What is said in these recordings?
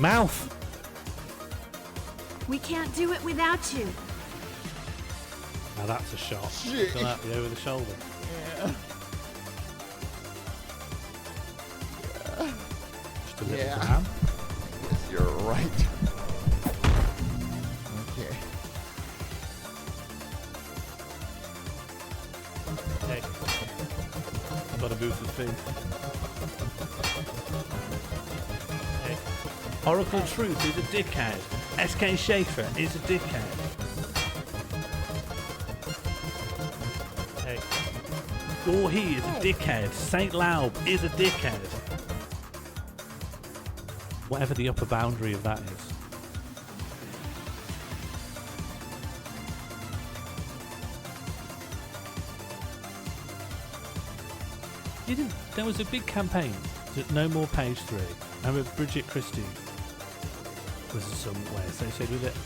Mouth! We can't do it without you. Now that's a shot. Shit. Feel that over the shoulder. Yeah. Just a little Yeah. jam. Yes, you're right. Okay. Hey. I've got to move the feet. Hey. Oracle Truth is a dickhead. SK Schaefer is a dickhead. Hey. Gorhee is a dickhead. Saint Laub is a dickhead. Whatever the upper boundary of that is. You didn't. There was a big campaign that No More Page 3. I remember Bridget Christie was some way associated with it.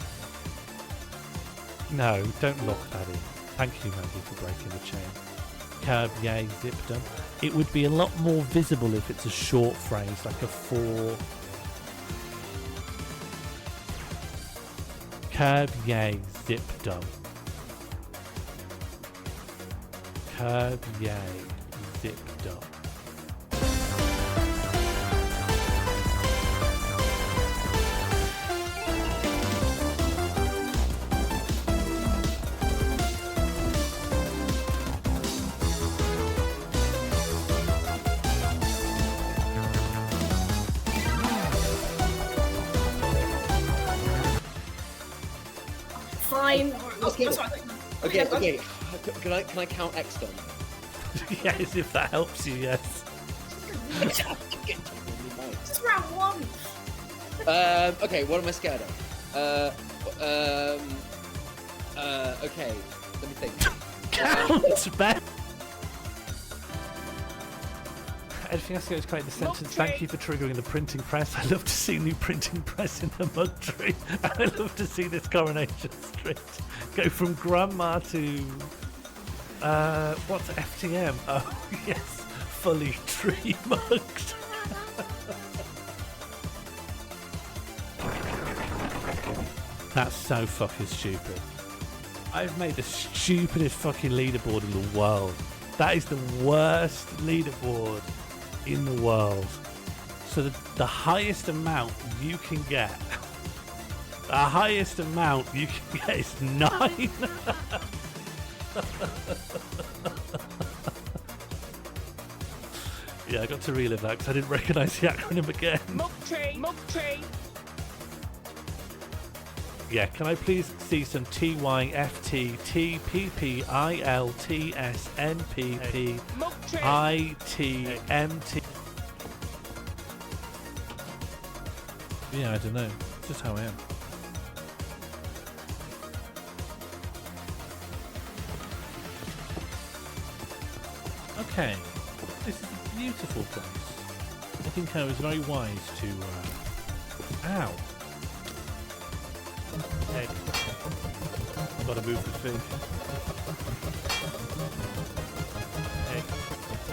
No, don't lock that in. Thank you, Maggie, for breaking the chain. Curb, yay, zip done. It would be a lot more visible if it's a short phrase, like a 4. Curb, yay, zip done. Curb, yay, zip done. Fine. Okay. Can I count X done? Yes, if that helps you, yes. It's round 1. Okay, what am I scared of? Okay, let me think. Count, Ben! Anything else goes quite the sentence. Thank you for triggering the printing press. I love to see new printing press in the mug tree. I love to see this Coronation Street go from grandma to what's FTM? Oh yes, fully tree mugged. That's so fucking stupid. I've made the stupidest fucking leaderboard in the world. That is the worst leaderboard in the world. So the highest amount you can get, is 9. Yeah, I got to relive that because I didn't recognise the acronym again. Mug tree. Yeah, can I please see some TYFTTPPILTSNPPITMT? Yeah, I don't know. It's just how I am. Okay, this is a beautiful place. I think I was very wise to. Ow! Hey, I've got to move the thing. Hey.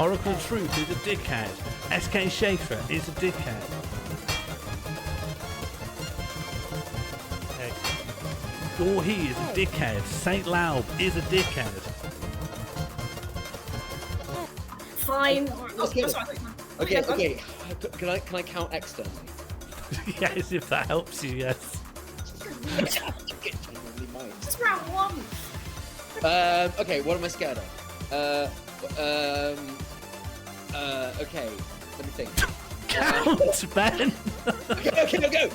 Oracle Truth is a dickhead. SK Schaefer is a dickhead. Hey. Gorhee is a dickhead. Saint Laub is a dickhead. Fine. Okay. Can I count X done? Yes, if that helps you, yes. It's round 1. Okay, what am I scared of? Okay, let me think. Count, Ben! Okay, go!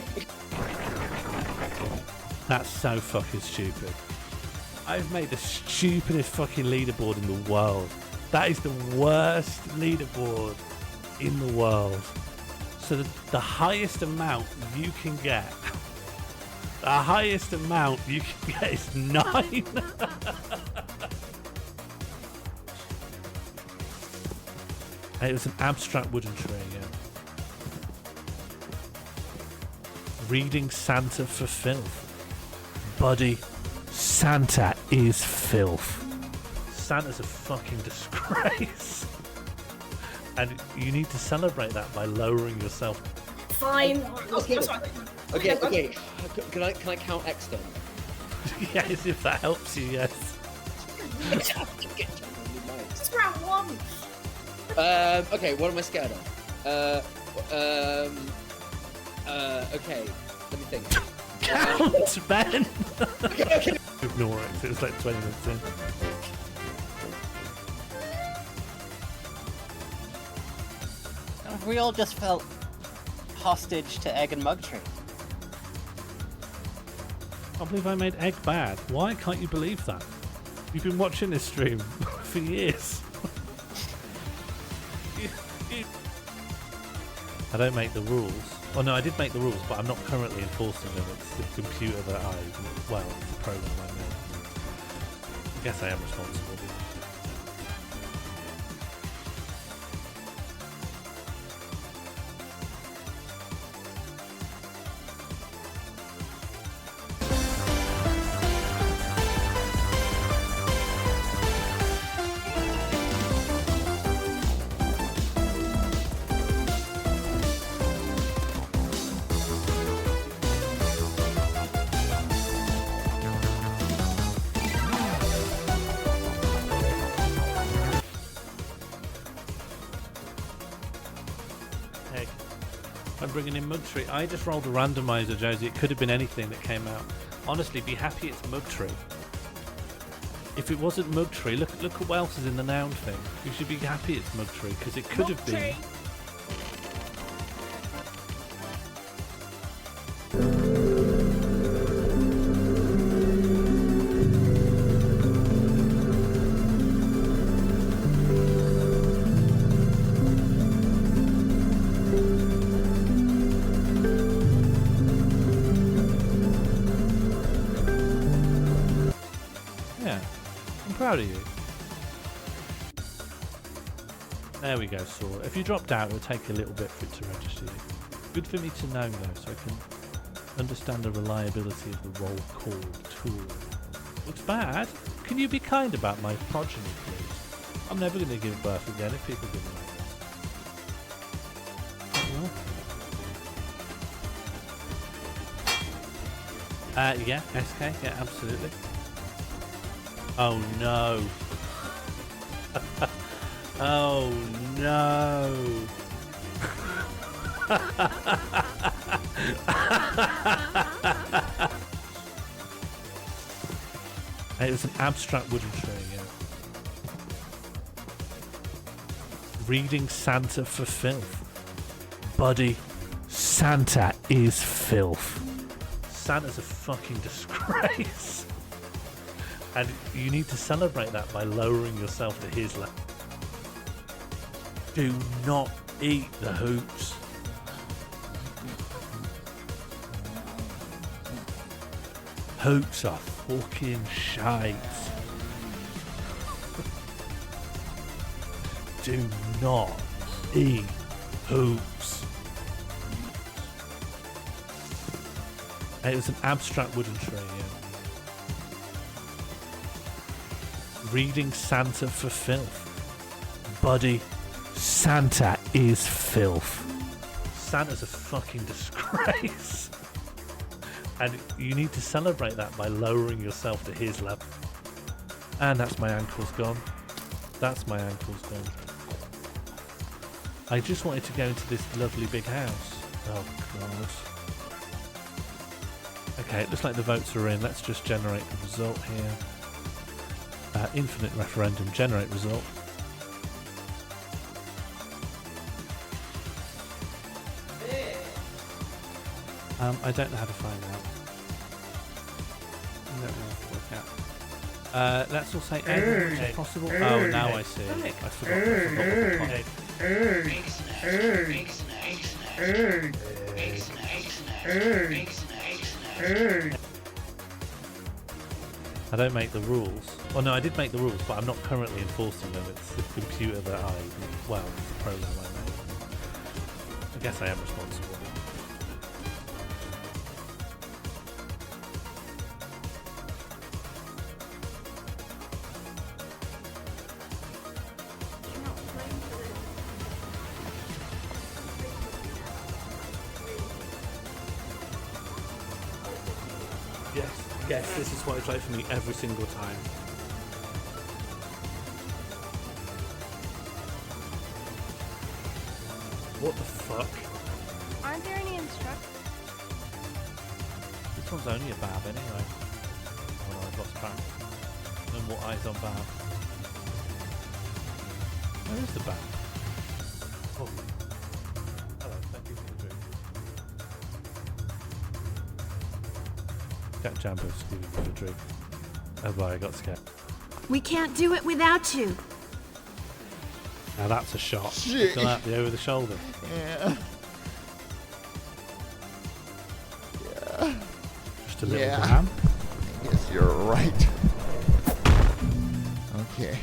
That's so fucking stupid. I've made the stupidest fucking leaderboard in the world. That is the worst leaderboard in the world. So the highest amount you can get, is 9. It was an abstract wooden tree, yeah. Reading Santa for filth. Buddy, Santa is filth. Santa's a fucking disgrace. And you need to celebrate that by lowering yourself. Fine. Okay. Can I count X then? Yes, if that helps you, yes. This is round 1. Okay, what am I scared of? Okay, let me think. Count, Ben! Okay. Ignore it, 'cause it was like 20 minutes in. We all just felt hostage to Egg and Mugtree. I can't believe I made Egg bad. Why can't you believe that? You've been watching this stream for years. I don't make the rules. Oh no, I did make the rules, but I'm not currently enforcing them. It's the computer that it's the program I made. I guess I am responsible. I'm bringing in Mugtree. I just rolled a randomizer, Josie. It could have been anything that came out. Honestly, be happy it's Mugtree. If it wasn't Mugtree, look at what else is in the noun thing. You should be happy it's Mugtree, because it could have been. Proud of you. There we go, Saw. If you dropped out, it would take a little bit for it to register you. Good for me to know, though, so I can understand the reliability of the roll call tool. Looks bad. Can you be kind about my progeny, please? I'm never going to give birth again if people give me like this. Yeah, SK, yeah, absolutely. Oh no. Oh no. It was an abstract wooden tree, yeah. Reading Santa for filth. Buddy, Santa is filth. Santa's a fucking disgrace. And you need to celebrate that by lowering yourself to his level. Do not eat the hoops. Hoops are fucking shite. Do not eat hoops. It was an abstract wooden tree, yeah. Reading Santa for filth. Buddy, Santa is filth. Santa's a fucking disgrace. And you need to celebrate that by lowering yourself to his level. And that's my ankle's gone. That's my ankle's gone. I just wanted to go into this lovely big house. Oh, God. Okay, it looks like the votes are in. Let's just generate the result here. Infinite referendum, generate result. I don't know how to find out. I don't know how to work out. Let's all say egg, which is possible. Oh, now I see. I forgot the I don't make the rules. Well, no, I did make the rules, but I'm not currently enforcing them. It's the computer that the program I made. I guess I am responsible. Yes, this is what it's like for me every single time. What the fuck? Aren't there any instructions? This one's only a bab anyway. Oh no, I've lost track. No more eyes on bab. Where is the bab? Oh. Hello, thank you for the drink. Jack Jambo's giving me the drink. Oh boy, I got scared. We can't do it without you. Now that's a shot. Shit. Look at that, the over the shoulder. Yeah. Just a little Yeah. bam. I guess you're right. Okay.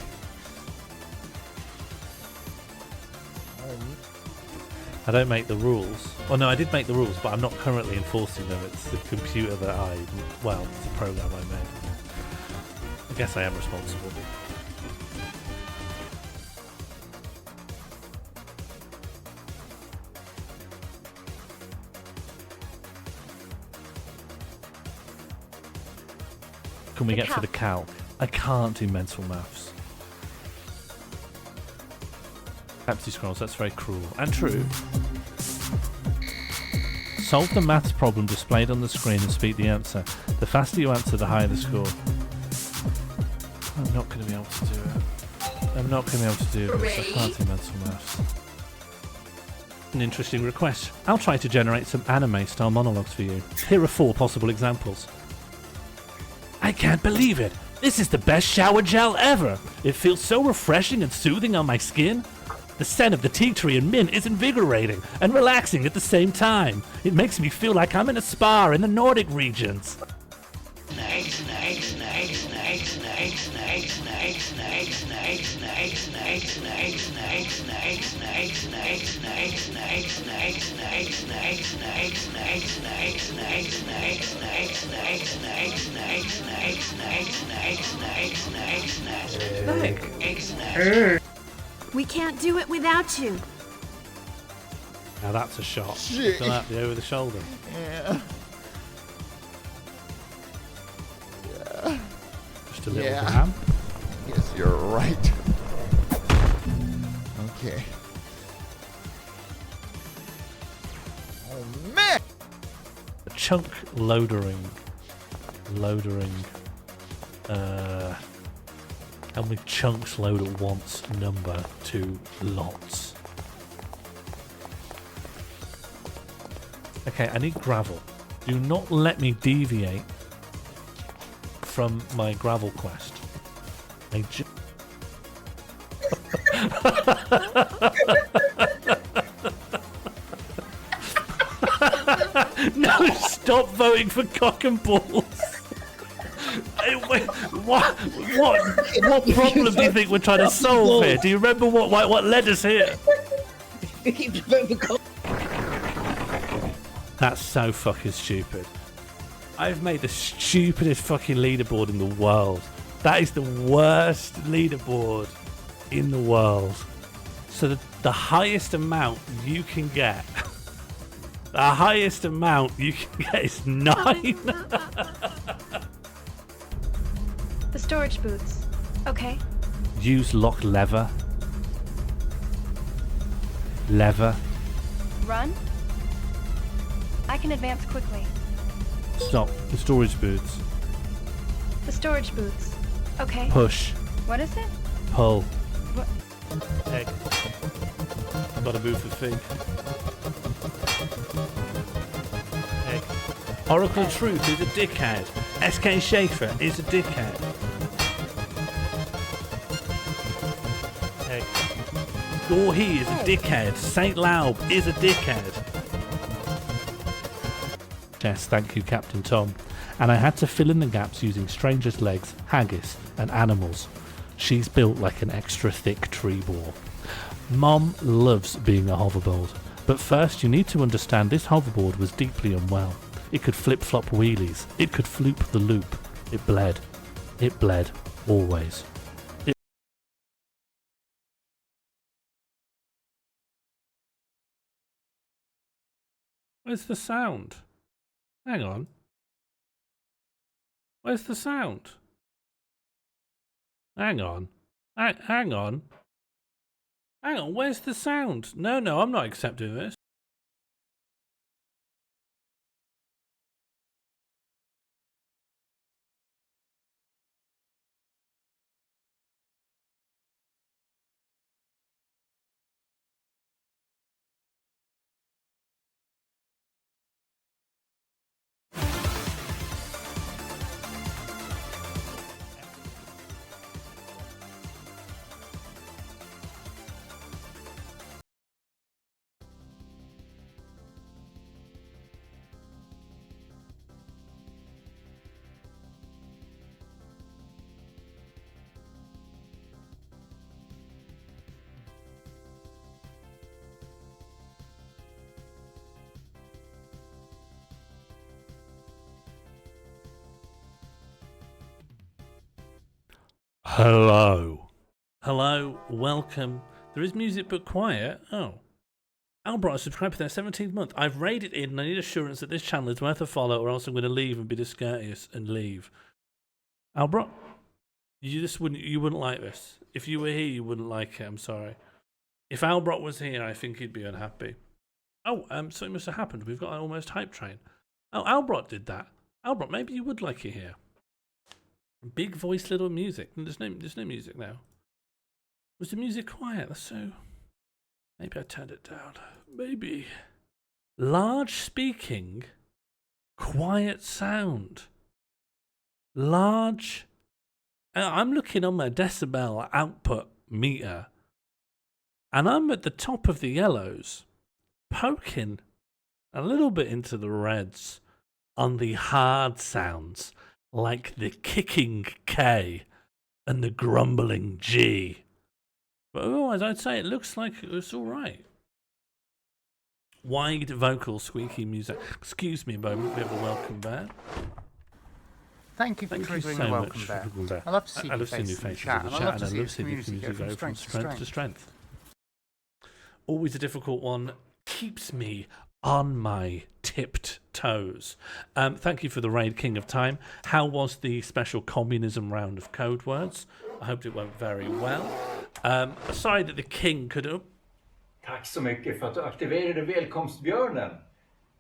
I don't make the rules. Oh no, I did make the rules, but I'm not currently enforcing them. It's the computer that well, it's a program I made. I guess I am responsible. Can we get to the calc? I can't do mental maths. Pepsi scrolls, that's very cruel. And true. Solve the maths problem displayed on the screen and speak the answer. The faster you answer, the higher the score. I'm not going to be able to do it. I'm not going to be able to do this. I can't do mental maths. An interesting request. I'll try to generate some anime-style monologues for you. Here are 4 possible examples. I can't believe it! This is the best shower gel ever! It feels so refreshing and soothing on my skin. The scent of the tea tree and mint is invigorating and relaxing at the same time. It makes me feel like I'm in a spa in the Nordic regions. We can't do it without you. Now that's a shot. Shit. Look at that, the over the shoulder. Yeah. Just a little Yeah. bam. Yes, you're right. Okay. Oh man! A chunk loadering. How many chunks load at once? Number 2 lots. Okay, I need gravel. Do not let me deviate from my gravel quest. No, stop voting for cock and balls. Hey, wait, what problem do you think we're trying to solve here? Do you remember what led us here? That's so fucking stupid. I've made the stupidest fucking leaderboard in the world. That is the worst leaderboard in the world. So the highest amount you can get, is 9. The storage booths. Okay. Use lock lever. Run. I can advance quickly. Stop. The storage booths. The storage booths. Okay. Push. What is it? Pull. What? Egg. Gotta move the thing. Egg. Oracle Truth is a dickhead. SK Schaefer is a dickhead. Egg. Gorhee is a dickhead. Saint Laub is a dickhead. Yes, thank you, Captain Tom. And I had to fill in the gaps using strangers' legs, haggis, and animals. She's built like an extra thick tree bore. Mom loves being a hoverboard, but first you need to understand this hoverboard was deeply unwell. It could flip-flop wheelies. It could floop the loop. It bled. It bled. Always. Where's the sound? Hang on. Where's the sound? Hang on. Hang on. Hang on, where's the sound? No, I'm not accepting this. Hello, welcome. There is music but quiet. Oh. Albert, I subscribed for their 17th month. I've raided in and I need assurance that this channel is worth a follow or else I'm going to leave and be discourteous and leave. Albert, you wouldn't like this. If you were here, you wouldn't like it. I'm sorry. If Albert was here, I think he'd be unhappy. Oh, something must have happened. We've got an almost hype train. Oh, Albert did that. Albert, maybe you would like it here. Big voice, little music. There's no music now. Was the music quiet? That's so. Maybe I turned it down. Maybe. Large speaking, quiet sound. Large. I'm looking on my decibel output meter, and I'm at the top of the yellows, poking a little bit into the reds on the hard sounds, like the kicking K and the grumbling G. But otherwise, I'd say it looks like it's all right. Wide vocal, squeaky music. Excuse me a moment, we have a welcome bear. Thank you for triggering the welcome bear. I love to see your faces in the chat, and I love to see the community go from strength to strength. Always a difficult one. Keeps me on my tipped toes. Thank you for the raid, King of Time. How was the special communism round of code words? I hope it went very well. Sorry that the king could have... Tack så mycket för att du aktiverade välkomstbjörnen.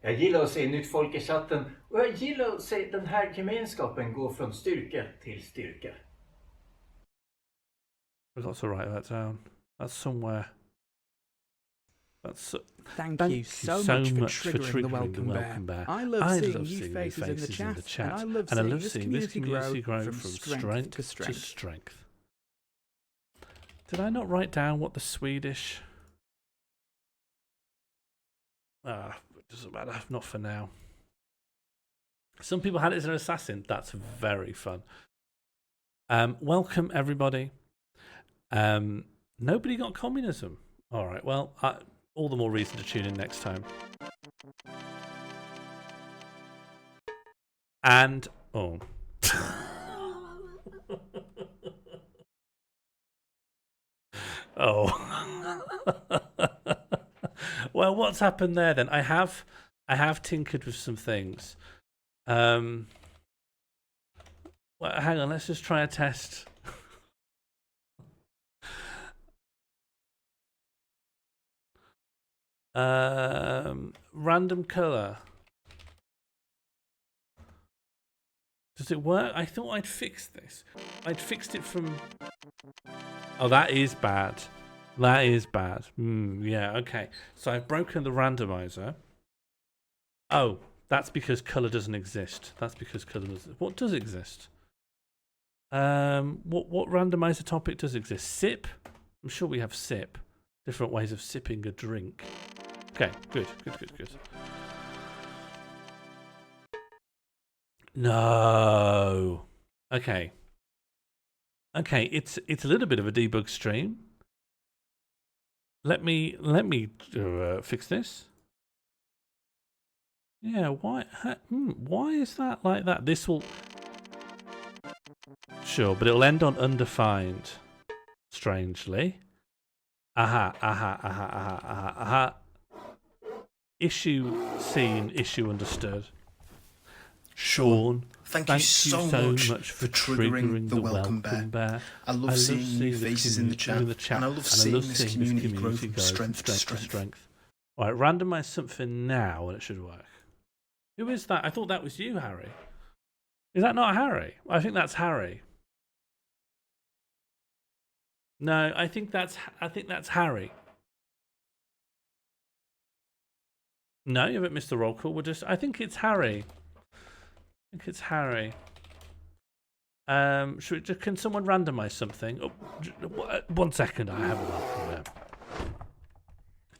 Jag gillar att se nytt folk i chatten och jag gillar att se den här gemenskapen gå från styrka till styrka. I've got to write that down. That's somewhere. That's Thank you so much for triggering the welcome bear. I love seeing new faces in the chat, and I love seeing this community grow from strength to strength. Did I not write down what the Swedish... it doesn't matter, not for now. Some people had it as an assassin. That's very fun. Welcome, everybody. Nobody got communism. All right, well, all the more reason to tune in next time. And, oh. Oh. Well, what's happened there then? I have tinkered with some things. Well, hang on, let's just try a test. Random color. Does it work? I thought I'd fixed this. I'd fixed it from... Oh, that is bad. That is bad. Yeah, okay. So I've broken the randomizer. Oh, that's because color doesn't exist. That's because color doesn't... What does exist? What randomizer topic does exist? Sip? I'm sure we have sip. Different ways of sipping a drink. Okay, good. No. Okay, it's a little bit of a debug stream. Let me fix this. Yeah, why is that like that? This will... Sure, but it'll end on undefined. Strangely. Aha. Issue seen, issue understood. Sean. Thank you so much for triggering the welcome bear. I love seeing new faces in the chat, and I love seeing this community grow from strength to strength. All right, randomize something now, and it should work. Who is that? I thought that was you, Harry. Is that not Harry? I think that's Harry. No, I think that's Harry. No, you haven't missed the roll call. I think it's Harry. Can someone randomize something? Oh, 1 second, I have a welcome bear.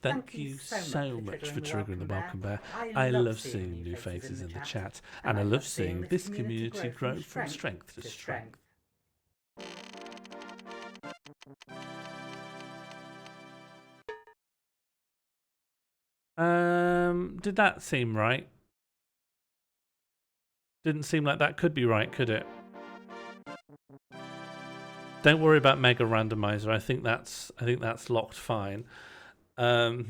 Thank you so much for triggering the welcome bear. I love seeing new faces in the chat, and I love seeing this community grow from strength to strength. Did that seem right? Didn't seem like that could be right, could it? Don't worry about Mega Randomizer. I think that's locked fine. Hello,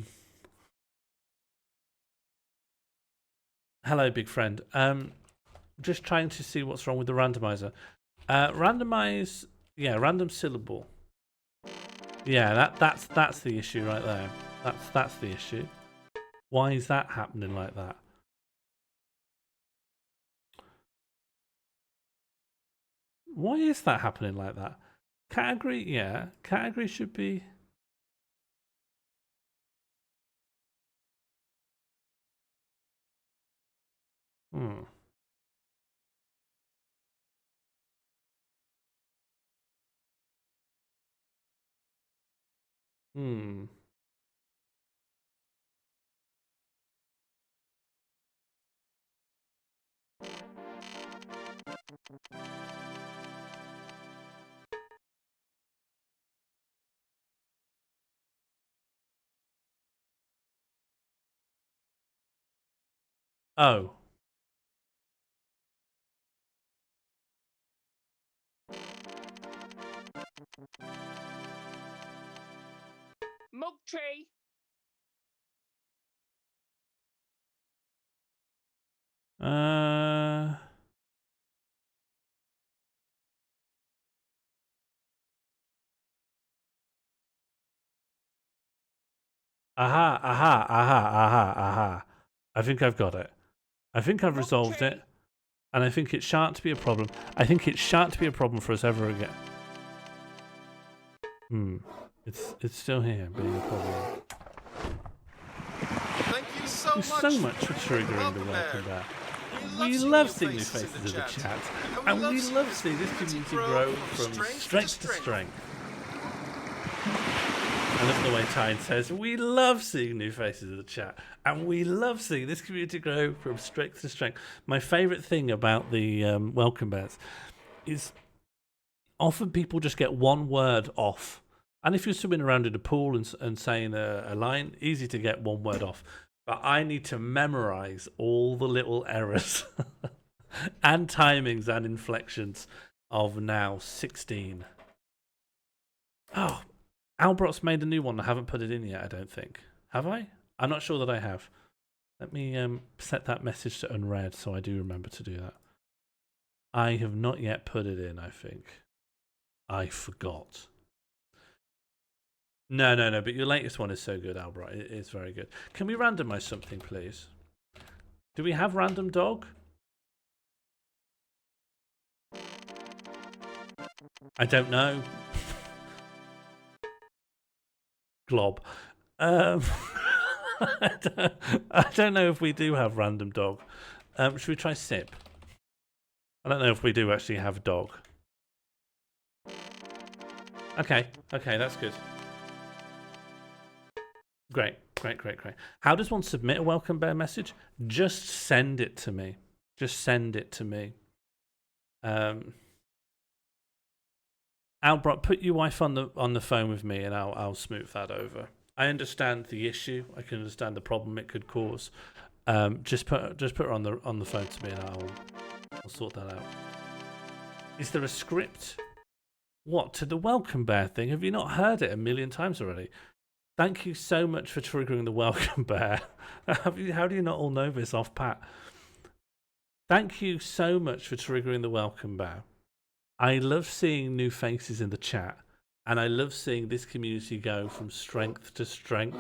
big friend. Just trying to see what's wrong with the randomizer. Randomize, yeah, random syllable. Yeah, that's the issue right there. That's the issue. Why is that happening like that? Why is that happening like that? Category, yeah. Category should be... Hmm. Oh. Mug tree. Aha. I think I've got it. I think I've resolved it. And I think it shan't be a problem. I think it shan't be a problem for us ever again. It's still here, being a problem. Thank you so much for triggering the welcome bear. We love seeing new faces in the chat. And we love seeing this community grow from strength to strength. I love the way Tyne says, we love seeing new faces in the chat, and we love seeing this community grow from strength to strength. My favourite thing about the welcome bears is often people just get one word off. And if you're swimming around in a pool and saying a line, easy to get one word off. But I need to memorise all the little errors and timings and inflections of now 16. Oh, Albrot's made a new one. I haven't put it in yet, I don't think. Have I? I'm not sure that I have. Let me set that message to unread so I do remember to do that. I have not yet put it in, I think. I forgot. No, but your latest one is so good, Albrot. It is very good. Can we randomize something, please? Do we have random dog? I don't know. Glob. I don't know if we do have random dog. Should we try Sip? I don't know if we do actually have dog. Okay, that's good. Great. How does one submit a welcome bear message? Just send it to me. Albrot, put your wife on the phone with me, and I'll smooth that over. I understand the issue. I can understand the problem it could cause. Just put her on the phone to me, and I'll sort that out. Is there a script? What, to the welcome bear thing? Have you not heard it a million times already? Thank you so much for triggering the welcome bear. How do you not all know this off pat? Thank you so much for triggering the welcome bow. I love seeing new faces in the chat, and I love seeing this community go from strength to strength.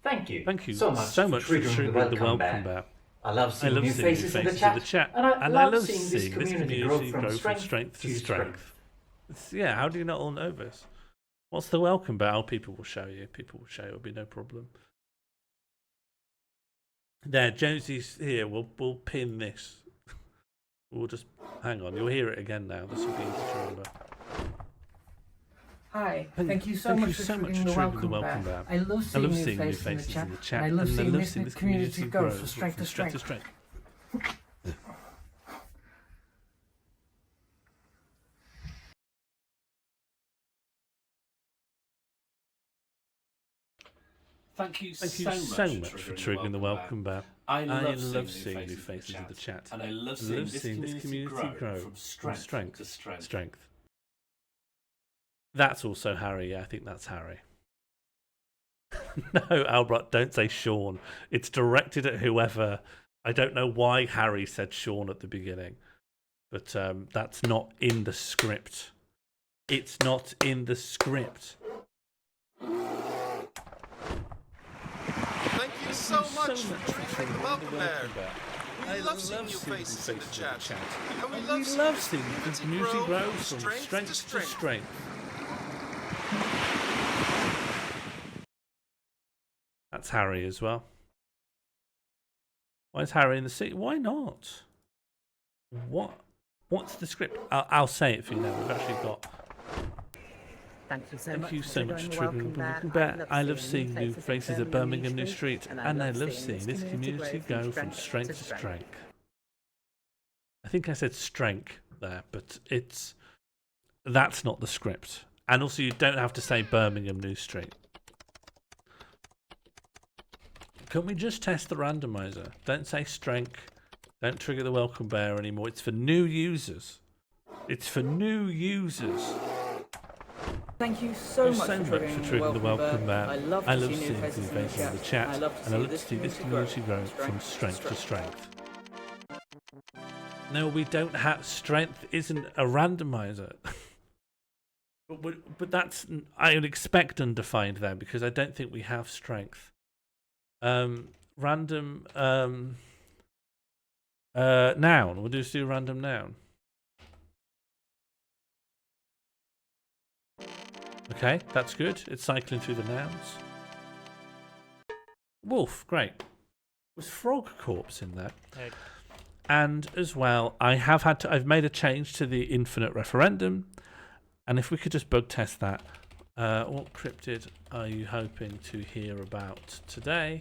Thank you. Thank you so much for triggering the welcome bow. I love seeing new faces in the chat, and I love seeing this community grow from strength to strength. Yeah, how do you not all know this? What's the welcome bow? People will show you. People will show you. It'll be no problem. There, Josie's here. We'll pin this. We'll just hang on. You'll hear it again now. This will be easy to remember. Hi, thank you so much for triggering the welcome back. I love seeing new faces in the chat. And I love seeing this community go from strength to strength. Thank you so much for triggering the welcome back. I love seeing new faces in the chat. And I love seeing this community grow from strength to strength. That's also Harry. Yeah, I think that's Harry. No, Albert, don't say Sean. It's directed at whoever. I don't know why Harry said Sean at the beginning, but that's not in the script. It's not in the script. Thank you so much for triggering the welcome bear. We love seeing new faces in the chat. And we love seeing the community grow from strength to strength. That's Harry as well. Why is Harry in the seat? Why not? What's the script? I'll say it for you now. We've actually got. Thank you so much for triggering the welcome back. I love seeing new faces at Birmingham New Street, and I love seeing this community go from strength to strength. I think I said strength there, but that's not the script. And also, you don't have to say Birmingham New Street. Can we just test the randomizer? Don't say strength. Don't trigger the welcome bear anymore. It's for new users. It's for new users. Thank you so much for triggering the welcome back. I love seeing new faces in the chat. And I love to see this community grow from strength to strength. No, we don't have... Strength isn't a randomizer. But that's... I would expect undefined there, because I don't think we have strength. Random... noun. We'll just do random noun. Okay, that's good. It's cycling through the nouns. Wolf, great. Was frog corpse in there? Egg. And as well, I've made a change to the infinite referendum, and if we could just bug test that. What cryptid are you hoping to hear about today?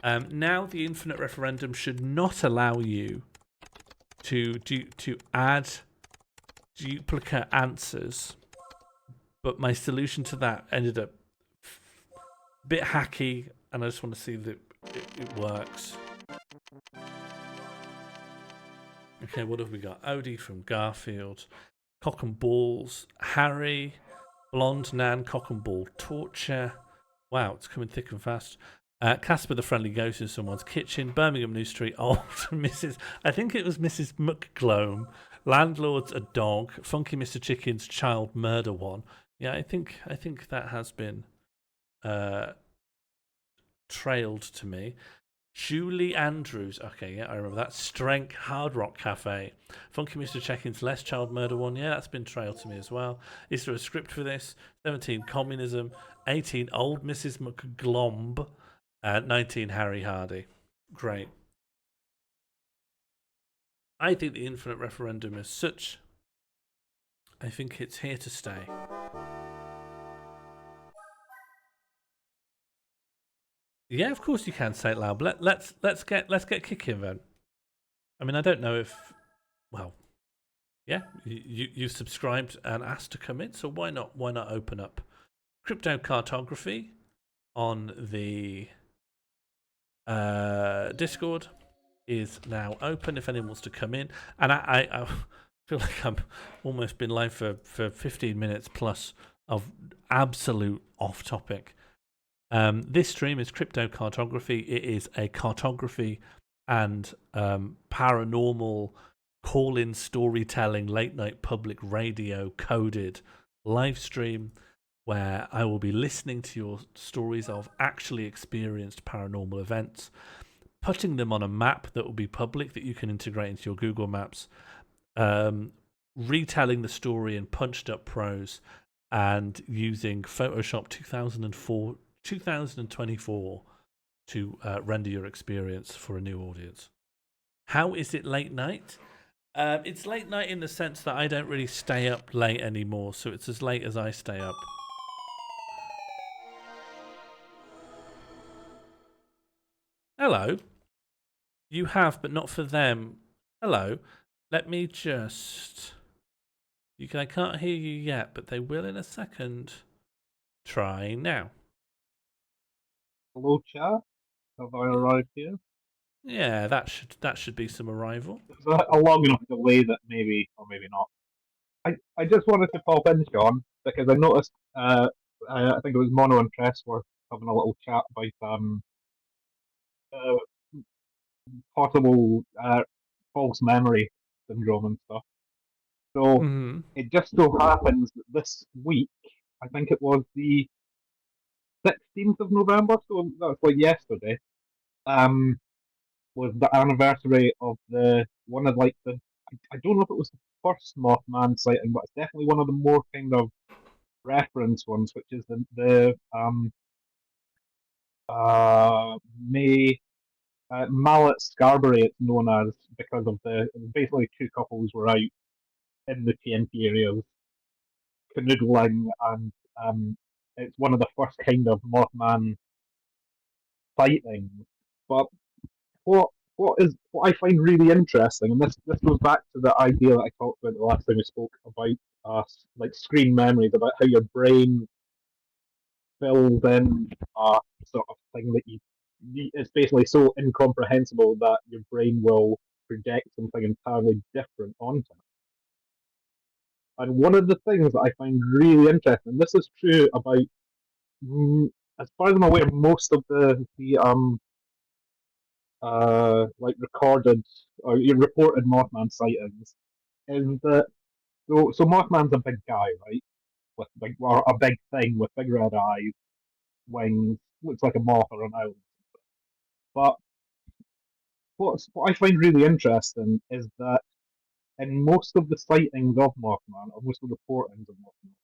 Now the infinite referendum should not allow you to add duplicate answers, but my solution to that ended up a bit hacky, and I just want to see that it works. Okay, what have we got? Odie from Garfield, Cock and Balls, Harry, Blonde Nan, Cock and Ball Torture. Wow, it's coming thick and fast. Casper the Friendly Ghost in Someone's Kitchen, Birmingham New Street, Old Mrs. I think it was Mrs. McGlome. Landlord's a Dog, Funky Mr. Chicken's Child Murder one. Yeah, I think that has been trailed to me. Julie Andrews. Okay, yeah, I remember that. Strength Hard Rock Cafe. Funky Mr. Chicken's Less Child Murder one. Yeah, that's been trailed to me as well. Is there a script for this? 17 Communism. 18 Old Mrs. McGlomb. 19 Harry Hardy. Great. I think the infinite referendum is such. I think it's here to stay. Yeah, of course you can say it loud. But let's get kicking then. I mean, I don't know if, well, yeah, you subscribed and asked to come in, so why not open up Crypt-o-Cartography on the Discord. Is now open if anyone wants to come in, and I feel like I'm almost been live for 15 minutes plus of absolute off topic This stream is Crypt-o-Cartography. It is a cartography and paranormal call-in storytelling, late-night public radio coded live stream where I will be listening to your stories of actually experienced paranormal events, putting them on a map that will be public that you can integrate into your Google Maps, retelling the story in punched up prose, and using Photoshop 2024 to render your experience for a new audience. How is it late night? It's late night in the sense that I don't really stay up late anymore, so it's as late as I stay up. Hello. You have, but not for them. Hello. Let me just... I can't hear you yet, but they will in a second. Try now. Hello, chat. Have I arrived here? Yeah, that should be some arrival. It's a long enough delay that maybe or maybe not. I just wanted to pop in, Sean, because I noticed. I think it was Mono and Tress were having a little chat about possible false memory syndrome and stuff. So it just so happens that this week, I think it was the 16th of November, so that's like yesterday, was the anniversary of one of like the, I don't know if it was the first Mothman sighting, but it's definitely one of the more kind of reference ones, which is the Mallet Scarberry, it's known as, because of basically two couples were out in the TNT areas canoodling, and it's one of the first kind of Mothman sightings. But what I find really interesting, and this goes back to the idea that I talked about the last time we spoke about like screen memories, about how your brain fills in a sort of thing that it's basically so incomprehensible that your brain will project something entirely different onto it. And one of the things that I find really interesting, and this is true about, as far as I'm aware, most of the like recorded or reported Mothman sightings, is that so Mothman's a big guy, right? With a big thing with big red eyes, wings, looks like a moth or an owl. But what I find really interesting is that in most of the sightings of Mothman, or most of the reportings of Mothman,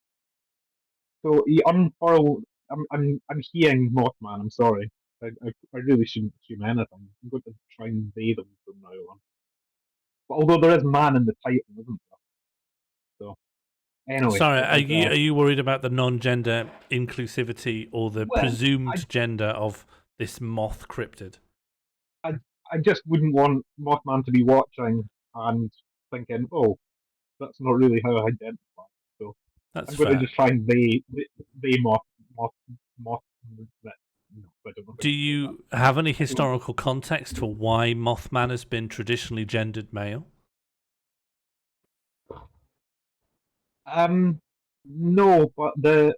so he unfurled. I'm hearing Mothman. I'm sorry. I really shouldn't assume anything. I'm going to try and evade him from now on. But although there is man in the title, isn't there? So anyway. Sorry, are you worried about the non-gender inclusivity or the presumed gender of this moth cryptid? I just wouldn't want Mothman to be watching and thinking, oh, that's not really how I identify. So I'm going to just try and they moth. Do you have any historical context for why Mothman has been traditionally gendered male? No, but the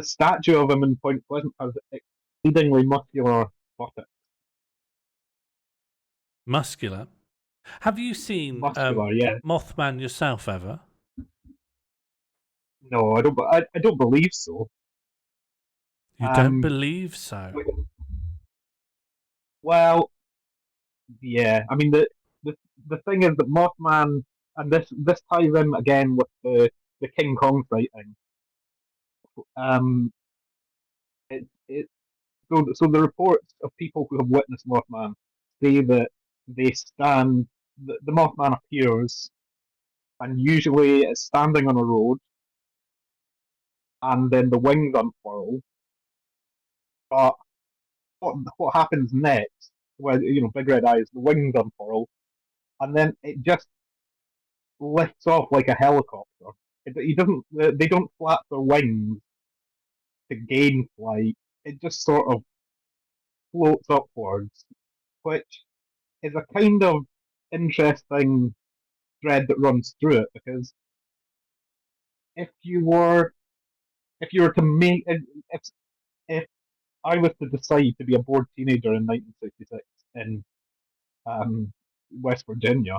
statue of him in Point Pleasant has exceedingly muscular buttocks. Muscular? Have you seen Mothman yourself ever? No, I don't believe so. You don't believe so? Well, yeah. I mean, the thing is that Mothman, and this ties in again with the King Kong sighting. So the reports of people who have witnessed Mothman say that the Mothman appears, and usually it's standing on a road, and then the wings unfurl. But what happens next? Well, big red eyes, the wings unfurl, and then it just lifts off like a helicopter. They don't flap their wings to gain flight. It just sort of floats upwards, which is a kind of interesting thread that runs through it, because if you were if you were to make if I was to decide to be a bored teenager in 1966 in West Virginia,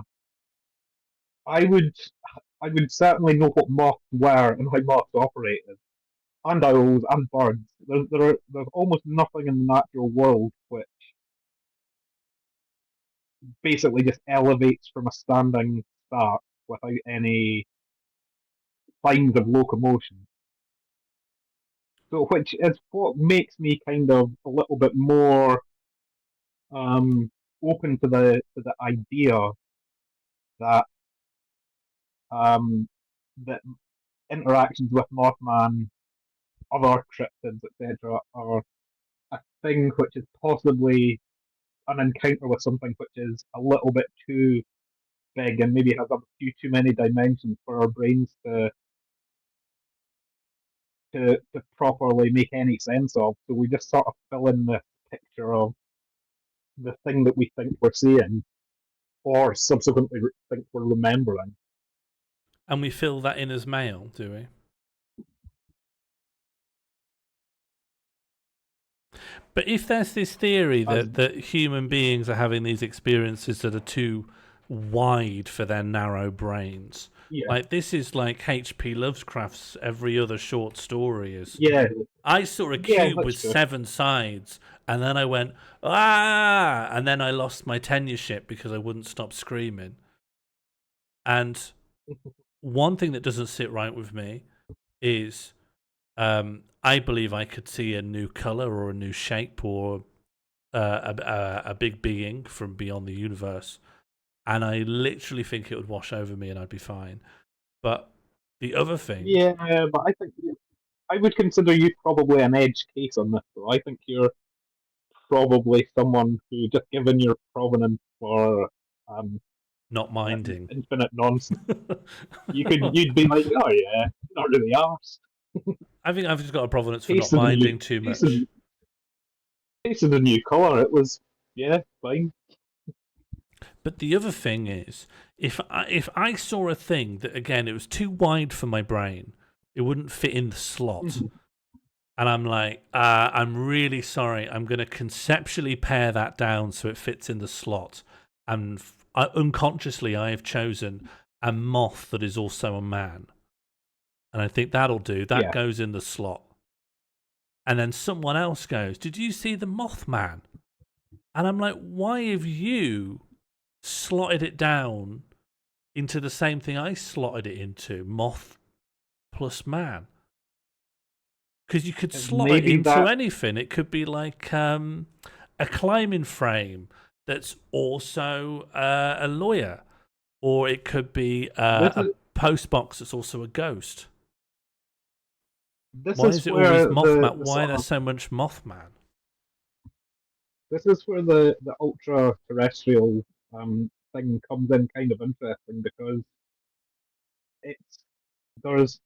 I would certainly know what moths were and how moths operated, and owls and birds. There's almost nothing in the natural world which basically just elevates from a standing start without any signs of locomotion. So, which is what makes me kind of a little bit more open to the idea that that interactions with Mothman, other cryptids, etc., are a thing which is possibly an encounter with something which is a little bit too big and maybe has a few too many dimensions for our brains to properly make any sense of. So we just sort of fill in the picture of the thing that we think we're seeing, or subsequently think we're remembering. And we fill that in as male, do we? But if there's this theory that human beings are having these experiences that are too wide for their narrow brains, like this is like H.P. Lovecraft's every other short story is. Yeah. I saw a cube with 7 sides, and then I went, ah! And then I lost my tenureship because I wouldn't stop screaming. And one thing that doesn't sit right with me is I believe I could see a new color or a new shape or a big being from beyond the universe, and I literally think it would wash over me and I'd be fine. But the other thing, but I think I would consider you probably an edge case on this. Though I think you're probably someone who, just given your provenance for not minding infinite nonsense, you'd be like, oh yeah, not really arsed. I think I've just got a provenance for not minding too much. It's a new colour. It was, fine. But the other thing is, if I saw a thing that, again, it was too wide for my brain, it wouldn't fit in the slot. And I'm like, I'm really sorry. I'm going to conceptually pare that down so it fits in the slot. And unconsciously, I have chosen a moth that is also a man. And I think that'll do. That goes in the slot. And then someone else goes, did you see the Mothman? And I'm like, why have you slotted it down into the same thing I slotted it into, moth plus man? Because you could slot it into anything. It could be like a climbing frame that's also a lawyer, or it could be a post box that's also a ghost. Why is it always Mothman? Why there's so much Mothman? This is where the ultra terrestrial thing comes in kind of interesting, because there's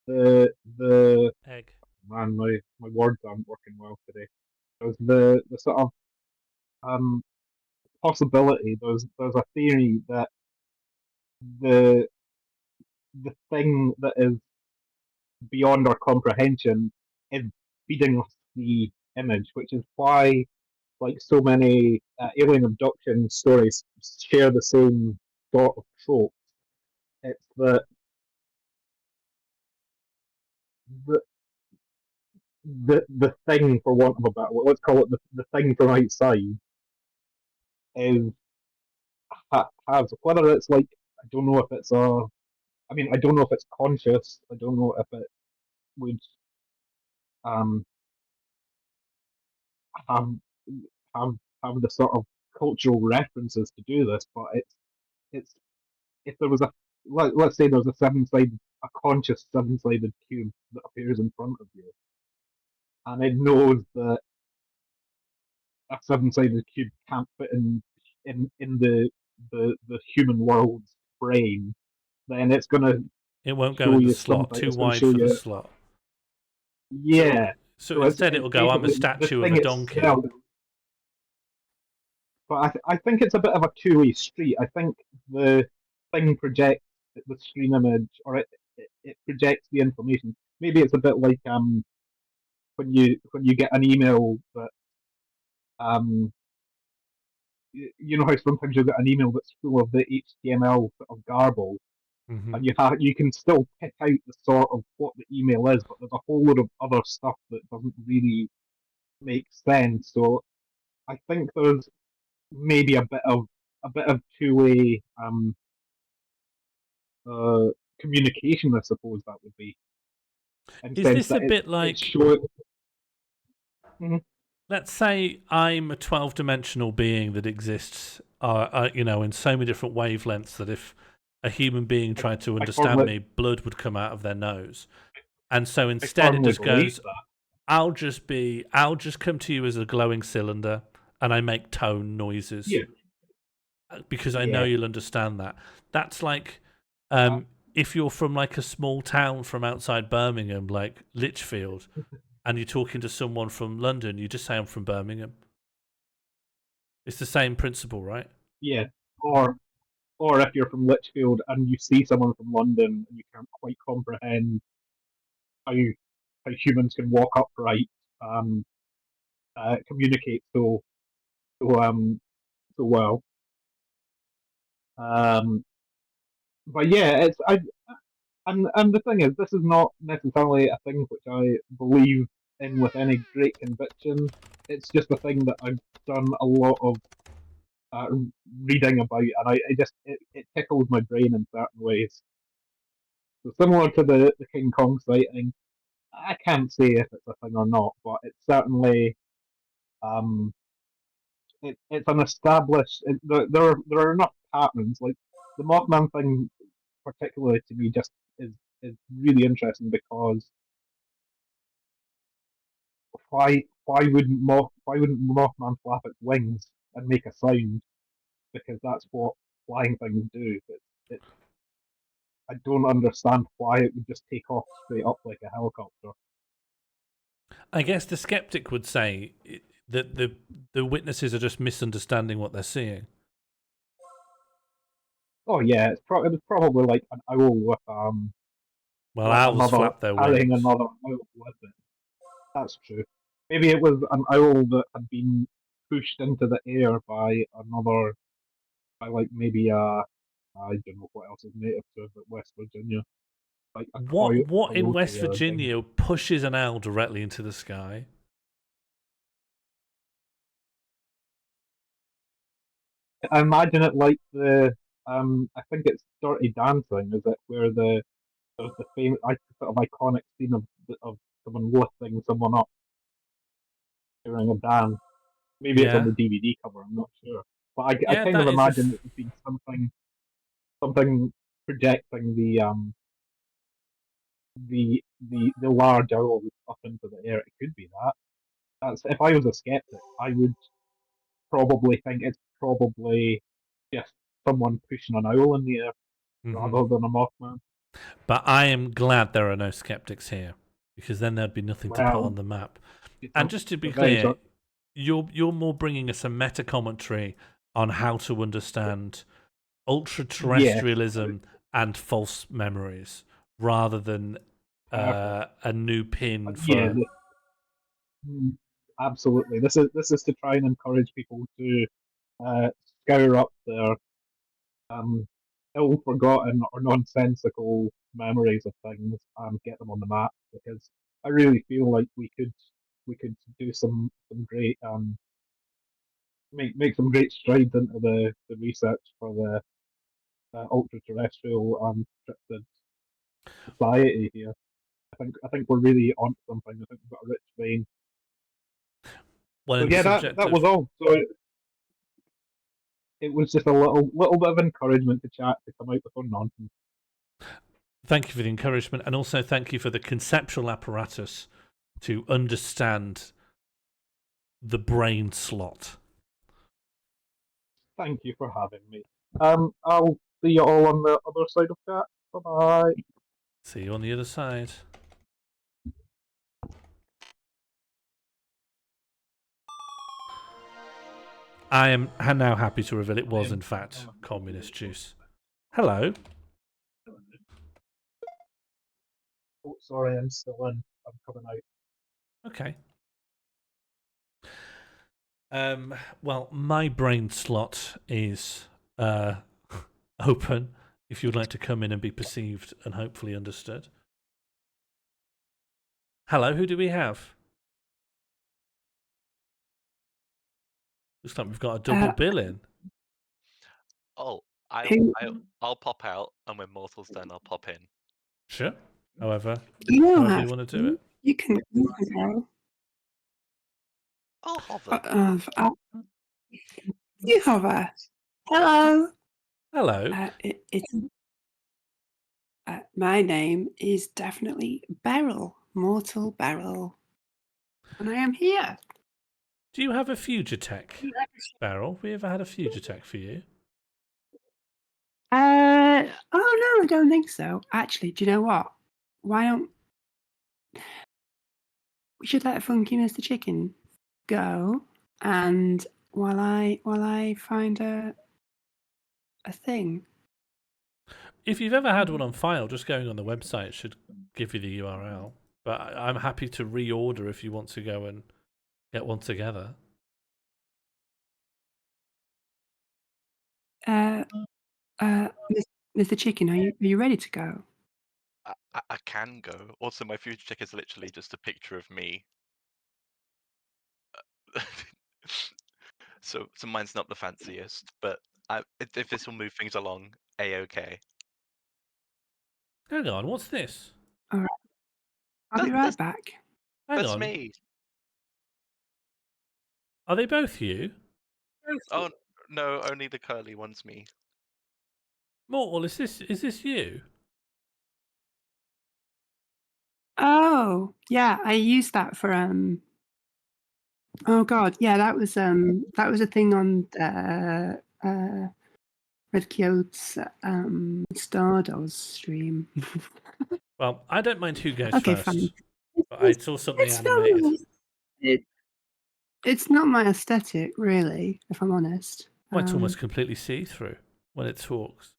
the egg. Man, my words aren't working well today. There's the sort of possibility. There's a theory that the thing that is beyond our comprehension is feeding us the image, which is why, like so many alien abduction stories, share the same sort of trope. It's that the thing, for want of a better word, let's call it the thing from outside, is has, whether it's like, I don't know if it's I don't know if it's conscious. I don't know if it would have have the sort of cultural references to do this, but it's if there was let's say there's a conscious 7-sided cube that appears in front of you, and it knows that a 7-sided cube can't fit in the human world's brain, then it's gonna it won't go in the slot, too wide for the slot. Yeah. So instead it'll go, I'm a statue of a donkey. But I think it's a bit of a two-way street. I think the thing projects the screen image, or it projects the information. Maybe it's a bit like when you get an email that you know how sometimes you get an email that's full of the HTML of garble, and you can still pick out the sort of what the email is, but there's a whole lot of other stuff that doesn't really make sense. So I think there's maybe a bit of two-way communication, I suppose that would be. Is this a bit like? Let's say I'm a 12-dimensional being that exists, in so many different wavelengths that if a human being tried to understand me, blood would come out of their nose, and so instead it just goes, I'll just come to you as a glowing cylinder, and I make tone noises, because I know you'll understand that. That's like, if you're from like a small town from outside Birmingham, like Lichfield. And you're talking to someone from London, you just say I'm from Birmingham. It's the same principle, right? Yeah. Or if you're from Lichfield and you see someone from London and you can't quite comprehend how humans can walk upright, communicate so well. But yeah, and the thing is, this is not necessarily a thing which I believe in with any great conviction. It's just a thing that I've done a lot of reading about, and it tickles my brain in certain ways. So similar to the King Kong sighting, I can't say if it's a thing or not, but it's certainly it's an established. There are enough patterns. Like the Mothman thing, particularly to me, just is really interesting because why wouldn't Mothman flap its wings and make a sound? Because that's what flying things do. I don't understand why it would just take off straight up like a helicopter. I guess the skeptic would say that the witnesses are just misunderstanding what they're seeing. Oh yeah, it was probably like an owl with well, owls flap their carrying wings. Another owl with it. That's true. Maybe it was an owl that had been pushed into the air by like maybe I don't know what else is native to West Virginia. Like what in West Virginia pushes an owl directly into the sky? I imagine it like the I think it's Dirty Dancing, is it, where there's the famous sort of iconic scene of someone lifting someone up during a dance. Maybe it's on the DVD cover, I'm not sure. But I kind of imagine it would be something projecting the large owl up into the air. It could be that. That's if I was a skeptic, I would probably think it's probably just someone pushing an owl in the air rather than a Mothman. But I am glad there are no skeptics here, because then there'd be nothing to put on the map. And just to be clear, you're more bringing us a meta commentary on how to understand ultra-terrestrialism and false memories, rather than a new pin for. Absolutely, this is to try and encourage people to scour up their ill-forgotten or nonsensical memories of things and get them on the map, because I really feel like we could do some great make some great strides into the research for the ultra-terrestrial cryptid society here. I think we're really on something. I think we've got a rich vein. Well, so yeah, that was all. So it was just a little bit of encouragement to chat, to come out with some nonsense. Thank you for the encouragement, and also thank you for the conceptual apparatus to understand the brain slot. Thank you for having me. I'll see you all on the other side of chat. Bye-bye. See you on the other side. I am now happy to reveal it was, in fact, communist juice. Hello. Oh, sorry, I'm still in. I'm coming out. Okay. Well, my brain slot is open if you'd like to come in and be perceived and hopefully understood. Hello, who do we have? Looks like we've got a double bill in. Oh, I'll pop out, and when Mortal's done, I'll pop in. Sure. However you want to do it. You can go. I'll hover. You hover. Hello. Hello. My name is definitely Beryl, Mortal Beryl, and I am here. Do you have a Fugitech, Beryl? We ever had a Fugitech for you? Oh no, I don't think so. Actually, do you know what? Why don't we should let Funky Mr. Chicken go, and while I find a thing. If you've ever had one on file, just going on the website should give you the URL. But I'm happy to reorder if you want to go and get one together. Mr. Chicken, are you ready to go? I can go. Also, my Fugitech is literally just a picture of me. So mine's not the fanciest, but if this will move things along, A-okay. Hang on, what's this? All right, I'll be right back. Hang That's on. me. Are they both you? Oh no, only the curly one's me. Mortal, is this you? Oh yeah, I used that for Oh god, yeah, that was a thing on Red Kyo's Stardust stream. Well, I don't mind who goes Okay, first. fine. But I saw something animated. It's not my aesthetic, really, if I'm honest. Well, it's almost completely see-through when it talks.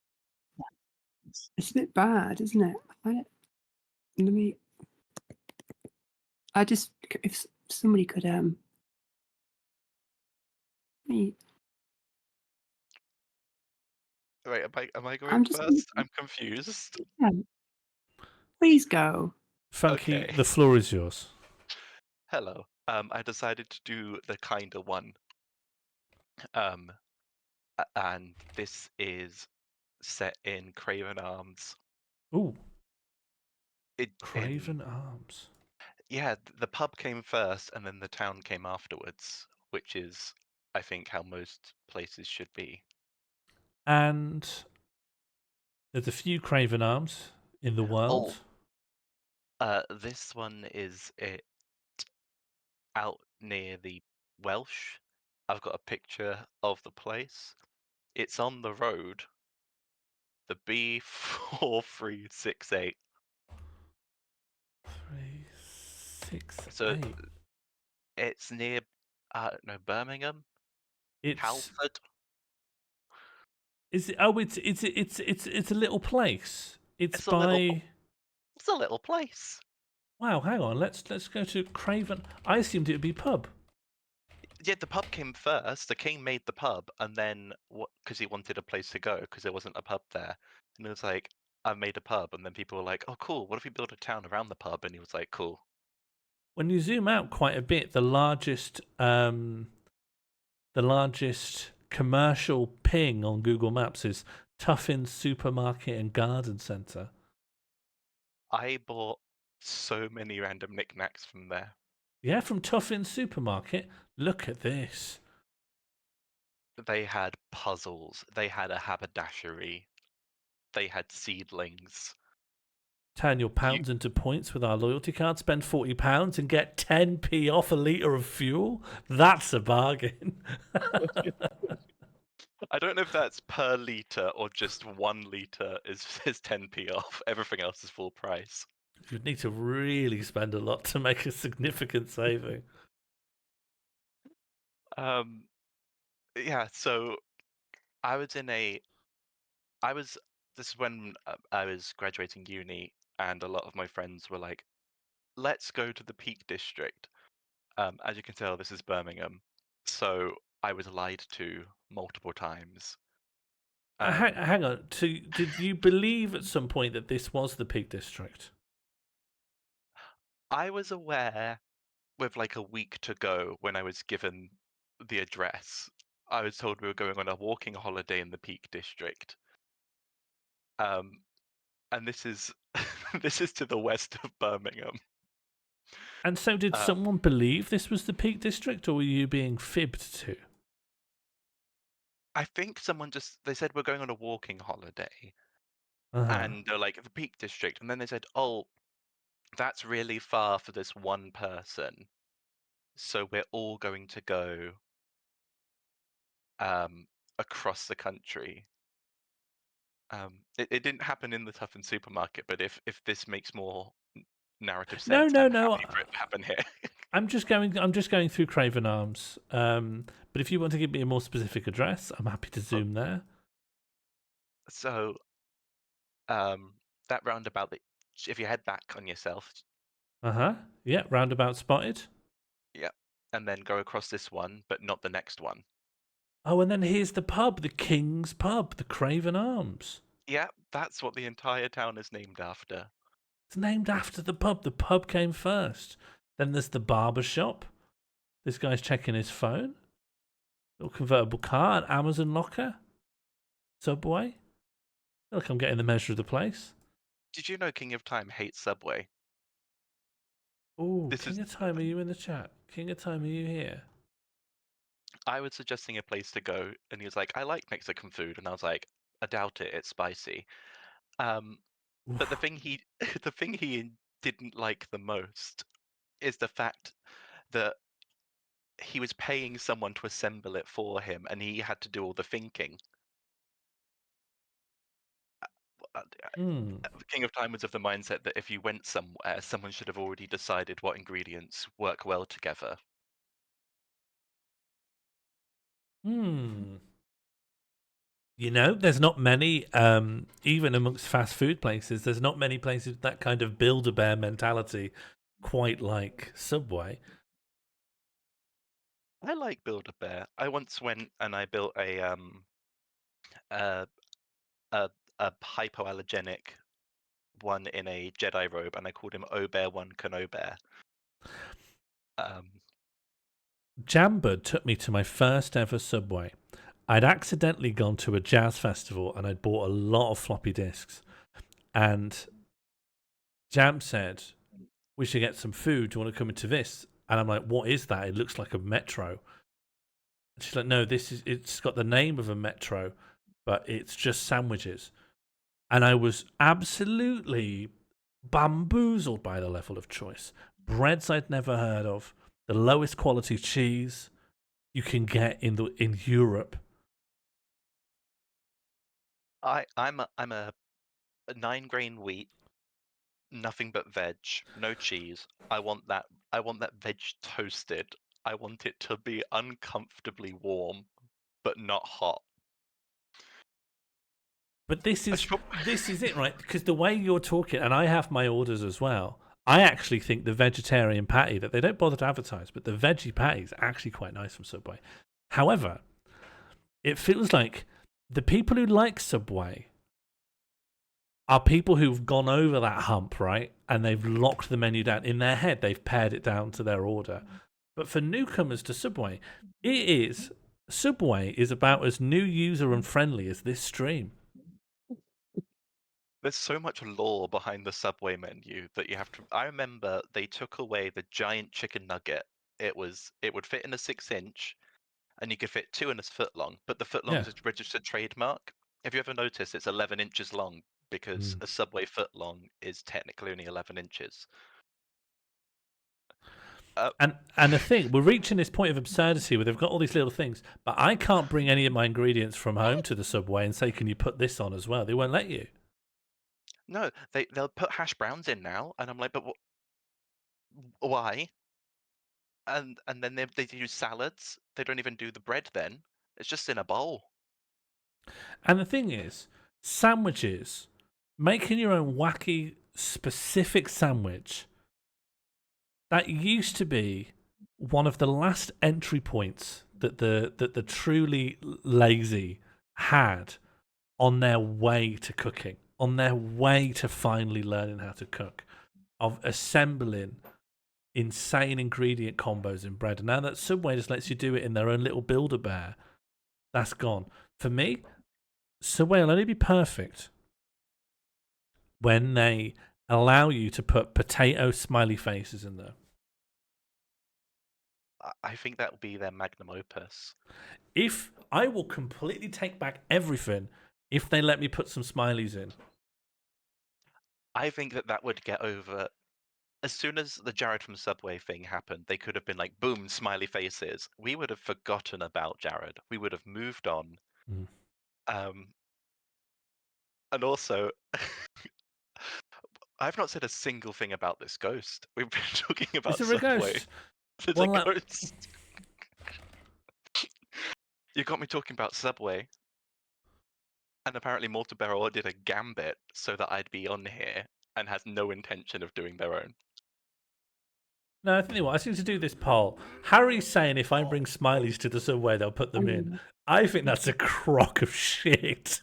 It's a bit bad, isn't it? I just, if somebody could me. Wait, am I going first? I'm confused. Yeah. Please go. Funky, Okay. the floor is yours. Hello. I decided to do the kinder one. And this is set in Craven Arms. Ooh. Craven Arms. Yeah, the pub came first, and then the town came afterwards, which is, I think, how most places should be. And there's a few Craven Arms in the world. This one is out near the Welsh. I've got a picture of the place. It's on the road. The B4368. 368. It's near, Birmingham. It's Halford. Is it? Oh, it's a little place. It's by. It's a little place. Wow, hang on. Let's go to Craven. I assumed it would be pub. Yeah, the pub came first. The king made the pub, and then because he wanted a place to go, because there wasn't a pub there, and it was like, I made a pub, and then people were like, oh, cool. What if we build a town around the pub? And he was like, cool. When you zoom out quite a bit, the largest commercial ping on Google Maps is Tuffin's Supermarket and Garden Centre. I bought so many random knickknacks from there. Yeah, from Tuffin's Supermarket. Look at this. They had puzzles. They had a haberdashery. They had seedlings. Turn your pounds into points with our loyalty card. Spend £40 and get 10p off a litre of fuel. That's a bargain. I don't know if that's per litre or just 1 litre is 10p off. Everything else is full price. You'd need to really spend a lot to make a significant saving. Yeah, so this is when I was graduating uni, and a lot of my friends were like, "Let's go to the Peak District." As you can tell, this is Birmingham, so I was lied to multiple times. Hang on. Did you believe at some point that this was the Peak District? I was aware with like a week to go when I was given the address. I was told we were going on a walking holiday in the Peak District. And this is this is to the west of Birmingham. And so did someone believe this was the Peak District, or were you being fibbed to? I think someone they said we're going on a walking holiday. Uh-huh. And they're like, the Peak District. And then they said, oh, that's really far for this one person. So we're all going to go across the country. It didn't happen in the Tuffen supermarket, but if this makes more narrative sense, No. I'm happy for it to happen here. I'm just going through Craven Arms. But if you want to give me a more specific address, I'm happy to zoom there. So that roundabout, if you head back on yourself. Yeah, roundabout spotted. Yeah, and then go across this one, but not the next one. Oh, and then here's the pub, the King's Pub, the Craven Arms. Yeah, that's what the entire town is named after. It's named after the pub. The pub came first. Then there's the barber shop. This guy's checking his phone. Little convertible car, an Amazon locker. Subway. Look, I'm getting the measure of the place. Did you know King of Time hates Subway? Oh, King of Time, are you in the chat? King of Time, are you here? I was suggesting a place to go, and he was like, I like Mexican food. And I was like, I doubt it, it's spicy. But the thing he didn't like the most is the fact that he was paying someone to assemble it for him, and he had to do all the thinking. King of Time was of the mindset that if you went somewhere, someone should have already decided what ingredients work well together. You know, there's not many, even amongst fast food places, there's not many places with that kind of Build-A-Bear mentality, quite like Subway. I like Build-A-Bear. I once went and I built a hypoallergenic one in a Jedi robe, and I called him O-Bear 1 Cano-Bear. Jambird took me to my first ever Subway. I'd accidentally gone to a jazz festival and I'd bought a lot of floppy disks. And Jam said, we should get some food. Do you want to come into this? And I'm like, what is that? It looks like a metro. And she's like, no, it's got the name of a metro, but it's just sandwiches. And I was absolutely bamboozled by the level of choice. Breads I'd never heard of, the lowest quality cheese you can get in Europe. I'm a 9-grain wheat, nothing but veg, no cheese. I want that veg toasted. I want it to be uncomfortably warm, but not hot. But this is it, right? Because the way you're talking, and I have my orders as well, I actually think the vegetarian patty that they don't bother to advertise, but the veggie patty is actually quite nice from Subway. However, it feels like the people who like Subway are people who've gone over that hump, right? And they've locked the menu down. In their head, they've pared it down to their order. But for newcomers to Subway, Subway is about as new user and friendly as this stream. There's so much lore behind the Subway menu that you have to. I remember they took away the giant chicken nugget. It would fit in a 6-inch, and you could fit 2 in a foot long. But the foot long is a registered trademark. Have you ever noticed it's 11 inches long because a Subway foot long is technically only 11 inches. And the thing, we're reaching this point of absurdity where they've got all these little things, but I can't bring any of my ingredients from home to the Subway and say, can you put this on as well? They won't let you. No, they'll put hash browns in now, and I'm like, but why? And then they do salads. They don't even do the bread then. It's just in a bowl. And the thing is, sandwiches, making your own wacky specific sandwich that used to be one of the last entry points that the truly lazy had on their way to cooking, on their way to finally learning how to cook, of assembling insane ingredient combos in bread. And now that Subway just lets you do it in their own little Build-A-Bear, that's gone. For me, Subway will only be perfect when they allow you to put potato smiley faces in there. I think that will be their magnum opus. If I will completely take back everything if they let me put some smileys in. I think that would get over. As soon as the Jared from Subway thing happened, they could have been like, boom, smiley faces. We would have forgotten about Jared. We would have moved on. And also, I've not said a single thing about this ghost. We've been talking about Is there Subway. a ghost? There's a ghost. You got me talking about Subway. And apparently Mortobero did a gambit so that I'd be on here and has no intention of doing their own. No, I think what I seem to do this poll. Harry's saying if I bring smileys to the Subway, they'll put them in. I think that's a crock of shit.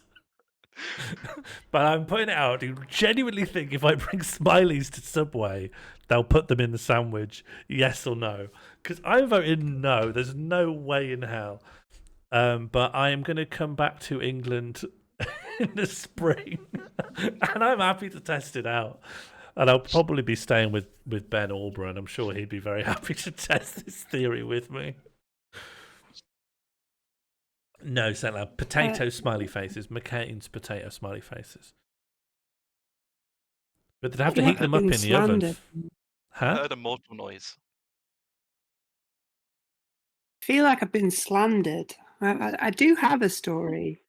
But I'm putting it out. Do you genuinely think if I bring smileys to Subway, they'll put them in the sandwich? Yes or no? Because I'm voting no. There's no way in hell. But I am going to come back to England in the spring, and I'm happy to test it out. And I'll probably be staying with Ben Alburn. I'm sure he'd be very happy to test this theory with me. No, saying like potato smiley faces, McCain's potato smiley faces. But they'd have to heat them up in the oven. Huh? I heard a mortal noise. I feel like I've been slandered. I do have a story.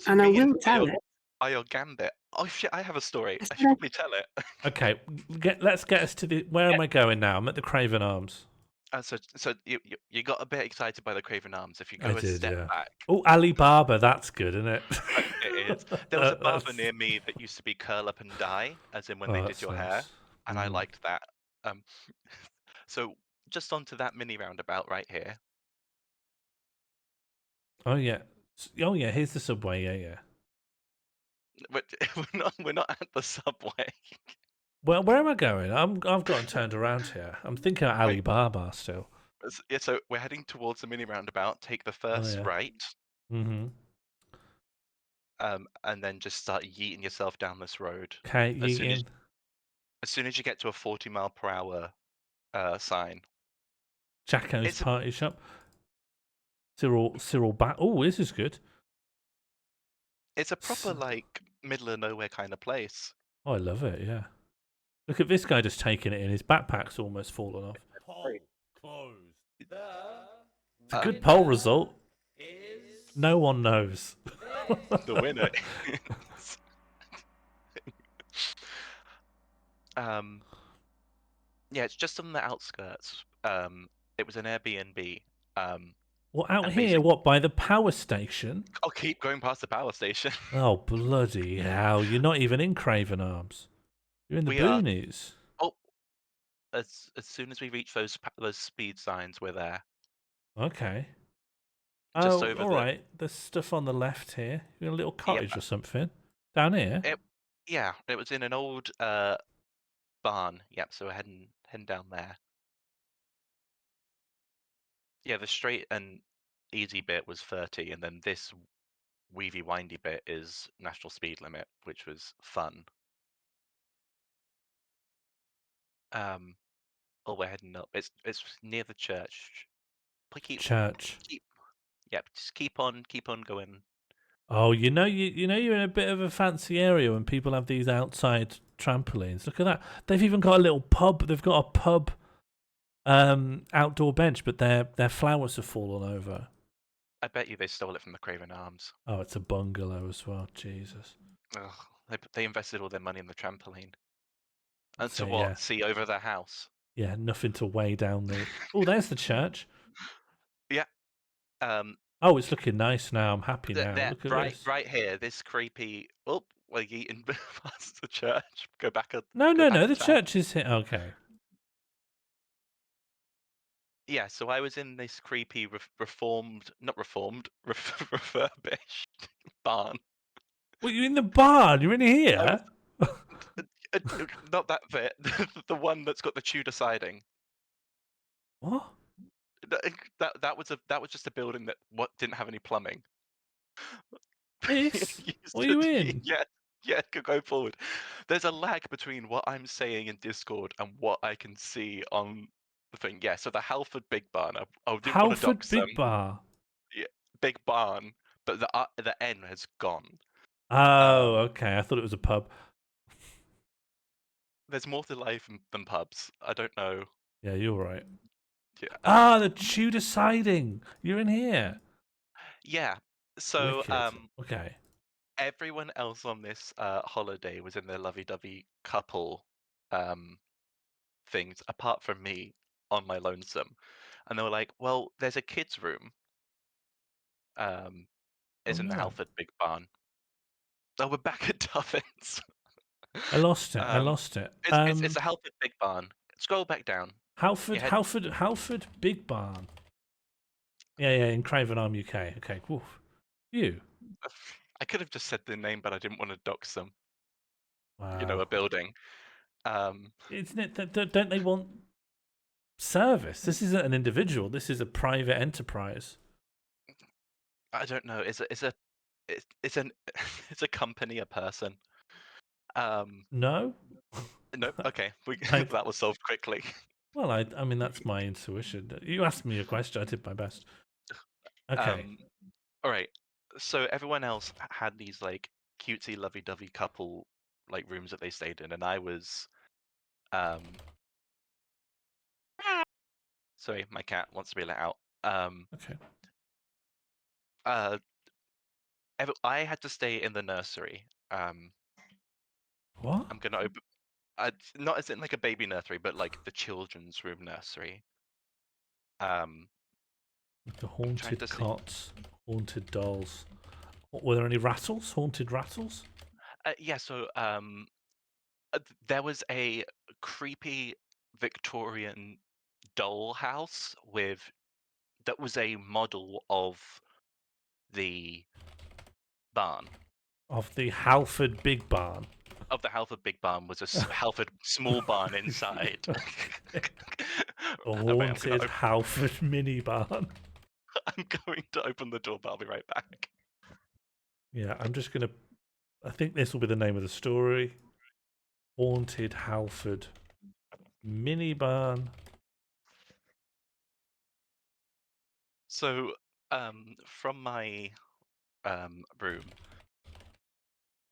And I will tell it. Your gambit. Oh shit! I have a story. I should probably tell it. Okay, let's get us to the. Where am I going now? I'm at the Craven Arms. So you got a bit excited by the Craven Arms. If you go step back. Oh, Alibaba, that's good, isn't it? It is. There was a barber near me that used to be curl up and dye, as in when they did your hair, and I liked that. So just onto that mini roundabout right here. Oh yeah. Here's the Subway. Yeah. But we're not at the Subway. Well, where am I going? I've gotten turned around here. I'm thinking of Alibaba still. Yeah, so we're heading towards the mini roundabout. Take the first right. Mm-hmm. And then just start yeeting yourself down this road. Okay, yeeting. As soon as you get to a 40-mile-per-hour sign. Jacko's Party Shop. Cyril Bat. Oh, this is good. It's a proper middle of nowhere kind of place. Oh, I love it. Yeah. Look at this guy just taking it in. His backpack's almost fallen off. Poll closed. It's a good poll result. No one knows. The winner. Yeah, it's just on the outskirts. It was an Airbnb. Well, out here, what, by the power station? I'll keep going past the power station. Oh, bloody hell. You're not even in Craven Arms. You're in the boonies. Oh, as soon as we reach those speed signs, we're there. Okay. Just over all right. There's stuff on the left here. You're in a little cottage or something. Down here? It was in an old barn. Yep, so we're heading down there. Yeah, the straight and easy bit was 30, and then this weavy windy bit is national speed limit, which was fun. We're heading up. It's near the church. Church. Just keep on going. Oh, you know you're in a bit of a fancy area when people have these outside trampolines. Look at that. They've even got a little pub. They've got a pub outdoor bench, but their flowers have fallen over. I bet you they stole it from the Craven Arms. Oh, it's a bungalow as well. Jesus. Ugh, they invested all their money in the trampoline. And so what? Yeah. See over their house? Yeah, nothing to weigh down the... Oh, there's the church. Yeah. Oh, it's looking nice now. I'm happy now. Look at this. Right here, this creepy... Oh, like eating past the church. Go back. No. The town. church is here. Okay. Yeah, so I was in this creepy refurbished barn. Well, you're in the barn. You're in here. Not that bit. The one that's got the Tudor siding. What? That was just a building that didn't have any plumbing. This? What are you in? Yeah, go forward. There's a lag between what I'm saying in Discord and what I can see on the thing. Yeah, so the Halford Big Barn. I didn't want to Halford dox Big them. Bar. Yeah, Big Barn, but the N has gone. Oh, okay. I thought it was a pub. There's more to life than pubs. I don't know. Yeah, you're right. Yeah. The Tudor siding. You're in here. Yeah. So okay. Everyone else on this holiday was in their lovey-dovey couple things, apart from me on my lonesome. And they were like, "Well, there's a kids' room. Is in the Halford Big Barn." Oh, we're back at Duffins. I lost it. It's a Halford Big Barn. Scroll back down. Halford Big Barn. Yeah, in Craven Arm, UK. Okay, woof. You. I could have just said the name, but I didn't want to dox them. Wow. You know, a building. Isn't it that don't they want service? This isn't an individual. This is a private enterprise. I don't know. It's a company, a person. No. No. Okay. That was solved quickly. Well, I mean that's my intuition. You asked me a question. I did my best. Okay. All right. So everyone else had these like cutesy, lovey-dovey couple like rooms that they stayed in, and I was, sorry, my cat wants to be let out. Okay. I had to stay in the nursery. What? I'm gonna open. Not as in like a baby nursery, but like the children's room nursery. The haunted cots, haunted dolls. Were there any rattles? Haunted rattles? Yeah. So there was a creepy Victorian doll house that was a model of the barn. Of the Halford Big Barn. Of the Halford Big Barn was a Halford small barn inside. A haunted Halford mini barn. I'm going to open the door, but I'll be right back. Yeah, I'm just going to... I think this will be the name of the story. Haunted Halford mini barn. So, from my room,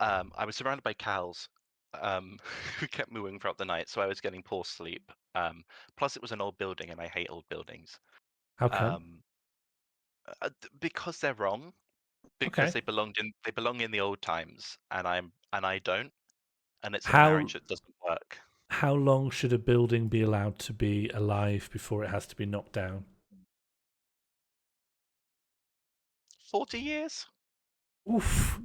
I was surrounded by cows who kept mooing throughout the night, so I was getting poor sleep. Plus, it was an old building, and I hate old buildings. How come? Because they're wrong. Because they belong in the old times, and I don't, and it's a marriage that doesn't work. How long should a building be allowed to be alive before it has to be knocked down? 40 years. Oof.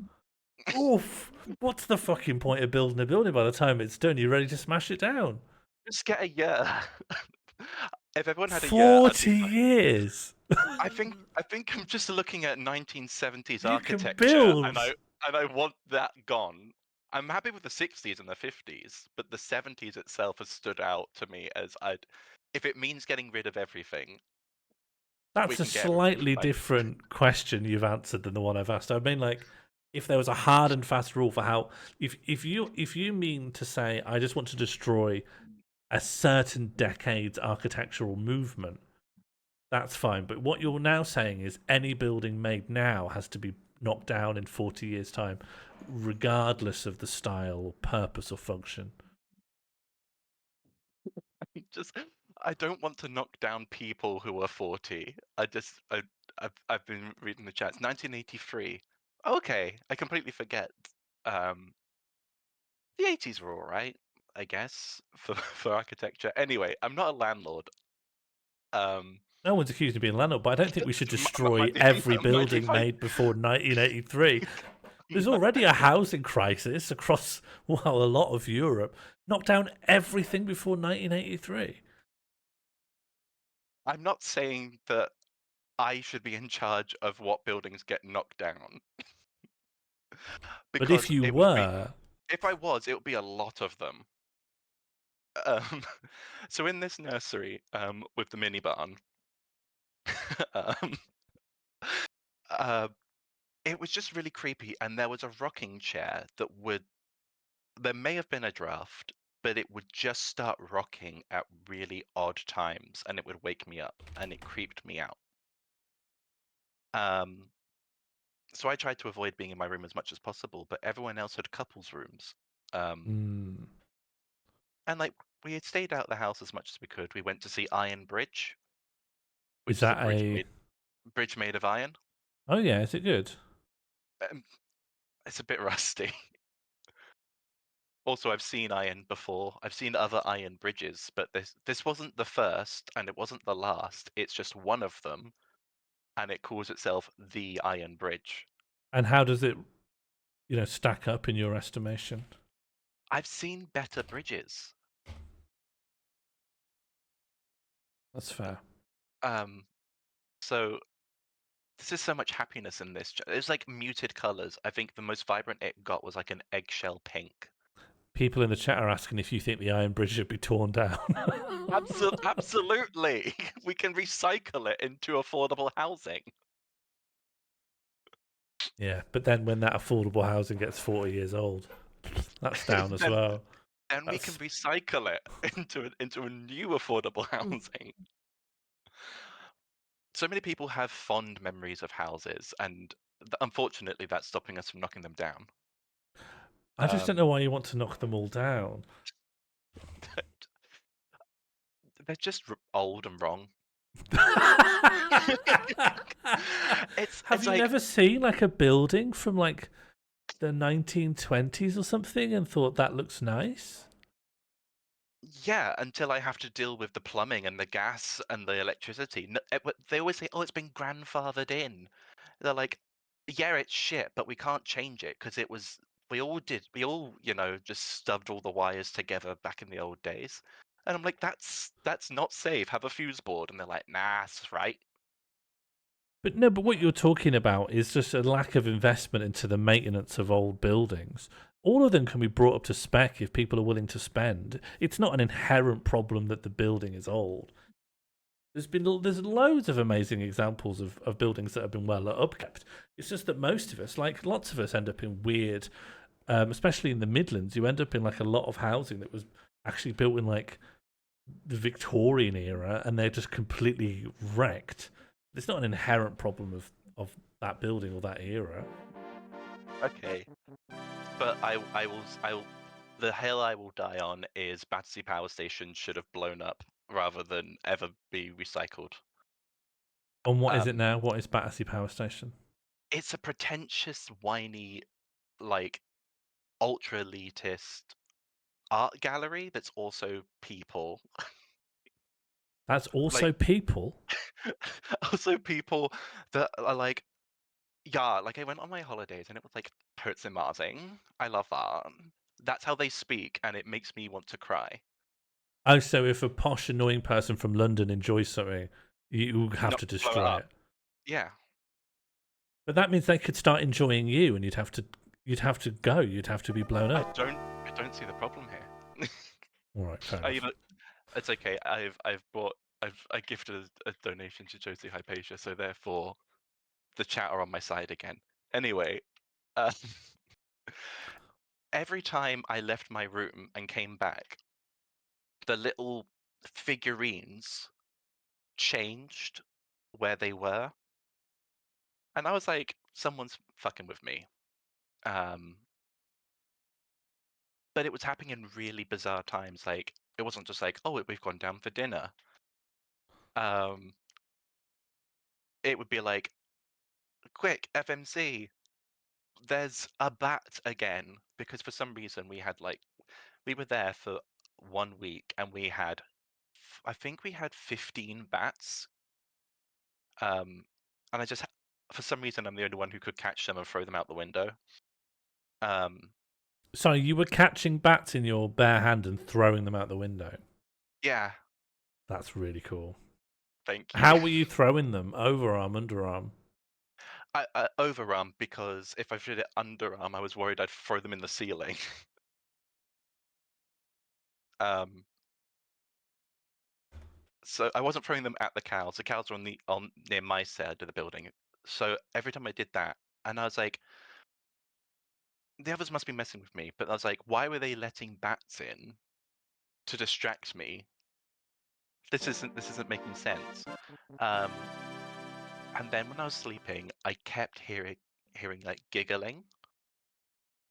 Oof. What's the fucking point of building a building by the time it's done? You're ready to smash it down. Just get a year. If everyone had a 40 years. I think I'm just looking at 1970s architecture, build. and I want that gone. I'm happy with the 60s and the 50s, but the 70s itself has stood out to me as if it means getting rid of everything. That's a slightly different question you've answered than the one I've asked. I mean, like, if there was a hard and fast rule for how, if you mean to say I just want to destroy a certain decade's architectural movement, that's fine. But what you're now saying is any building made now has to be knocked down in 40 years' time, regardless of the style or purpose or function. I don't want to knock down people who are 40. I've been reading the chats. 1983. Okay, I completely forget. The 80s were all right, I guess, for architecture. Anyway, I'm not a landlord. No one's accused of being a landlord, but I don't think we should destroy every building made before 1983. There's already a housing crisis across, well, a lot of Europe. Knocked down everything before 1983. I'm not saying that I should be in charge of what buildings get knocked down. But if you were... If I was, it would be a lot of them. So in this nursery, with the mini barn, it was just really creepy, and there was a rocking chair that would. There may have been a draft, but it would just start rocking at really odd times, and it would wake me up, and it creeped me out. So I tried to avoid being in my room as much as possible, but everyone else had couples rooms. And like we had stayed out the house as much as we could. We went to see Iron Bridge, which is a bridge made of iron. Oh yeah, is it good? It's a bit rusty. Also, I've seen iron before. I've seen other iron bridges, but this wasn't the first, and it wasn't the last. It's just one of them, and it calls itself the Iron Bridge. And how does it, stack up in your estimation? I've seen better bridges. That's fair. So this is so much happiness in this. It's like muted colors. I think the most vibrant it got was like an eggshell pink. People in the chat are asking if you think the Iron Bridge should be torn down. Absolutely. We can recycle it into affordable housing. Yeah, but then when that affordable housing gets 40 years old, that's down as well. Then we can recycle it into a new affordable housing. So many people have fond memories of houses, and unfortunately, that's stopping us from knocking them down. I just don't know why you want to knock them all down. They're just old and wrong. Have you never seen like a building from like the 1920s or something and thought that looks nice? Yeah, until I have to deal with the plumbing and the gas and the electricity. They always say, "Oh, it's been grandfathered in." They're like, "Yeah, it's shit, but we can't change it because it was we all just stubbed all the wires together back in the old days." And I'm like, "That's not safe. Have a fuse board." And they're like, "Nah, that's right." But no, but what you're talking about is just a lack of investment into the maintenance of old buildings. All of them can be brought up to spec if people are willing to spend. It's not an inherent problem that the building is old. There's loads of amazing examples of buildings that have been well upkept. It's just that most of us, like lots of us, end up in weird, especially in the Midlands, you end up in like a lot of housing that was actually built in like the Victorian era, and they're just completely wrecked. It's not an inherent problem of that building or that era. Okay, but I will. The hill I will die on is Battersea Power Station should have blown up rather than ever be recycled. And what is it now? What is Battersea Power Station? It's a pretentious, whiny, like ultra elitist art gallery that's also people. That's also like, people? Also people that are like, yeah, like I went on my holidays and it was like, hurts in Marsing. I love that. That's how they speak, and it makes me want to cry. Oh, so if a posh, annoying person from London enjoys something, you have to destroy it. Yeah. But that means they could start enjoying you, and you'd have to go. You'd have to be blown up. I don't see the problem here. All right, fair enough. It's okay. I gifted a donation to Josie Hypatia, so therefore the chat are on my side again. Anyway, every time I left my room and came back, the little figurines changed where they were. And I was like, someone's fucking with me. But it was happening in really bizarre times. Like, it wasn't just like, oh, we've gone down for dinner. It would be like, quick, FMC, there's a bat again. Because for some reason we were there for 1 week and we had, I think we had 15 bats. And for some reason, I'm the only one who could catch them and throw them out the window. So you were catching bats in your bare hand and throwing them out the window? Yeah. That's really cool. Thank you. How were you throwing them? Overarm, underarm? I overarm, because if I did it underarm, I was worried I'd throw them in the ceiling. So I wasn't throwing them at the cows. The cows were on near my side of the building. So every time I did that, and I was like, the others must be messing with me. But I was like, why were they letting bats in to distract me? This isn't making sense. And then when I was sleeping, I kept hearing like giggling.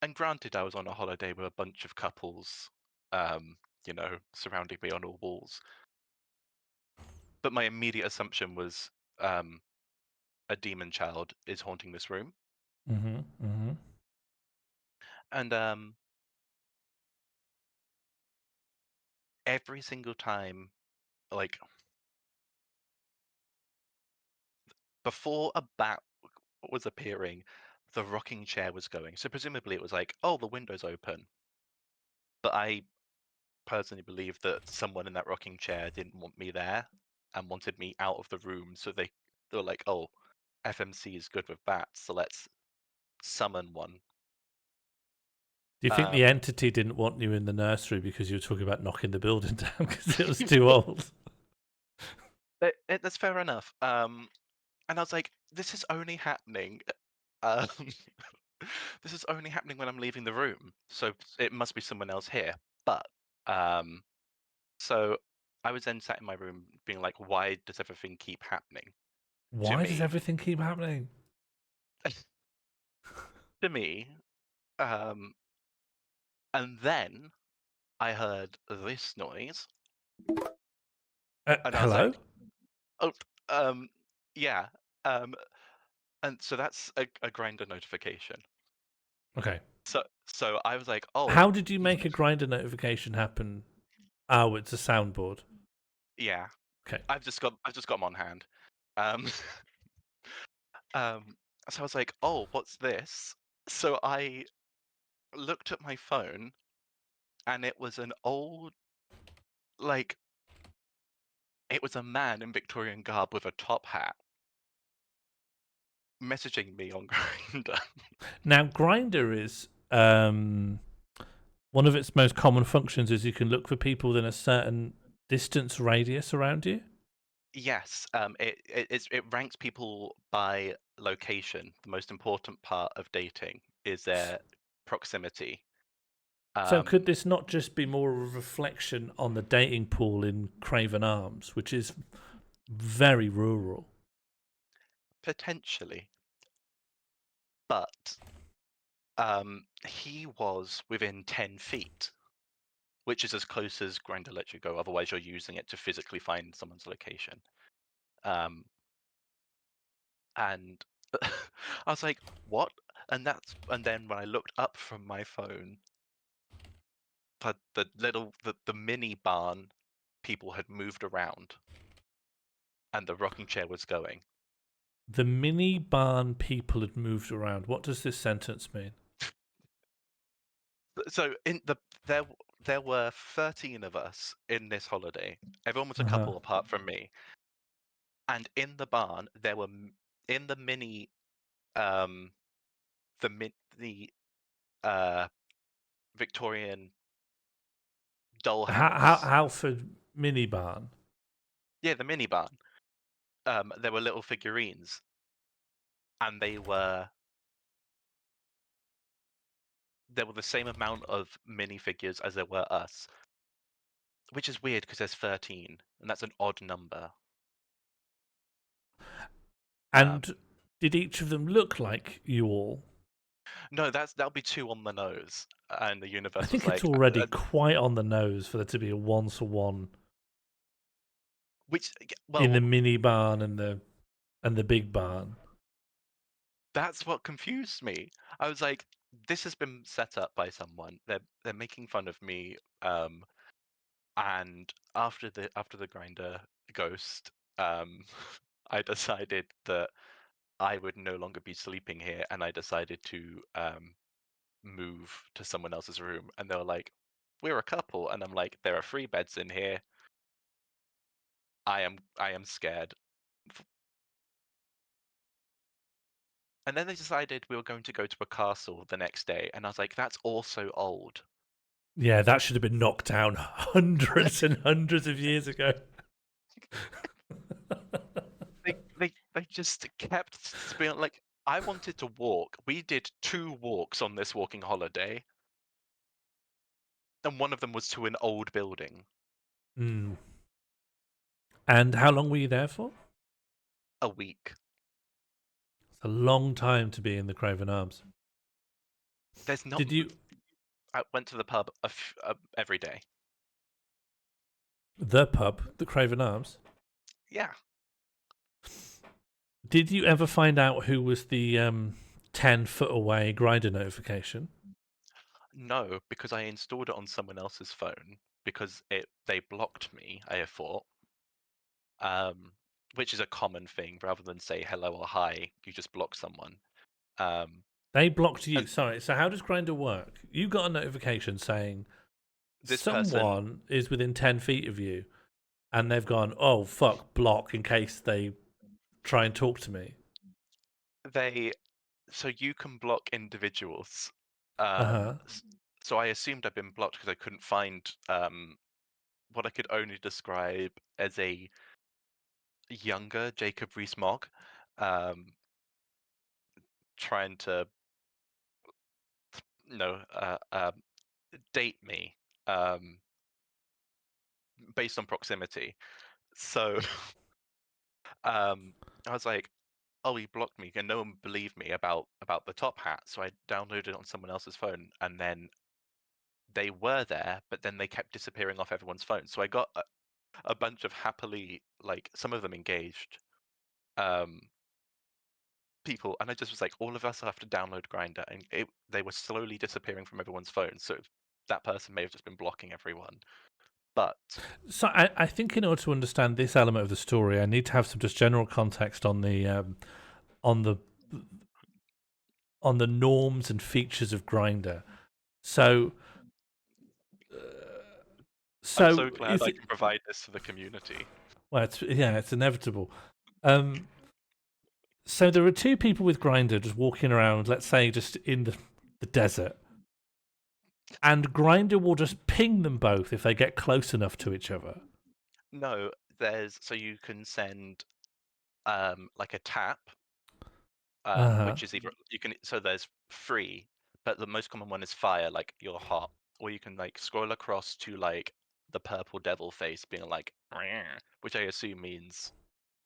And granted, I was on a holiday with a bunch of couples, surrounding me on all walls. But my immediate assumption was a demon child is haunting this room. Mm-hmm. Mm-hmm. And every single time, like, before a bat was appearing, the rocking chair was going. So presumably it was like, oh, the window's open. But I personally believe that someone in that rocking chair didn't want me there and wanted me out of the room. So they were like, oh, FMC is good with bats, so let's summon one. Do you think the entity didn't want you in the nursery because you were talking about knocking the building down because it was too old? That's fair enough. And I was like, this is only happening. This is only happening when I'm leaving the room, so it must be someone else here. But so I was then sat in my room being like, why does everything keep happening? Why does everything keep happening? To me. And then I heard this noise. And I was hello? like, oh, yeah. And so that's a grinder notification. Okay. So I was like, oh. How did you make a grinder notification happen? Oh, it's a soundboard. Yeah. Okay. I've just got them on hand. So I was like, oh, what's this? So I looked at my phone, and it was an old, like, it was a man in Victorian garb with a top hat messaging me on Grindr. Now, Grindr is one of its most common functions is you can look for people within a certain distance radius around you. Yes, it ranks people by location. The most important part of dating is their proximity. So could this not just be more of a reflection on the dating pool in Craven Arms, which is very rural? Potentially. But he was within 10 feet, which is as close as Grindr lets you go. Otherwise, you're using it to physically find someone's location. And I was like, what? And then when I looked up from my phone, the mini barn people had moved around, and the rocking chair was going. The mini barn people had moved around. What does this sentence mean? So there were 13 of us in this holiday. Everyone was a couple apart from me. And in the barn, there were in the mini, Victorian dollhouse. Halford mini barn. Yeah, the mini barn. There were little figurines, and there were the same amount of minifigures as there were us, which is weird because there's 13, and that's an odd number. And did each of them look like you all? No, that'll be 2 on the nose, and the universe. I think was it's like, already quite on the nose for there to be a 1-to-1. Which in the mini barn and the big barn. That's what confused me. I was like, this has been set up by someone. They're making fun of me. And after the Grindr ghost, I decided that I would no longer be sleeping here, and I decided to move to someone else's room, and they were like, "We're a couple," and I'm like, "There are 3 beds in here. I am scared." And then they decided we were going to go to a castle the next day, and I was like, "That's also old." Yeah, that should have been knocked down hundreds and hundreds of years ago. They just kept being like, I wanted to walk. We did 2 walks on this walking holiday, and one of them was to an old building. Mm. And how long were you there for? A week. It's a long time to be in the Craven Arms. There's not. Did you? I went to the pub every day. The pub, the Craven Arms. Yeah. Did you ever find out who was the 10-foot away grinder notification? No, because I installed it on someone else's phone because they blocked me. I thought, which is a common thing. Rather than say hello or hi, you just block someone. They blocked you. Sorry. So how does Grindr work? You got a notification saying someone is within 10 feet of you, and they've gone, "Oh fuck, block," in case they try and talk to me. So you can block individuals. Uh-huh. So I assumed I'd been blocked because I couldn't find what I could only describe as a younger Jacob Rees-Mogg trying to date me based on proximity. So I was like, "Oh, he blocked me," and no one believed me about the top hat. So I downloaded it on someone else's phone, and then they were there, but then they kept disappearing off everyone's phone. So I got a bunch of happily, like some of them engaged people, and I just was like, all of us have to download Grindr, and they were slowly disappearing from everyone's phone. So that person may have just been blocking everyone. But so I think in order to understand this element of the story, I need to have some just general context on the norms and features of Grindr. So, I'm so glad I can provide this to the community. Well, it's inevitable. So there are 2 people with Grindr just walking around, let's say, just in the desert, and Grindr will just ping them both if they get close enough to each other. No, so you can send like a tap, which is either so there's 3, but the most common one is fire, like you're hot, or you can like scroll across to like the purple devil face being like, which I assume means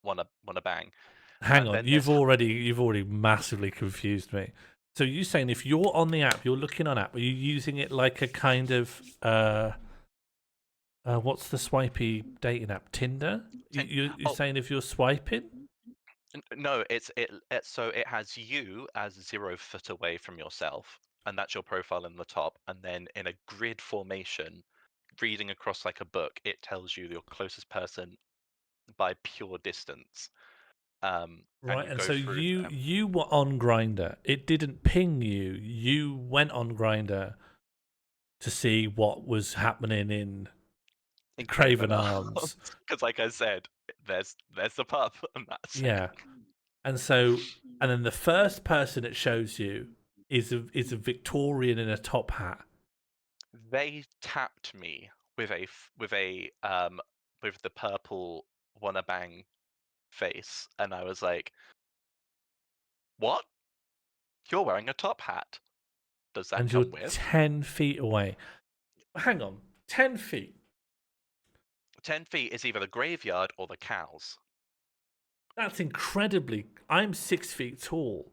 wanna bang. Hang on, you've already massively confused me. So you're saying if you're on the app, you're looking on app, are you using it like a kind of what's the swipey dating app? Tinder? You're saying if you're swiping? No, so it has you as 0 foot away from yourself, and that's your profile in the top, and then in a grid formation, reading across like a book, it tells you your closest person by pure distance. Right, and so you were on Grindr. It didn't ping you. You went on Grindr to see what was happening in Craven Arms. Because, like I said, there's the pub, and that's it. And so, and then the first person it shows you is a Victorian in a top hat. They tapped me with the purple wanna bang face, and I was like, "What? You're wearing a top hat. Does that come with?" 10 feet away. Hang on, 10 feet. 10 feet is either the graveyard or the cows. That's incredibly. I'm 6 feet tall,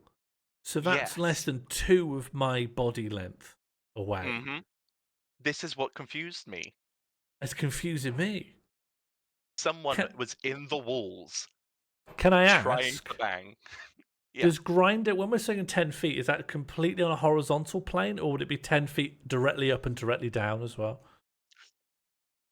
so that's less than 2 of my body length away. Mm-hmm. This is what confused me. It's confusing me. Someone was in the walls. Can I ask? Trying to bang. Does Grindr, when we're saying 10 feet, is that completely on a horizontal plane, or would it be 10 feet directly up and directly down as well?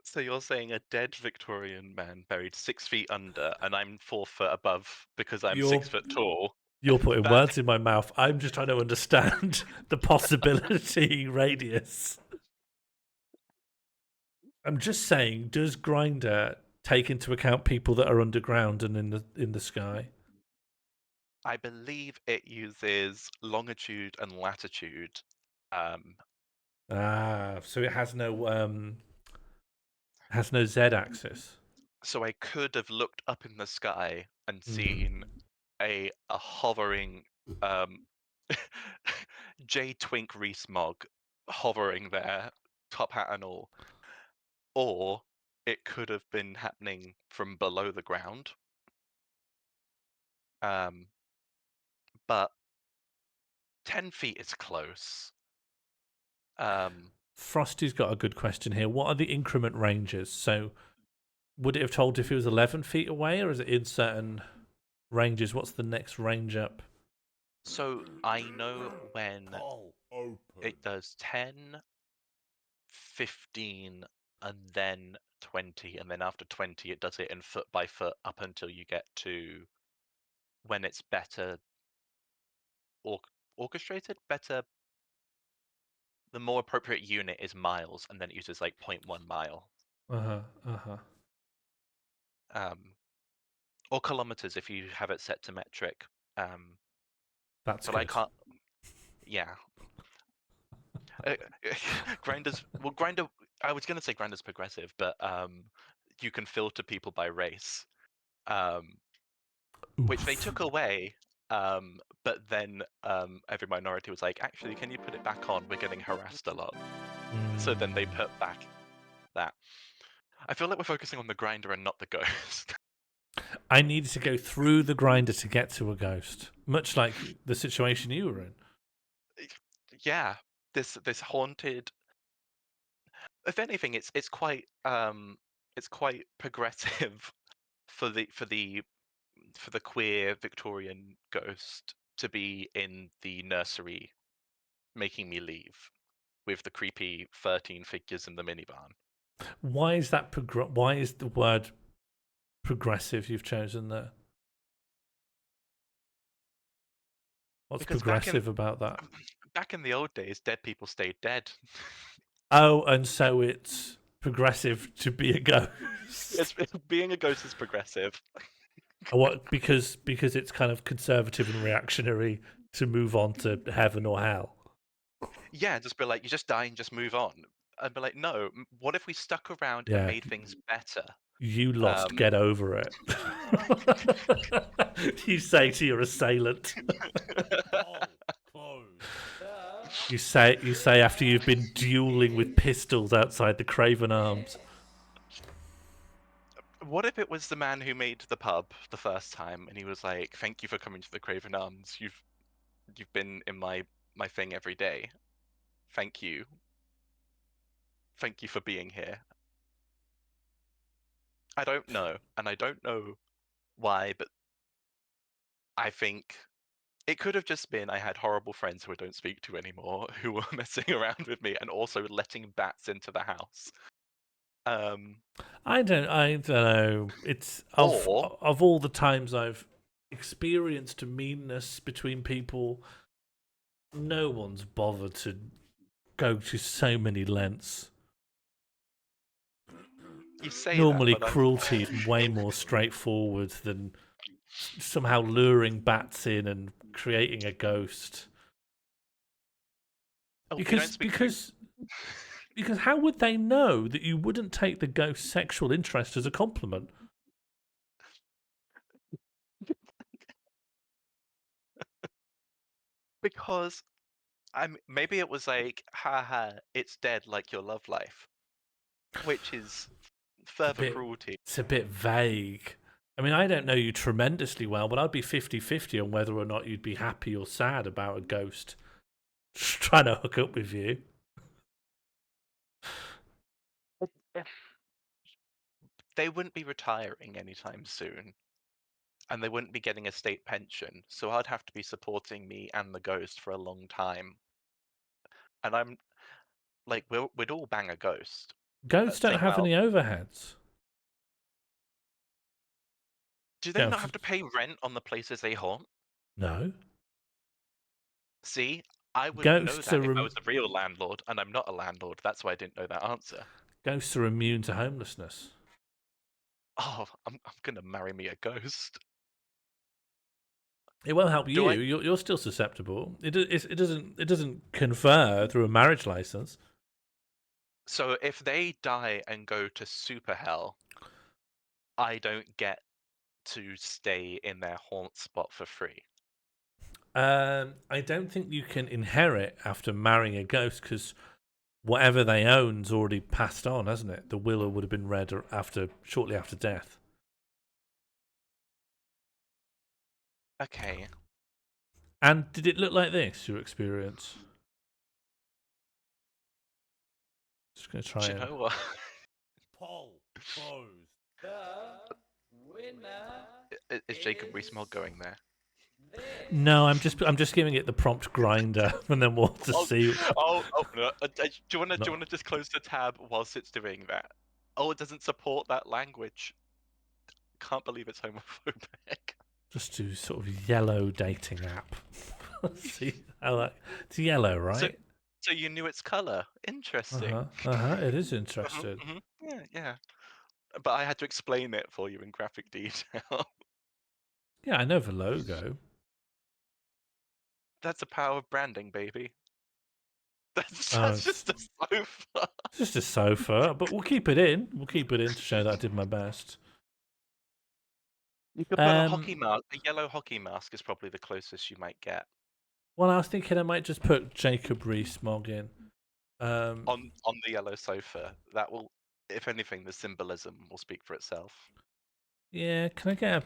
So you're saying a dead Victorian man buried 6 feet under, and I'm 4 foot above because I'm 6 foot tall? You're putting words in my mouth. I'm just trying to understand the possibility radius. I'm just saying, does Grinder take into account people that are underground and in the sky? I believe it uses longitude and latitude. So it has no z-axis. So I could have looked up in the sky and seen a hovering J Twink Rees-Mogg hovering there, top hat and all. Or it could have been happening from below the ground. But 10 feet is close. Frosty's got a good question here. What are the increment ranges? So would it have told if it was 11 feet away, or is it in certain ranges? What's the next range up? So I know when it does 10, 15, and then 20, and then after 20 it does it in foot by foot up until you get to when it's better orchestrated, better. The more appropriate unit is miles, and then it uses like 0.1 mile. Or kilometers if you have it set to metric. That's but good. I can't. Yeah. Grinder's Grinder. I was gonna say Grinder's progressive, but you can filter people by race, which they took away. But then every minority was like, actually, can you put it back on? We're getting harassed a lot. So then they put back that. I feel like we're focusing on the Grinder and not the ghost. I needed to go through the Grinder to get to a ghost, much like the situation you were in. Yeah, this haunted. If anything, it's quite progressive for the queer Victorian ghost to be in the nursery, making me leave, with the creepy 13 figures in the minivan. Why is that? Why is the word progressive you've chosen there? What's Because progressive about that? Back in the old days, dead people stayed dead. Oh, and so it's progressive to be a ghost. Being a ghost is progressive. What? Because it's kind of conservative and reactionary to move on to heaven or hell. Yeah, just be like, you just die and just move on. I'd be like, no. What if we stuck around and made things better? You lost. Get over it. You say to your assailant. You say after you've been dueling with pistols outside the Craven Arms. What if it was the man who made the pub the first time, and he was like, "Thank you for coming to the Craven Arms. You've been in my thing every day. Thank you. Thank you for being here." I don't know, and I don't know why, but I think it could have just been I had horrible friends who I don't speak to anymore who were messing around with me and also letting bats into the house. I don't know. It's of all the times I've experienced a meanness between people, no one's bothered to go to so many lengths. You say normally that, cruelty is way more straightforward than somehow luring bats in and creating a ghost. Because how would they know that you wouldn't take the ghost's sexual interest as a compliment? Because maybe it was like, haha, it's dead like your love life, which is further cruelty. It's a bit vague. I mean, I don't know you tremendously well, but I'd be 50-50 on whether or not you'd be happy or sad about a ghost trying to hook up with you. They wouldn't be retiring anytime soon, and they wouldn't be getting a state pension, so I'd have to be supporting me and the ghost for a long time. And I'm like, we'd all bang a ghost. Ghosts don't have any overheads. Do they not have to pay rent on the places they haunt? No. See, I would know Ghosts that if are I was a real landlord, and I'm not a landlord. That's why I didn't know that answer. ghosts are immune to homelessness. Oh, I'm gonna marry me a ghost. It won't help you. You're still susceptible. It doesn't confer through a marriage license. So if they die and go to super hell, I don't get to stay in their haunt spot for free. I don't think you can inherit after marrying a ghost because whatever they own's already passed on, hasn't it? The will would have been read shortly after death. Okay. And did it look like this? Your experience? Just gonna try. Do you know what? Poll closed. The winner Is Jacob Rees-Mogg going there? No, I'm just giving it the prompt grinder, and then we'll just see. Oh no! Do you want to just close the tab whilst it's doing that? Oh, it doesn't support that language. Can't believe it's homophobic. Just do sort of yellow dating app. See how that? It's yellow, right? So you knew its color. Interesting. It is interesting. Yeah. But I had to explain it for you in graphic detail. Yeah, I know the logo. That's the power of branding, baby. That's just a sofa. It's just a sofa, but we'll keep it in. We'll keep it in to show that I did my best. You could put a hockey mask. A yellow hockey mask is probably the closest you might get. Well, I was thinking I might just put Jacob Rees-Mogg in. On the yellow sofa. That will, if anything, the symbolism will speak for itself. Yeah, can I get I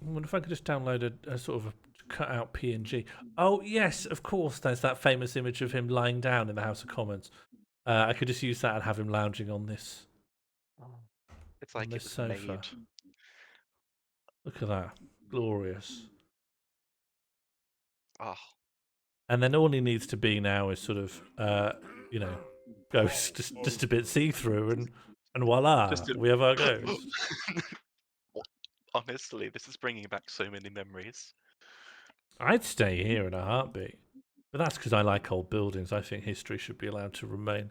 wonder if I could just download a sort of a cut out PNG. Oh, yes, of course, there's that famous image of him lying down in the House of Commons. I could just use that and have him lounging on this. It's like it was sofa. made. Look at that. Glorious. Oh. And then all he needs to be now is sort of, ghost, just a bit see-through, and voila, we have our ghost. Honestly, this is bringing back so many memories. I'd stay here in a heartbeat. But that's because I like old buildings. I think history should be allowed to remain.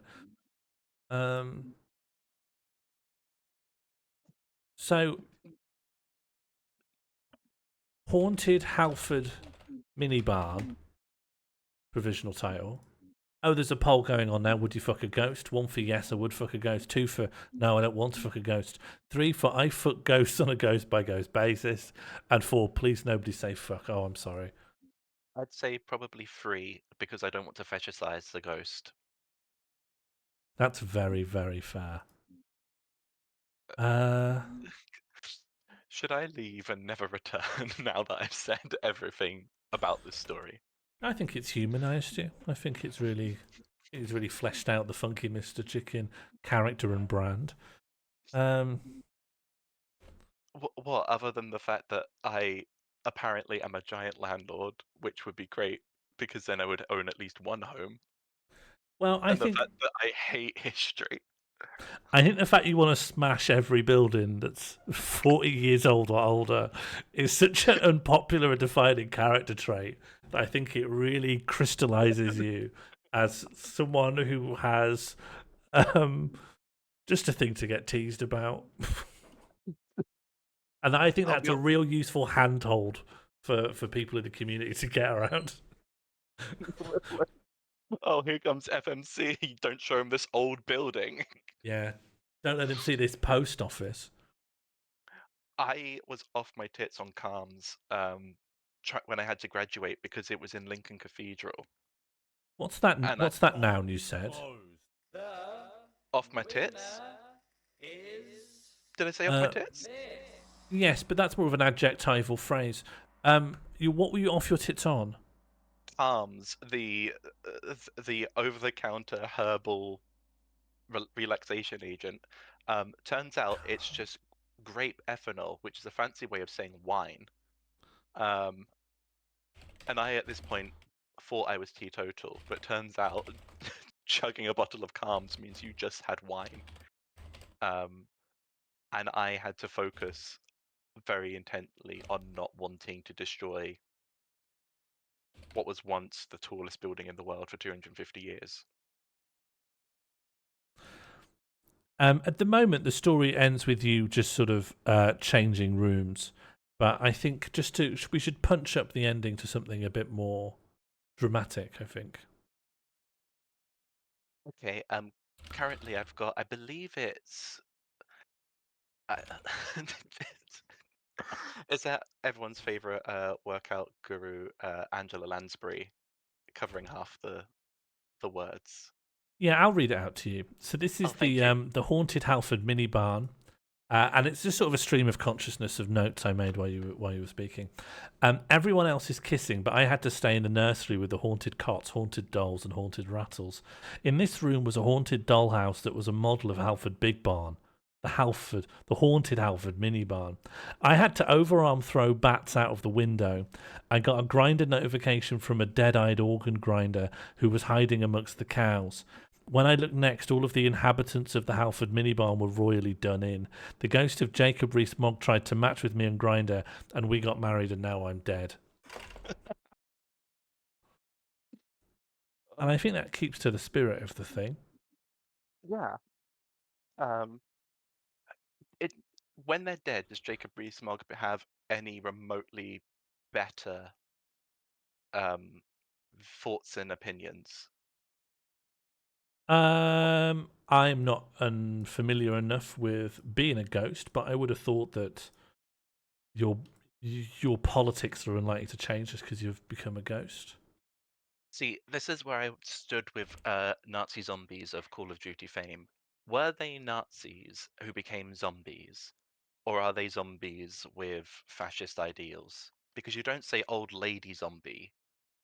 So, Haunted Halford Mini Barn, provisional title. Oh, there's a poll going on now. Would you fuck a ghost? 1 for yes, I would fuck a ghost. 2 for no, I don't want to fuck a ghost. 3 for I fuck ghosts on a ghost by ghost basis. And 4, please nobody say fuck. Oh, I'm sorry. I'd say probably 3 because I don't want to fetishize the ghost. That's very, very fair. Should I leave and never return now that I've said everything about this story? I think it's humanized you. I think it's really fleshed out the funky Mr. Chicken character and brand. What other than the fact that I apparently am a giant landlord, which would be great because then I would own at least one home. Well, I think the fact that I hate history. I think the fact you want to smash every building that's 40 years old or older is such an unpopular and defining character trait that I think it really crystallizes you as someone who has just a thing to get teased about. And I think that's a real useful handhold for people in the community to get around. Oh, here comes FMC. Don't show him this old building. Yeah. Don't let him see this post office. I was off my tits on Calms when I had to graduate because it was in Lincoln Cathedral. What's that? What's that noun you said? Off my tits? Did I say off my tits? Yes, but that's more of an adjectival phrase. What were you off your tits on? Calms, the over-the-counter herbal relaxation agent. Turns out it's just grape ethanol, which is a fancy way of saying wine. And I, at this point, thought I was teetotal, but it turns out chugging a bottle of Calms means you just had wine. And I had to focus very intently on not wanting to destroy what was once the tallest building in the world for 250 years. At the moment, the story ends with you just sort of changing rooms, but I think we should punch up the ending to something a bit more dramatic. I think. Okay. Currently I've got, I believe it's. Is that everyone's favorite workout guru, Angela Lansbury, covering half the words? Yeah, I'll read it out to you. So this is the haunted Halford mini barn, and it's just sort of a stream of consciousness of notes I made while you were speaking. Everyone else is kissing, but I had to stay in the nursery with the haunted cots, haunted dolls, and haunted rattles. In this room was a haunted dollhouse that was a model of Halford Big Barn. The haunted Halford mini barn. I had to overarm throw bats out of the window. I got a grinder notification from a dead-eyed organ grinder who was hiding amongst the cows. When I looked next, all of the inhabitants of the Halford mini barn were royally done in. The ghost of Jacob Rees-Mogg tried to match with me and Grinder, and we got married, and now I'm dead. And I think that keeps to the spirit of the thing. Yeah. When they're dead, does Jacob Rees-Mogg have any remotely better thoughts and opinions? I'm not unfamiliar enough with being a ghost, but I would have thought that your politics are unlikely to change just because you've become a ghost. See, this is where I stood with Nazi zombies of Call of Duty fame. Were they Nazis who became zombies, or are they zombies with fascist ideals? Because you don't say old lady zombie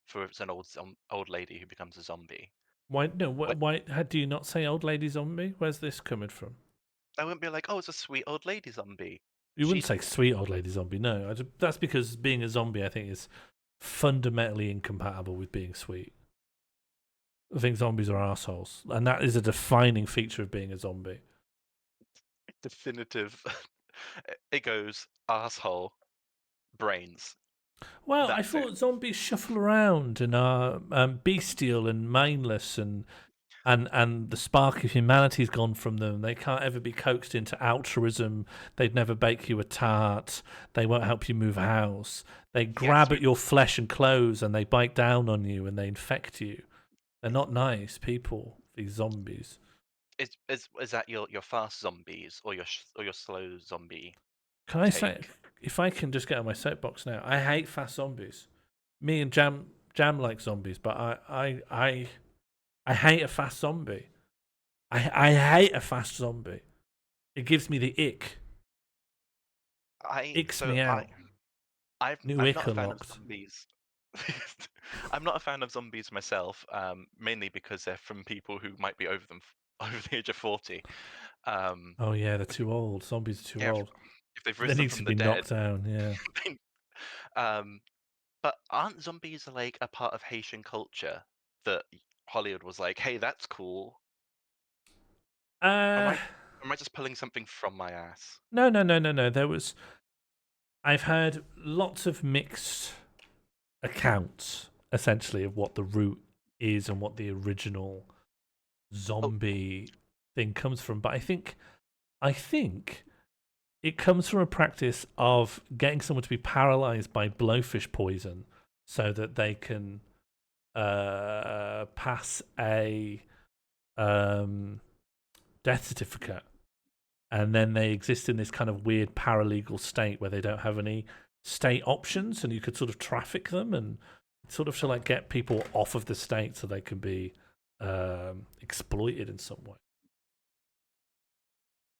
for it's an old lady who becomes a zombie. Why no? Why do you not say old lady zombie? Where's this coming from? I wouldn't be like, oh, it's a sweet old lady zombie. You wouldn't say sweet old lady zombie. No, that's because being a zombie, I think, is fundamentally incompatible with being sweet. I think zombies are assholes, and that is a defining feature of being a zombie. Definitive. It goes asshole, brains. Well, I thought zombies shuffle around and are bestial and mindless, and the spark of humanity's gone from them. They can't ever be coaxed into altruism. They'd never bake you a tart. They won't help you move house. They grab at your flesh and clothes, and they bite down on you, and they infect you. They're not nice people, these zombies. Is that your fast zombies or your slow zombie? Can I say, if I can just get on my soapbox now, I hate fast zombies. Me and Jam like zombies, but I hate a fast zombie. I hate a fast zombie. It gives me the ick. Icks me out. I'm not a fan of zombies. I'm not a fan of zombies myself, mainly because they're from people who might be over the age of 40. Oh yeah, they're too old. Zombies are too old. If they've they risen need from to the be dead, knocked down. Yeah. But aren't zombies like a part of Haitian culture that Hollywood was like, "Hey, that's cool"? Am I just pulling something from my ass? No. There was. I've heard lots of mixed accounts, essentially, of what the root is and what the original zombie thing comes from. But I think it comes from a practice of getting someone to be paralyzed by blowfish poison so that they can pass a death certificate. And then they exist in this kind of weird paralegal state where they don't have any state options, and you could sort of traffic them and sort of to like get people off of the state so they can be exploited in some way.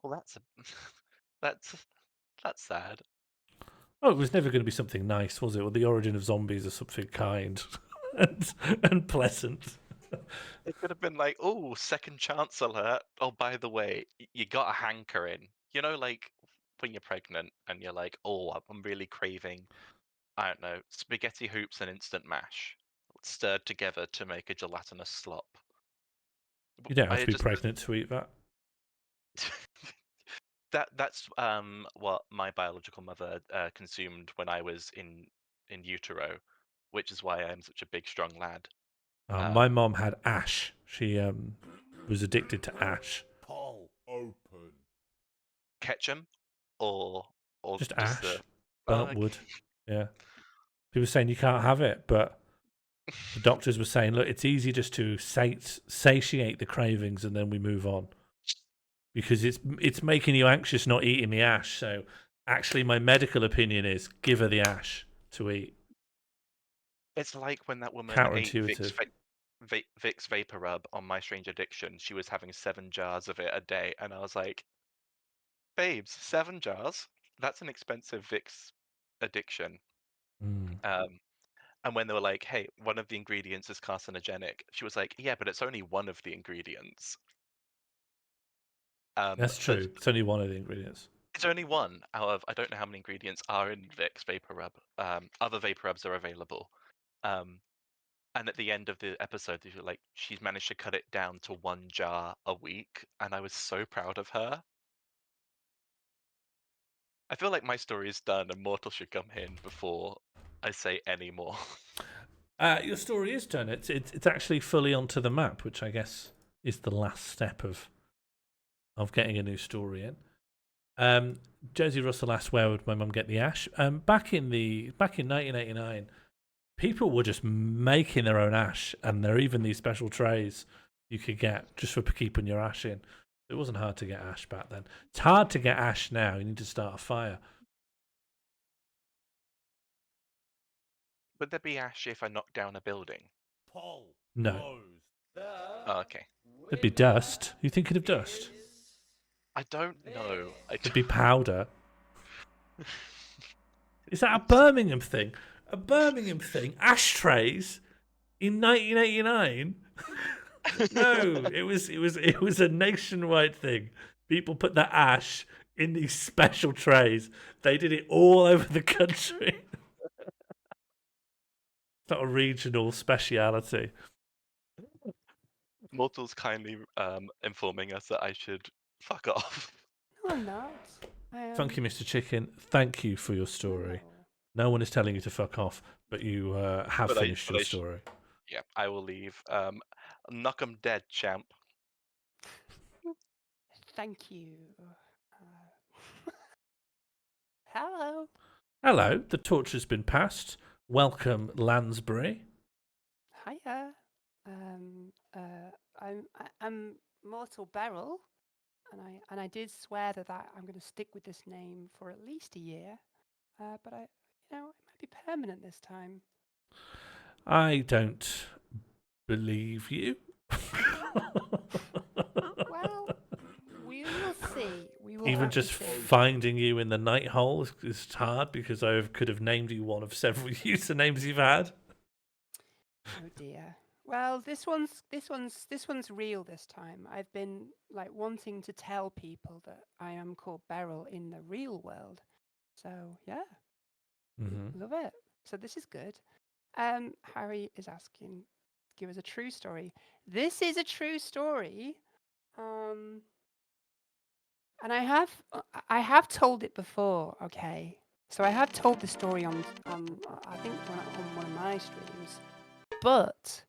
Well, that's sad. Oh, it was never going to be something nice, was it? Well, the origin of zombies is something kind and pleasant. It could have been like, oh, second chance alert. Oh, by the way, you got a hankering. You know, like when you're pregnant and you're like, oh, I'm really craving, I don't know, spaghetti hoops and instant mash stirred together to make a gelatinous slop. You don't have to be pregnant to eat that. That's what my biological mother consumed when I was in utero. which is why I am such a big, strong lad. My mom had ash. She was addicted to ash. Poll open. Ketchum, or just ash, burnt wood. Yeah, people were saying you can't have it, but the doctors were saying, look, it's easy just to satiate the cravings and then we move on, because it's making you anxious not eating the ash. So actually, my medical opinion is give her the ash to eat. It's like when that woman ate Vicks Vapor Rub on My Strange Addiction. She was having 7 jars of it a day, and I was like, babes, 7 jars? That's an expensive Vicks addiction. And when they were like, hey, one of the ingredients is carcinogenic, she was like, yeah, but it's only one of the ingredients. That's true. It's only one of the ingredients. It's only one out of, I don't know how many ingredients are in Vicks Vapor Rub. Other Vapor Rubs are available. And at the end of the episode, like, she's managed to cut it down to 1 jar a week, and I was so proud of her. I feel like my story is done, and Mortal should come in before I say any more. Your story is done. It's actually fully onto the map, which I guess is the last step of getting a new story in. Josie Russell asked, where would my mum get the ash? Back in 1989, people were just making their own ash, and there are even these special trays you could get just for keeping your ash in. It wasn't hard to get ash back then. It's hard to get ash now. You need to start a fire. Would there be ash if I knocked down a building? No. Oh, okay. It'd be dust. You thinking of dust? I don't know. It'd be powder. Is that a Birmingham thing? A Birmingham thing? Ashtrays in 1989? No, it was a nationwide thing. People put their ash in these special trays. They did it all over the country. It's not a regional speciality. Mortal's kindly informing us that I should fuck off. No, I'm not. Funky Mr. Chicken, thank you for your story. No one is telling you to fuck off, but you have finished your story. Yeah, I will leave. Knock 'em dead, champ. Thank you. Hello. Hello, the torch has been passed. Welcome, Lansbury. Hiya. I'm Mortal Beryl, and I did swear that I'm going to stick with this name for at least a year. But it might be permanent this time. I don't believe you. Well, we will see. Even just finding you in the night hole is hard, because I could have named you one of several usernames you've had. Oh dear. Well, this one's real this time. I've been wanting to tell people that I am called Beryl in the real world. So yeah, love it. So this is good. Harry is asking, give us a true story. This is a true story. And I have told it before. Okay, so I have told the story on I think on one of my streams, but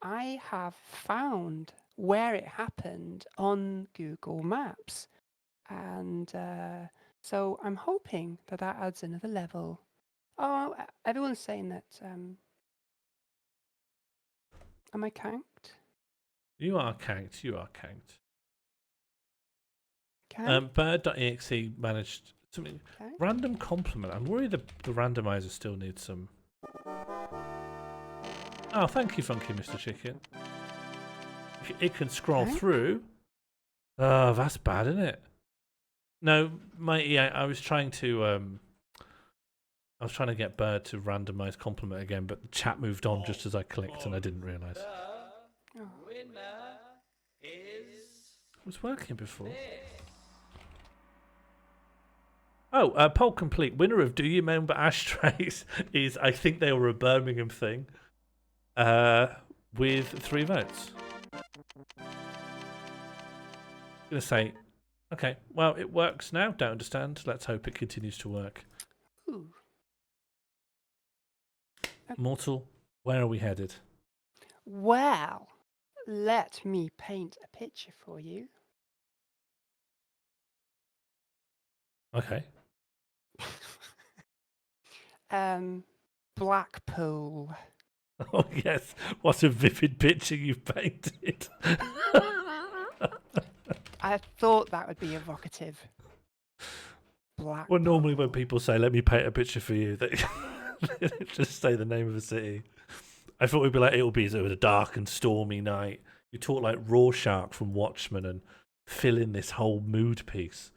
I have found where it happened on Google Maps, and so I'm hoping that adds another level. Oh, everyone's saying that. Am I canked? You are canked. You are canked. Okay. Bird.exe managed something. Okay. Random compliment. I'm worried the randomizer still needs some. Oh, thank you, Funky Mr. Chicken. It can scroll through. Oh, that's bad, isn't it? No, I was trying to get Bird to randomize compliment again, but the chat moved on just as I clicked, and I didn't realise. Winner is. It was working before. Oh, poll complete. Winner of Do You Remember Ashtrays is, I think they were a Birmingham thing, with 3 votes. I'm going to say, okay, well, it works now. Don't understand. Let's hope it continues to work. Ooh. Mortal, where are we headed? Well, let me paint a picture for you. Okay. Blackpool. Oh, yes. What a vivid picture you've painted. I thought that would be evocative. Blackpool. Well, normally when people say, let me paint a picture for you, they just say the name of a city. I thought we'd be like, it will be a dark and stormy night. You talk like Rorschach from Watchmen and fill in this whole mood piece.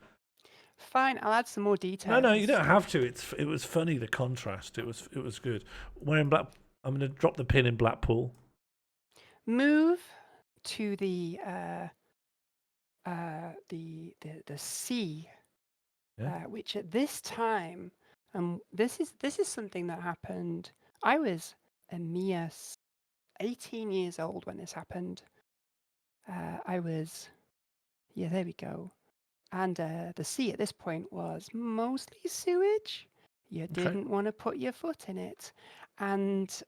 Fine, I'll add some more details. No, you don't have to. It was funny, the contrast. It was good. We're in I'm going to drop the pin in Blackpool. Move to the sea, which at this time, this is something that happened. I was a mere 18 years old when this happened. I was, there we go. And the sea at this point was mostly sewage. You didn't want to put your foot in it. And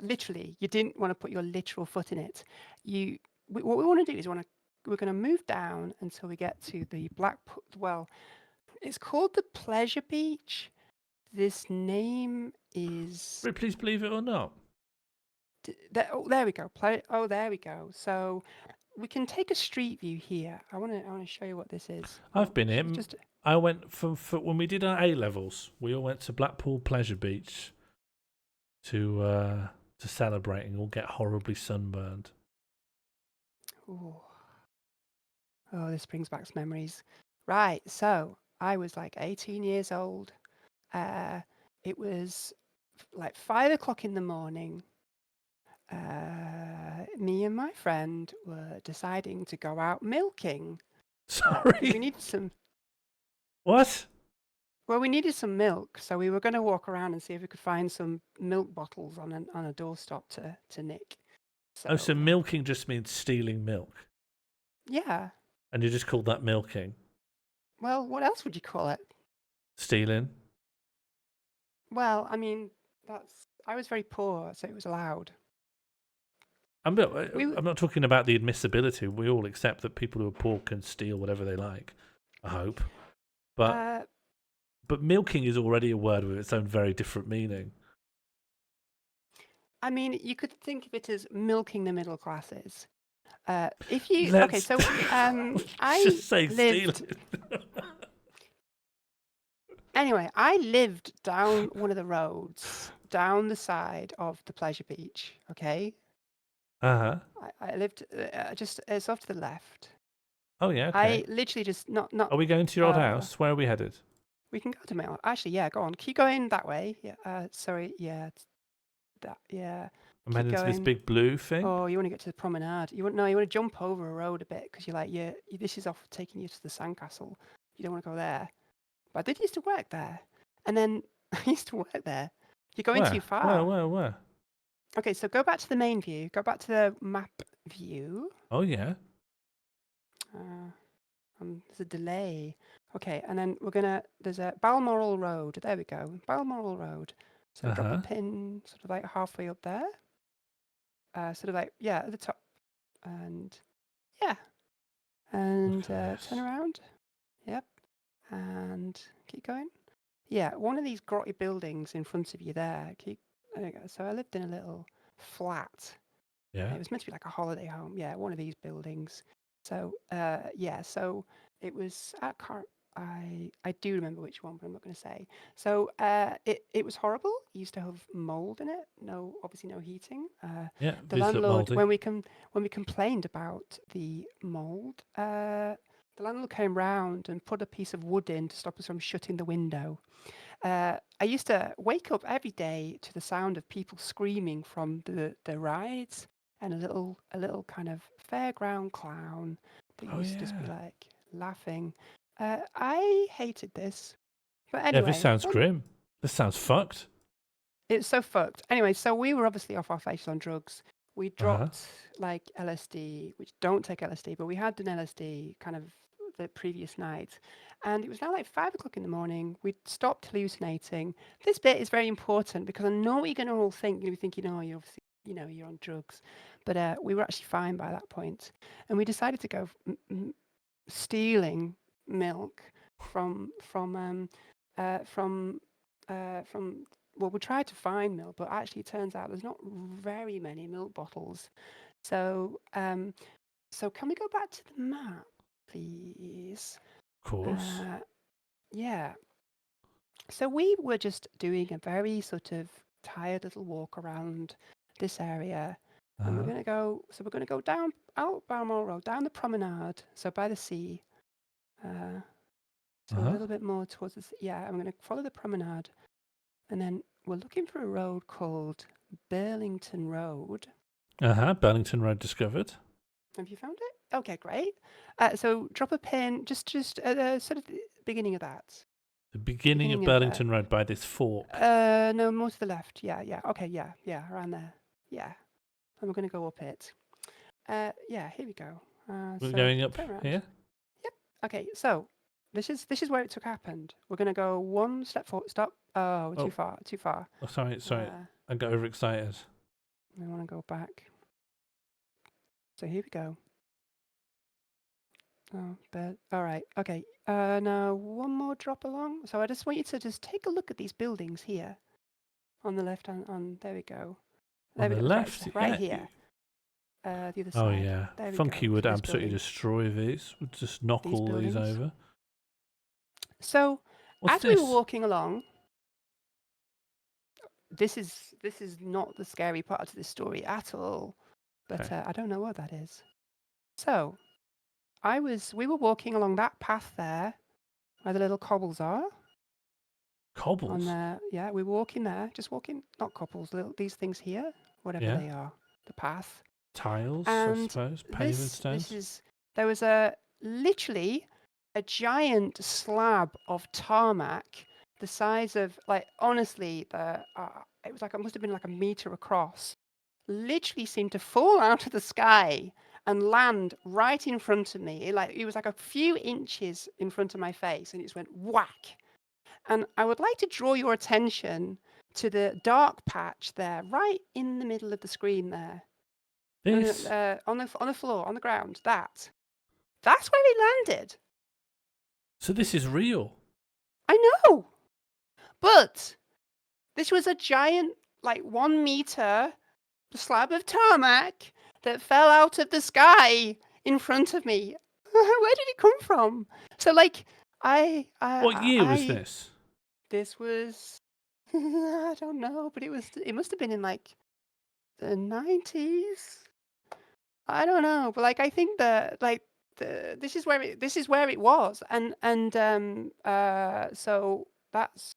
literally, you didn't want to put your literal foot in it. What we want to do is we're going to move down until we get to the Blackpool. Well, it's called the Pleasure Beach. This name is... Ripley's Believe It or Not. There we go. There we go. So... we can take a street view here. I want to show you what this is. I've been in. I went for when we did our A levels. We all went to Blackpool Pleasure Beach to celebrate and all get horribly sunburned. Ooh. Oh, this brings back some memories. Right, so I was like 18 years old. It was like 5 o'clock in the morning. Me and my friend were deciding to go out milking. Sorry. We needed some... What? Well, we needed some milk, so we were going to walk around and see if we could find some milk bottles on a doorstop to nick. So milking just means stealing milk? Yeah. And you just called that milking? Well, what else would you call it? Stealing? Well, I mean, I was very poor, so it was allowed. I'm not talking about the admissibility. We all accept that people who are poor can steal whatever they like, I hope. But milking is already a word with its own very different meaning. I mean, you could think of it as milking the middle classes. If you... Okay, so I just say lived... stealing. Anyway, I lived down one of the roads, down the side of the Pleasure Beach, okay? Uh-huh. I lived it's off to the left. Oh, yeah, okay. I literally just not. Are we going to your old house? Where are we headed? We can go to my... Actually, yeah, go on. Keep going that way. Yeah, sorry, yeah. Yeah. I'm heading to this big blue thing? Oh, you want to get to the promenade. You want to jump over a road a bit because you're like, this is off taking you to the sandcastle. You don't want to go there. But I did used to work there. And then I used to work there. You're going too far. Where? Okay, so go back to the main view. Go back to the map view. Oh, yeah. There's a delay. Okay, and then there's a Balmoral Road. There we go. Balmoral Road. So drop a pin sort of like halfway up there. Sort of like, at the top. And, And turn around. Yep. And keep going. Yeah, one of these grotty buildings in front of you there. There you go. So I lived in a little flat. Yeah. It was meant to be like a holiday home. Yeah, one of these buildings. So, so it was at I do remember which one, but I'm not going to say. So it was horrible. It used to have mold in it. Obviously no heating. The landlord, when we complained about the mold, the landlord came round and put a piece of wood in to stop us from shutting the window. I used to wake up every day to the sound of people screaming from the rides, and a little kind of fairground clown that used to just be like laughing. I hated this, but anyway. Yeah, this sounds grim. This sounds fucked. It's so fucked. Anyway, so we were obviously off our faces on drugs. We dropped like LSD, which don't take LSD, but we had an LSD kind of the previous night, and it was now like 5 o'clock in the morning. We'd stopped hallucinating. This bit is very important because I know what you're going to all think. You'll be thinking, oh, you're obviously, you're on drugs, but we were actually fine by that point, and we decided to go stealing milk from. Well, we tried to find milk, but actually it turns out there's not very many milk bottles. So, so can we go back to the map, please? Of course. Yeah. So we were just doing a very sort of tired little walk around this area, and we're going to go. So we're going to go down out Balmoral Road, down the promenade, so by the sea. So a little bit more towards the sea. Yeah, I'm going to follow the promenade, and then we're looking for a road called Burlington Road. Burlington Road discovered. Have you found it? Okay, great. So drop a pin, just sort of the beginning of that. The beginning of Burlington Road by this fork. No, more to the left. Yeah. Okay, yeah, around there. Yeah. And we're going to go up it. Yeah, here we go. We're going up here? Yep. Okay, so this is where it took happened. We're going to go one step forward. Stop. Oh, we're too far. Oh, sorry. I got overexcited. I want to go back. So here we go. Oh, but all right. Okay. Now one more drop along. So I just want you to just take a look at these buildings here, on the left. There we go. On the left, right here. The other side. Oh yeah. Funky would absolutely destroy these. Would just knock all these over. So as we were walking along, this is not the scary part of this story at all. But I don't know what that is. So we were walking along that path there, where the little cobbles are. Cobbles? Yeah, we were walking there, just walking, not cobbles, these things here, whatever they are, the path. Tiles, and I suppose, pavement stones. There was literally a giant slab of tarmac, the size of, like, honestly, it was like, it must have been like a meter across. Literally seemed to fall out of the sky and land right in front of me. It was like a few inches in front of my face, and it just went whack. And I would like to draw your attention to the dark patch there, right in the middle of the screen there. This on the floor, on the ground. That's where it landed. So this is real. I know, but this was a giant, like 1 meter slab of tarmac that fell out of the sky in front of me. Where did it come from? So, like, what year was this? This was, I don't know, but it must have been in like the 90s. I don't know, but like I think that like this is where it was, and so that's.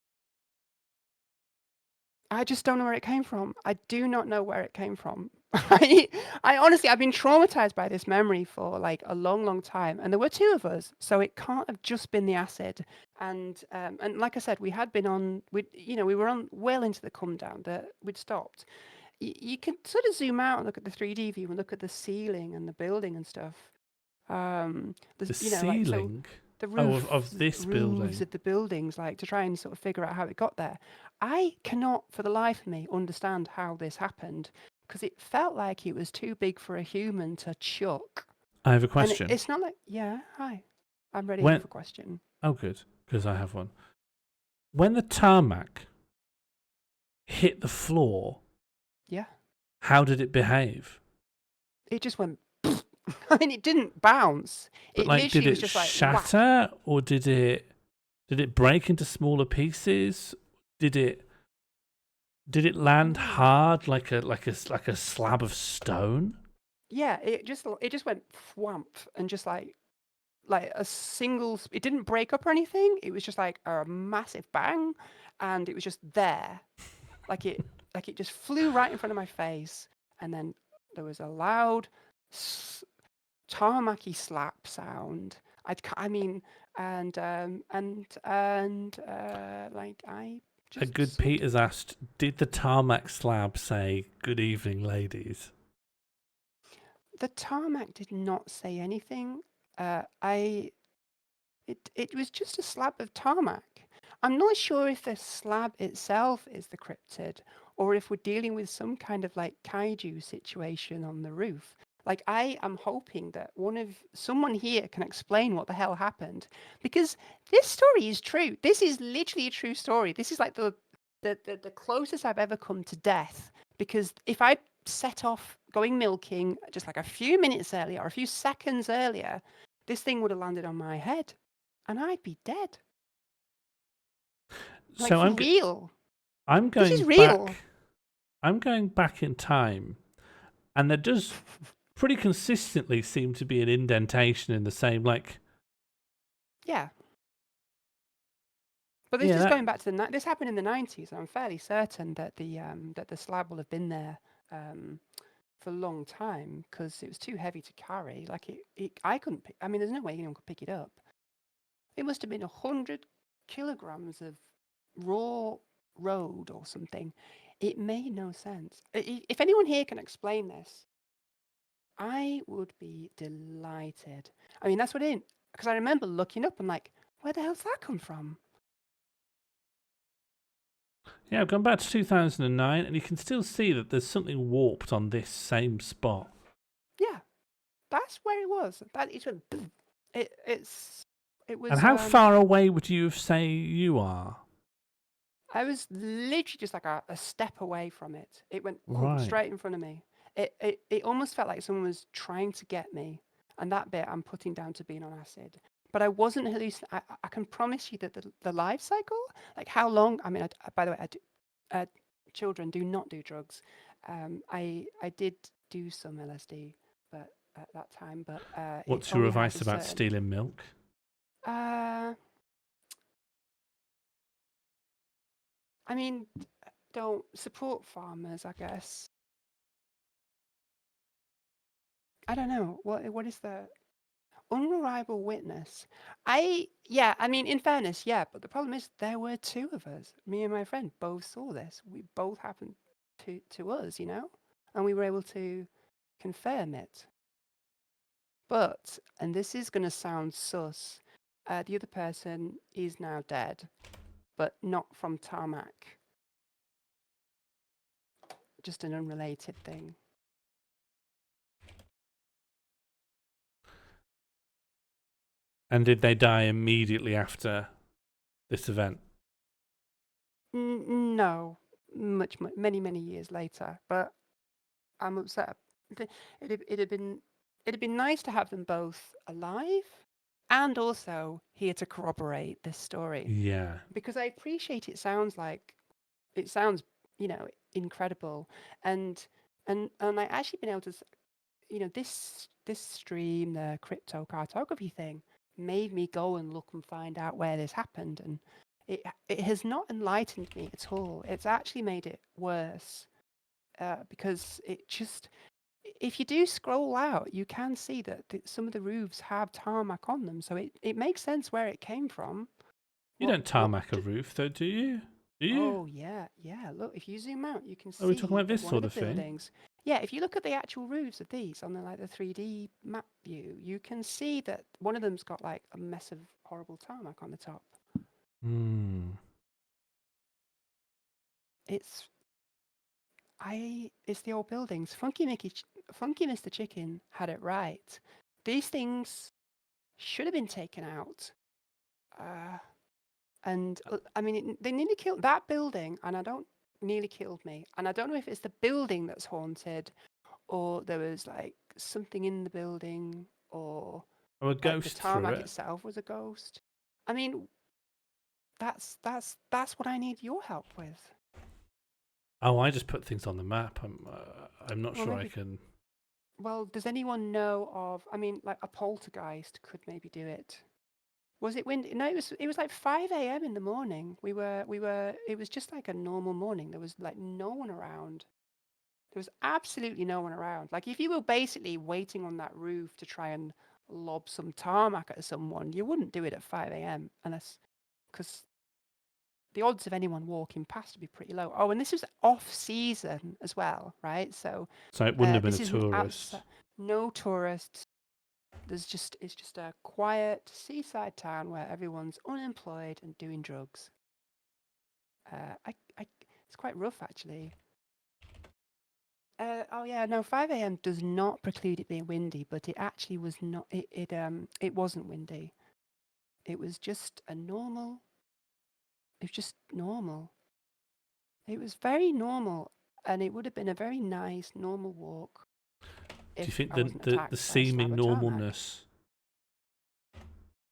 I just don't know where it came from. I do not know where it came from. I honestly, I've been traumatized by this memory for like a long, long time, and there were 2 of us, so it can't have just been the acid. And like I said, we were on well into the come down that we'd stopped. You can sort of zoom out and look at the 3D view and look at the ceiling and the building and stuff. The ceiling? The roof of this building. Roofs of the buildings, like to try and sort of figure out how it got there. I cannot, for the life of me, understand how this happened, because it felt like it was too big for a human to chuck. I have a question. And it's not like, yeah, hi. I'm ready for a question. Oh, good, because I have one. When the tarmac hit the floor, yeah, how did it behave? It just went. I mean, it didn't bounce. But did it shatter, or did it break into smaller pieces? Did it land hard like a slab of stone? Yeah, it just went thwamp and just like a single. It didn't break up or anything. It was just like a massive bang, and it was just there, like it just flew right in front of my face, and then there was a loud tarmacy slap sound. A good Peter's asked, did the tarmac slab say, "Good evening, ladies"? The tarmac did not say anything. I It was just a slab of tarmac. I'm not sure if the slab itself is the cryptid or if we're dealing with some kind of like kaiju situation on the roof. Like I am hoping that someone here can explain what the hell happened, because this story is true. This is literally a true story. This is like the closest I've ever come to death, because if I set off going milking just like a few minutes earlier or a few seconds earlier, this thing would have landed on my head and I'd be dead. Like, so real. I'm going this is real. back. I'm going back in time, and there does pretty consistently seem to be an indentation in the same, like. Yeah. But this is going back to this happened in the 90s. I'm fairly certain that the slab will have been there for a long time because it was too heavy to carry. Like I couldn't. I mean, there's no way anyone could pick it up. It must have been 100 kilograms of raw road or something. It made no sense. If anyone here can explain this, I would be delighted. I mean, that's what it. Because I remember looking up and like, where the hell's that come from? Yeah, I've gone back to 2009, and you can still see that there's something warped on this same spot. Yeah, that's where it was. That it went. It was. And how far away would you say you are? I was literally just like a step away from it. It went straight in front of me. It almost felt like someone was trying to get me, and that bit I'm putting down to being on acid. But I wasn't hallucinating. I can promise you that the life cycle, like how long. I mean, by the way, children do not do drugs. I did do some LSD, but at that time. But what's your advice about stealing milk? I mean, don't support farmers, I guess. I don't know. What is the unreliable witness? I mean, in fairness, yeah, but the problem is there were two of us. Me and my friend both saw this. We both happened to us, and we were able to confirm it. But, and this is going to sound sus, the other person is now dead, but not from tarmac. Just an unrelated thing. And did they die immediately after this event? No, many years later. But I'm upset. It'd have been nice to have them both alive, and also here to corroborate this story. Yeah. Because I appreciate it sounds, incredible, and I actually been able to, this stream, the Crypt-o-Cartography thing, made me go and look and find out where this happened, and it has not enlightened me at all. It's actually made it worse, because if you do scroll out, you can see that some of the roofs have tarmac on them, so it makes sense where it came from. You don't tarmac a roof, though, do you? Oh yeah. Look, if you zoom out, you can see. Are we talking about this sort of thing? Yeah, if you look at the actual roofs of these on the 3D map view, you can see that one of them's got like a mess of horrible tarmac on the top. It's the old buildings. Funky Mr. Chicken had it right. These things should have been taken out. And I mean, they nearly killed that building, and nearly killed me. And I don't know if it's the building that's haunted, or there was like something in the building, or a ghost. The tarmac itself was a ghost. I mean, that's what I need your help with. Oh, I just put things on the map. I'm not sure I can. Well, does anyone know of? I mean, like a poltergeist could maybe do it. Was it windy? No, it was like 5 a.m. in the morning. We were. It was just like a normal morning. There was like no one around. There was absolutely no one around. Like if you were basically waiting on that roof to try and lob some tarmac at someone, you wouldn't do it at 5 a.m. because the odds of anyone walking past would be pretty low. Oh, and this was off season as well, right? So it wouldn't have been a tourist. No tourists. it's just a quiet seaside town where everyone's unemployed and doing drugs. It's quite rough actually. Oh yeah, no, 5 a.m. does not preclude it being windy, but it actually was not. It wasn't windy. It was just a normal. It was just normal. It was very normal, and it would have been a very nice normal walk. Do you think the seeming normalness? Do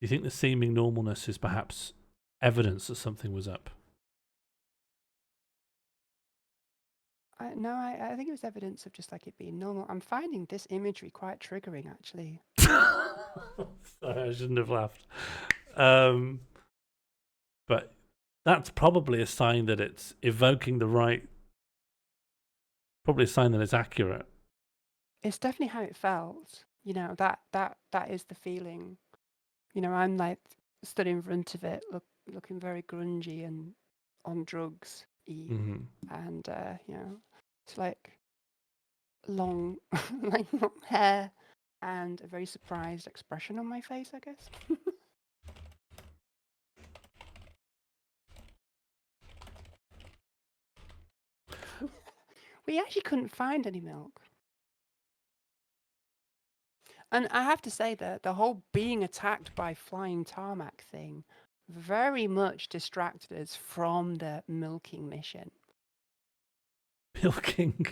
you think the seeming normalness is perhaps evidence that something was up? No, I think it was evidence of just like it being normal. I'm finding this imagery quite triggering, actually. Sorry, I shouldn't have laughed. But that's probably a sign that it's evoking the right. Probably a sign that it's accurate. It's definitely how it felt. You know, that is the feeling. You know, I'm like stood in front of it, looking very grungy and on drugs, and you know, it's like long, like long hair and a very surprised expression on my face, I guess. We actually couldn't find any milk. And I have to say that the whole being attacked by flying tarmac thing very much distracted us from the milking mission. Milking?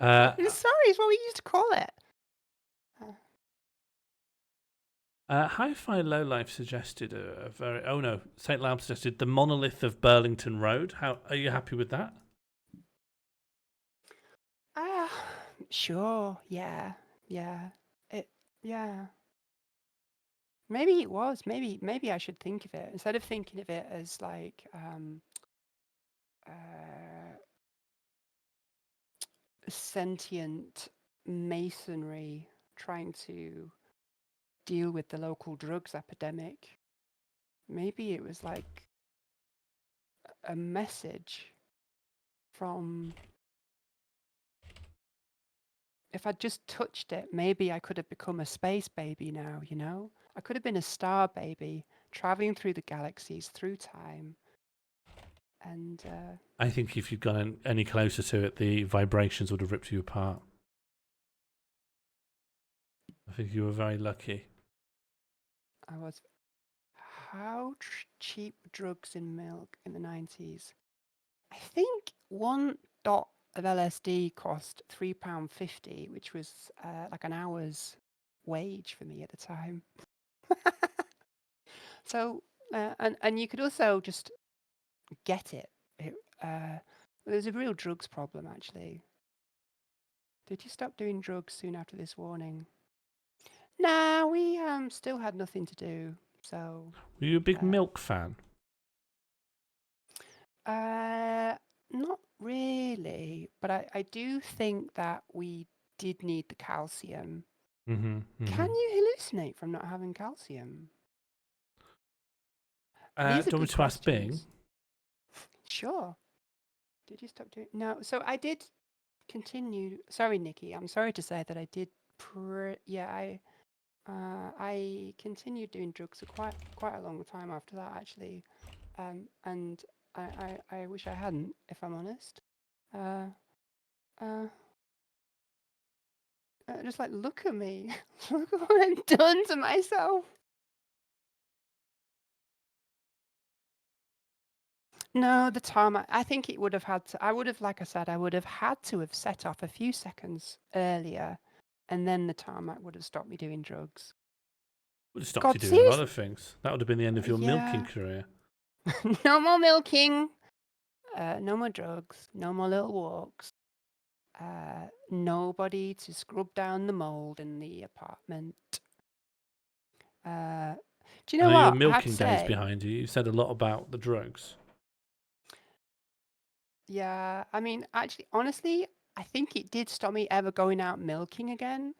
Sorry, it's what we used to call it. Hi-Fi Lowlife suggested a very... Oh no, St. Lamb suggested the monolith of Burlington Road. How are you happy with that? Sure, yeah. Maybe it was. Maybe I should think of it instead of thinking of it as like sentient masonry trying to deal with the local drugs epidemic. Maybe it was like a message from. If I'd just touched it, maybe I could have become a space baby now, you know? I could have been a star baby, traveling through the galaxies, through time. And I think if you'd gone any closer to it, the vibrations would have ripped you apart. I think you were very lucky. I was. How cheap were drugs in milk in the 90s? I think 1 dot of LSD cost £3.50, which was like an hour's wage for me at the time. So, and you could also just get it. There's a real drugs problem, actually. Did you stop doing drugs soon after this warning? Nah, we still had nothing to do, so... Were you a big milk fan? Not really, but I do think that we did need the calcium. Can you hallucinate from not having calcium? Do you want me to ask Bing? Sure. Did you stop doing... No, so I did continue... Sorry, Nikki, I'm sorry to say that I did... I continued doing drugs for quite a long time after that, actually. And I wish I hadn't, if I'm honest. Just like, look at me. Look at what I've done to myself. No, the tarmac. I think it would have had to. I would have, like I said, I would have had to have set off a few seconds earlier, and then the tarmac would have stopped me doing drugs. Would have stopped you doing a lot of things. That would have been the end of your milking career. No more milking. No more drugs. No more little walks. Nobody to scrub down the mold in the apartment. Do you know what? Your milking days behind you. You said a lot about the drugs. Yeah, I mean, actually, honestly, I think it did stop me ever going out milking again.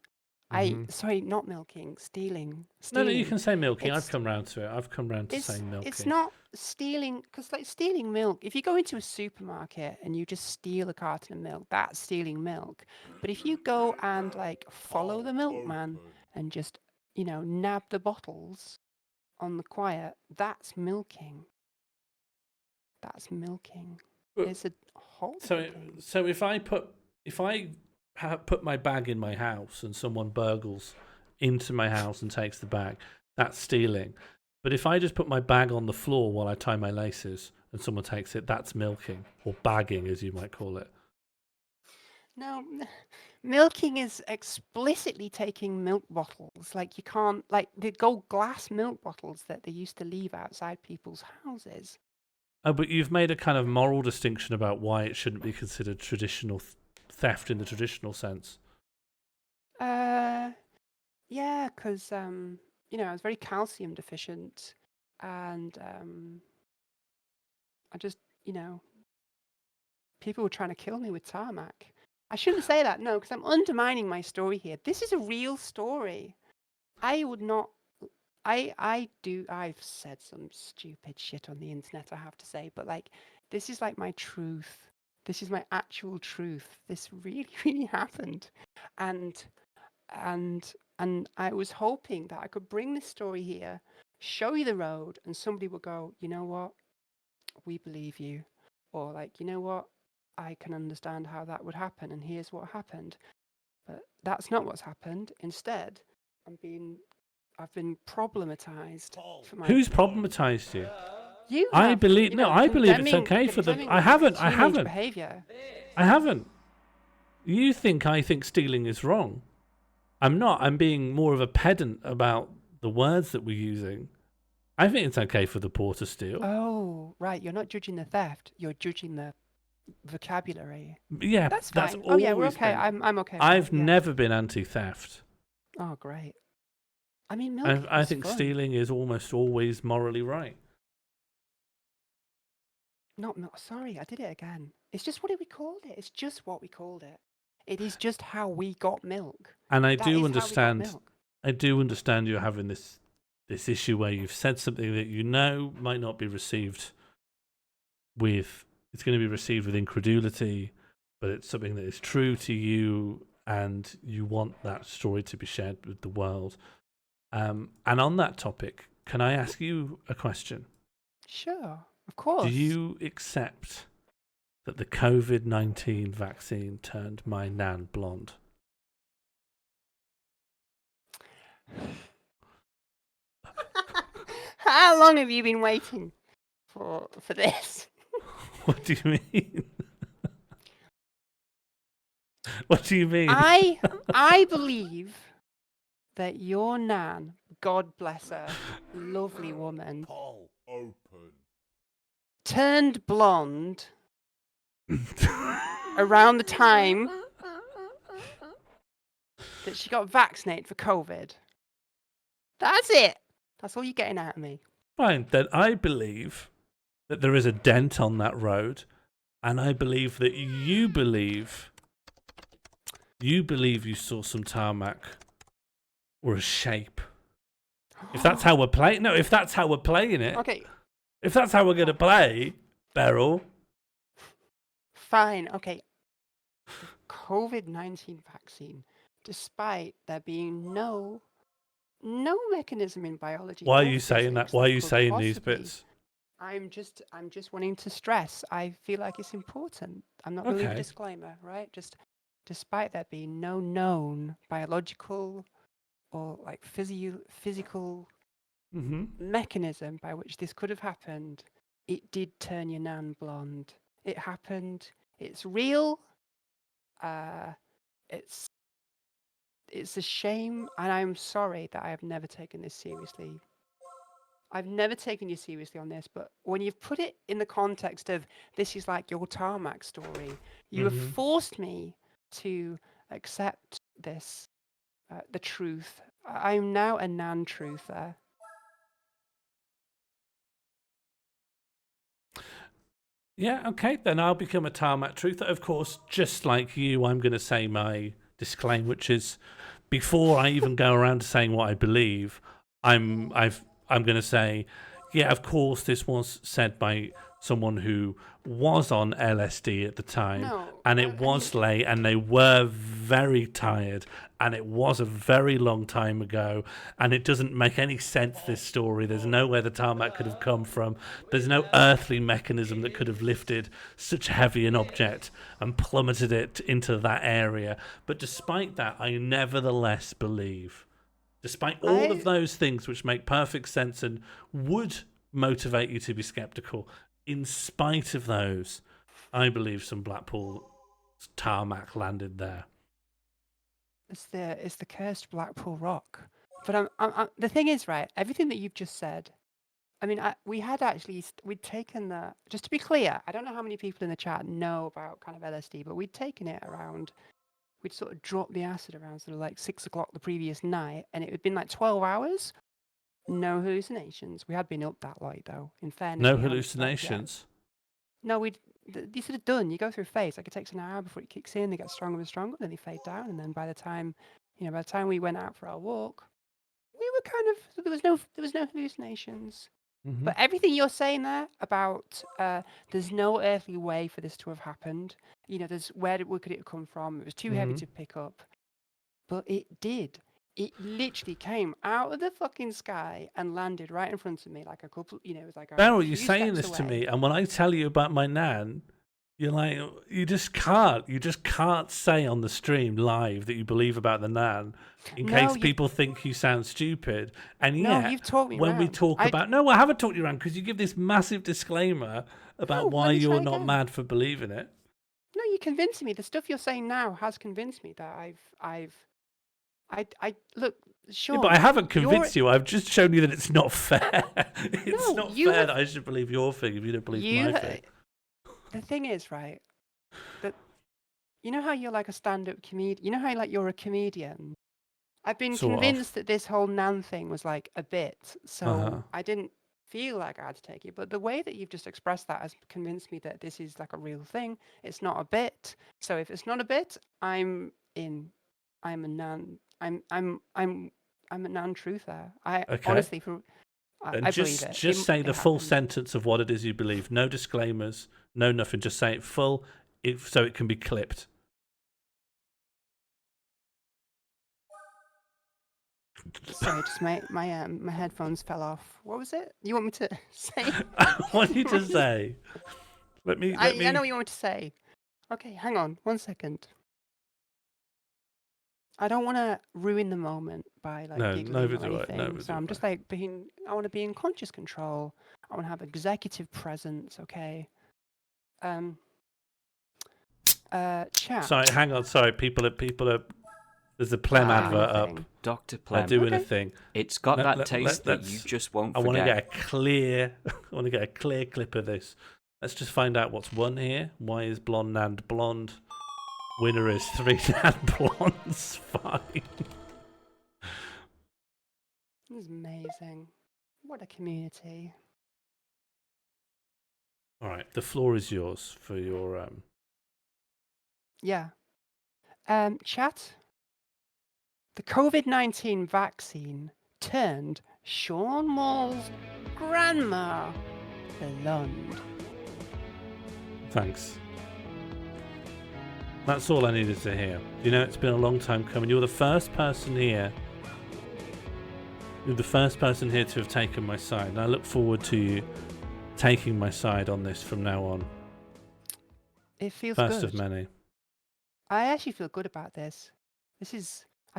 Sorry, not milking, stealing. No, you can say milking. I've come round to it. I've come round to saying milking. It's not stealing, because like stealing milk, if you go into a supermarket and you just steal a carton of milk, that's stealing milk. But if you go and like follow the milkman and just, nab the bottles on the quiet, that's milking. That's milking. It's a whole thing. So if I put my bag in my house and someone burgles into my house and takes the bag, that's stealing. But if I just put my bag on the floor while I tie my laces and someone takes it, that's milking, or bagging as you might call it. No, milking is explicitly taking milk bottles. Like you can't, like the gold glass milk bottles that they used to leave outside people's houses. Oh, but you've made a kind of moral distinction about why it shouldn't be considered traditional theft in the traditional sense. Yeah, because I was very calcium deficient, and I just, people were trying to kill me with tarmac. I shouldn't say that, no, because I'm undermining my story here. This is a real story. I would not. I've said some stupid shit on the internet, I have to say, but like, this is like my truth. This is my actual truth. This really, really happened. And I was hoping that I could bring this story here, show you the road, and somebody would go, you know what? We believe you. Or like, you know what? I can understand how that would happen, and here's what happened. But that's not what's happened. Instead, I've been problematized. Who's problematized you? You I believe it's okay for them. I haven't. Behavior. I haven't. You think I think stealing is wrong. I'm not. I'm being more of a pedant about the words that we're using. I think it's okay for the poor to steal. Oh, right. You're not judging the theft. You're judging the vocabulary. Yeah, that's fine. Oh yeah, we're okay. I'm okay. I've never been anti-theft. Oh, great. I mean, I think stealing is almost always morally right. Sorry, I did it again. It's just what we called it. It's just what we called it. It is just how we got milk. And I do understand. I do understand you're having this issue where you've said something that you know might not be received with. It's going to be received with incredulity, but it's something that is true to you, and you want that story to be shared with the world. And on that topic, can I ask you a question? Sure, of course. Do you accept that the COVID-19 vaccine turned my nan blonde? How long have you been waiting for this? What do you mean? What do you mean? I believe that your nan, God bless her, lovely woman, turned blonde around the time that she got vaccinated for COVID. That's it. That's all you're getting out of me. Fine, then I believe that there is a dent on that road, and I believe that you believe you saw some tarmac or a shape. If that's how we're playing, if that's how we're playing it, okay. If that's how we're gonna play, Beryl. Fine, okay. The COVID-19 vaccine, despite there being no mechanism in biology. Why are you saying that? Why are you saying these bits? I'm just wanting to stress. I feel like it's important. I'm not going to leave a disclaimer, right? Just despite there being no known biological or like physical mechanism by which this could have happened, it did turn your nan blonde. It happened. It's real. It's a shame, and I'm sorry that I have never taken this seriously. I've never taken you seriously on this, but when you've put it in the context of this is like your tarmac story, you have forced me to accept this, the truth. I'm now a nan truther. Yeah, okay, then I'll become a tarmac truther. Of course, just like you, I'm going to say my disclaimer, which is before I even go around to saying what I believe, I'm going to say, yeah, of course, this was said by someone who was on LSD at the time, and it was late, and they were very tired, and it was a very long time ago, and it doesn't make any sense, this story. There's nowhere the tarmac could have come from. There's no earthly mechanism that could have lifted such heavy an object and plummeted it into that area. But despite that, I nevertheless believe, despite all of those things which make perfect sense and would motivate you to be skeptical, in spite of those, I believe some Blackpool tarmac landed there. It's the cursed Blackpool rock. But the thing is, right, everything that you've just said, I mean, we'd taken the, just to be clear, I don't know how many people in the chat know about kind of LSD, but we'd taken it around, we'd sort of dropped the acid around sort of like 6 o'clock the previous night, and it had been like 12 hours. No hallucinations. We had been up that late, though, in fairness. No hallucinations? No, these sort of done. You go through a phase. Like, it takes an hour before it kicks in. They get stronger and stronger, then they fade down. And then by the time we went out for our walk, we were kind of, there was no hallucinations. Mm-hmm. But everything you're saying there about there's no earthly way for this to have happened. Where could it have come from? It was too heavy to pick up. But it did. It literally came out of the fucking sky and landed right in front of me, like a couple. It was like. Beryl, you're saying this to me, and when I tell you about my nan, you're like, you just can't say on the stream live that you believe about the nan, in case people think you sound stupid. And yet, you've talked me when around. we talk about, no, I haven't talked you around, because you give this massive disclaimer about why you're not mad for believing it. No, you convinced me. The stuff you're saying now has convinced me that I look, Sean. Yeah, but I haven't convinced you. I've just shown you that it's not fair. It's not fair that I should believe your thing if you don't believe my thing. The thing is, right, that you know how you're like a stand-up comedian. You know how you're a comedian. I've been convinced that this whole nan thing was like a bit, so I didn't feel like I had to take it. But the way that you've just expressed that has convinced me that this is like a real thing. It's not a bit. So if it's not a bit, I'm in. I'm a nan. I'm a non-truther. Honestly, I believe it. Just say the full sentence of what it is you believe. No disclaimers, no nothing. Just say it full, so it can be clipped. Sorry, just my headphones fell off. What was it? You want me to say? I want you to say. Let me. I know what you want me to say. Okay, hang on 1 second. I don't want to ruin the moment by giggling or anything. So I'm just I want to be in conscious control. I want to have executive presence. Okay. Chat. Sorry, hang on. Sorry, people are. There's a Plem advert up. Dr. Plem. They're doing a thing. It's got that taste that you just won't forget. I want to get a clear clip of this. Let's just find out what's won here. Why is blonde and blonde? Winner is 3 nan blondes. Fine. This is amazing. What a community. All right, the floor is yours for your Yeah. Chat. The COVID-19 vaccine turned Sean Moll's grandma blonde. Thanks. That's all I needed to hear. You know, it's been a long time coming. You're the first person here. You're the first person here to have taken my side. And I look forward to you taking my side on this from now on. It feels good. First of many. I actually feel good about this. I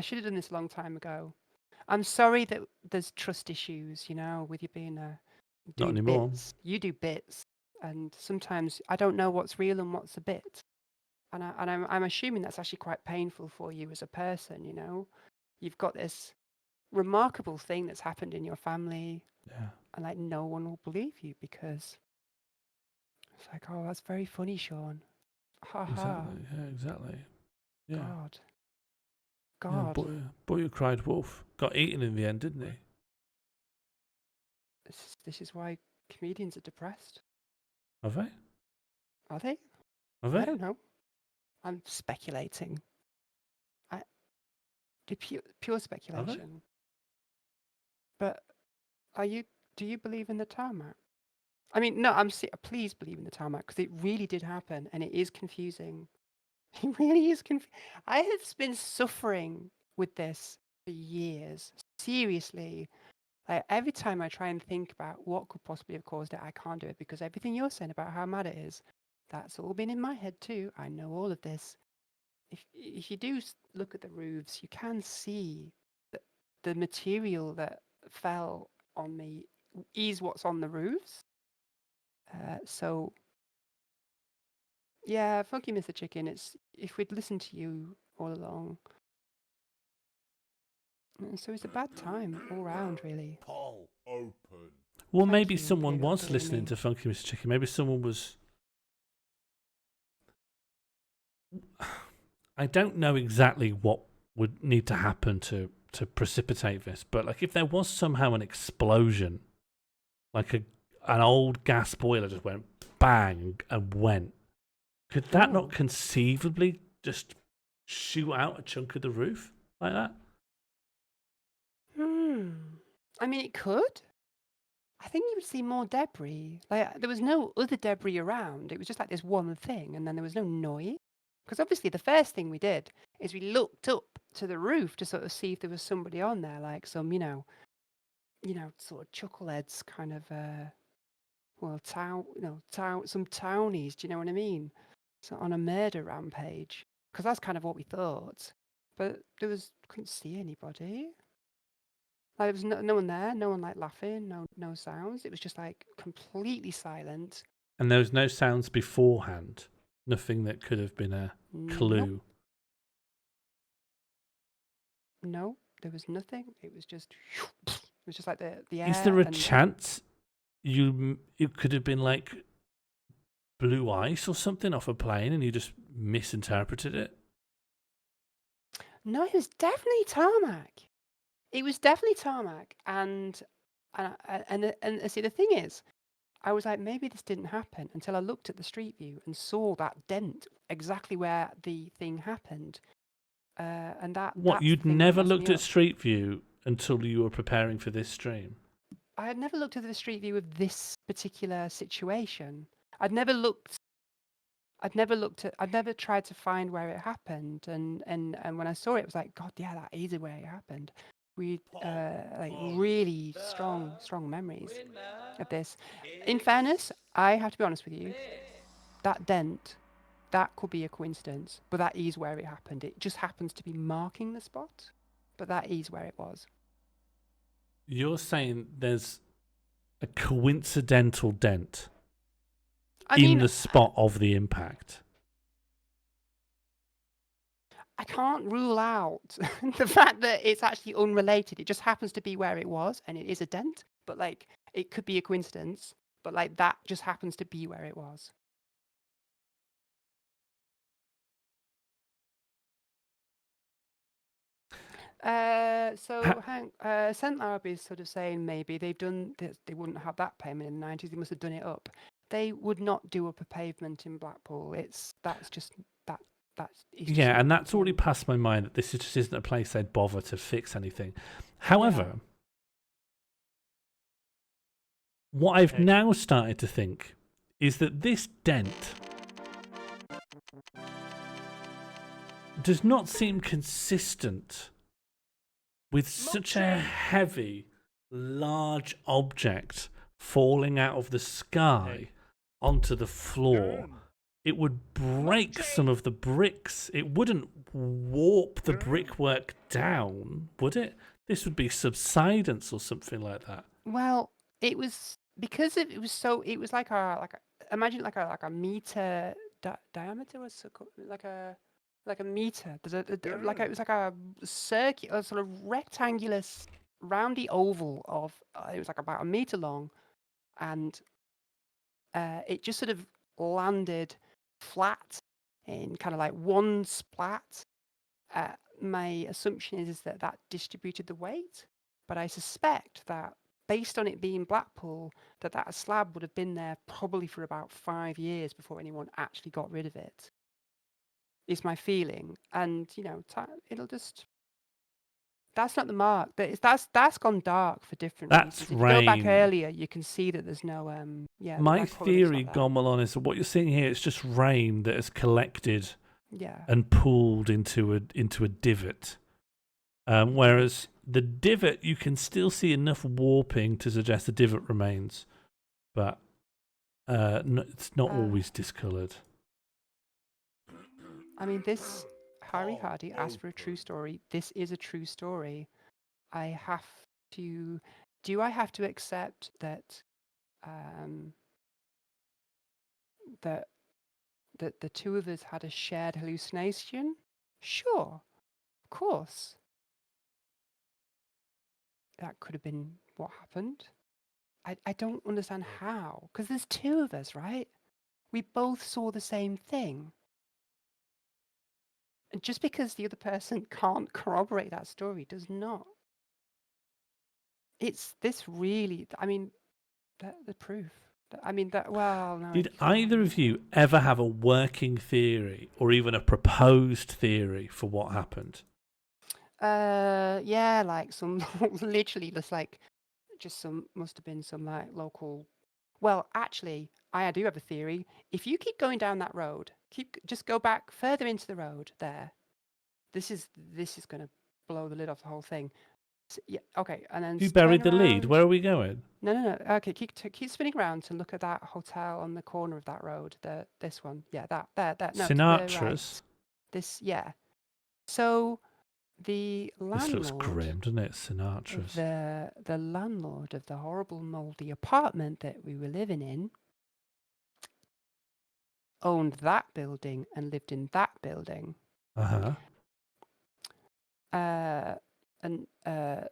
should have done this a long time ago. I'm sorry that there's trust issues, with you being not anymore. Bits. You do bits, and sometimes I don't know what's real and what's a bit. And I'm assuming that's actually quite painful for you as a person, You've got this remarkable thing that's happened in your family. Yeah. And no one will believe you because it's like, oh, that's very funny, Sean. Ha ha. Exactly. Yeah, exactly. Yeah. God. Yeah, boy who cried wolf. Got eaten in the end, didn't he? This is why comedians are depressed. Are they? Are they? Are they? I don't know. I'm speculating. pure speculation. But do you believe in the tarmac? I mean, no, please believe in the tarmac, because it really did happen, and it is confusing. It really is confusing. I have been suffering with this for years. Seriously. Like, every time I try and think about what could possibly have caused it, I can't do it, because everything you're saying about how mad it is, that's all been in my head too. I know all of this. If you do look at the roofs, you can see that the material that fell on me is what's on the roofs. So, yeah, fuck you, Mr. Chicken. If we'd listened to you all along. So it's a bad time all round, really. Poll open. Well, maybe someone was listening to Funky Mr. Chicken. Maybe someone was. I don't know exactly what would need to happen to precipitate this, but like if there was somehow an explosion, like an old gas boiler just went bang and went, could that not conceivably just shoot out a chunk of the roof like that? I mean, it could. I think you would see more debris. Like, there was no other debris around. It was just like this one thing, and then there was no noise. Because obviously the first thing we did is we looked up to the roof to sort of see if there was somebody on there, like some, sort of chuckleheads kind of, some townies, do you know what I mean? So on a murder rampage. Because that's kind of what we thought. But couldn't see anybody. Like, there was no one there, no one like laughing, no sounds. It was just like completely silent. And there was no sounds beforehand. Nothing that could have been a clue. No, there was nothing. It was just like the air. Is there a chance it could have been like blue ice or something off a plane, and you just misinterpreted it? No, it was definitely tarmac. It was definitely tarmac, and see, the thing is, I was like, maybe this didn't happen until I looked at the street view and saw that dent exactly where the thing happened. And that. What, you'd never looked at Street View until you were preparing for this stream? I had never looked at the Street View of this particular situation. I'd never tried to find where it happened, and when I saw it, it was like, God, yeah, that is where it happened. We like really strong memories of this. In fairness, I have to be honest with you, that dent, that could be a coincidence, but that is where it happened. It just happens to be marking the spot, but that is where it was. You're saying there's a coincidental dent in the spot of the impact? I can't rule out the fact that it's actually unrelated. It just happens to be where it was, and it is a dent, but like it could be a coincidence, but like that just happens to be where it was. St. Larrabee is sort of saying maybe they wouldn't have that payment in the 90s. They must have done it up. They would not do up a pavement in Blackpool. That's just. Yeah, and that's already passed my mind that this just isn't a place they'd bother to fix anything. However, what I've now started to think is that this dent does not seem consistent with such a heavy, large object falling out of the sky onto the floor. It would break some of the bricks. It wouldn't warp the brickwork down, would it? This would be subsidence or something like that. Well, it was because it was so. It was like imagine like a meter diameter, or like a meter. There's it was like a circular, sort of rectangular, roundy oval of. It was like about a meter long, and it just sort of landed flat in kind of like one splat. My assumption is that distributed the weight, but I suspect that based on it being Blackpool, that slab would have been there probably for about 5 years before anyone actually got rid of it. Is my feeling, and it'll just That's not the mark. That's gone dark for different That's reasons. If you go back rain. earlier, you can see that there's no My theory, Gomelon, is that what you're seeing here is just rain that has collected and pooled into a divot. Whereas the divot, you can still see enough warping to suggest the divot remains, but it's not always discoloured. I mean, this Harry Hardy asked for a true story. This is a true story. I have to. Do I have to accept that? That the two of us had a shared hallucination? Sure, of course. That could have been what happened. I don't understand how, because there's two of us, right? We both saw the same thing. And just because the other person can't corroborate that story does not. It's this really, I mean, the proof. I mean, no. Did either of you ever have a working theory or even a proposed theory for what happened? Yeah, like some, literally just must have been some like local. Well, actually, I do have a theory. If you keep going down that road, just go back further into the road there. This is going to blow the lid off the whole thing. So, yeah, okay, and then You buried the lead. Where are we going? No. Okay, keep spinning around to look at that hotel on the corner of that road. This one, yeah, that. No, Sinatra's. Right. This, yeah. So the landlord. This looks grim, doesn't it? Sinatra's. The landlord of the horrible mouldy apartment that we were living in owned that building and lived in that building.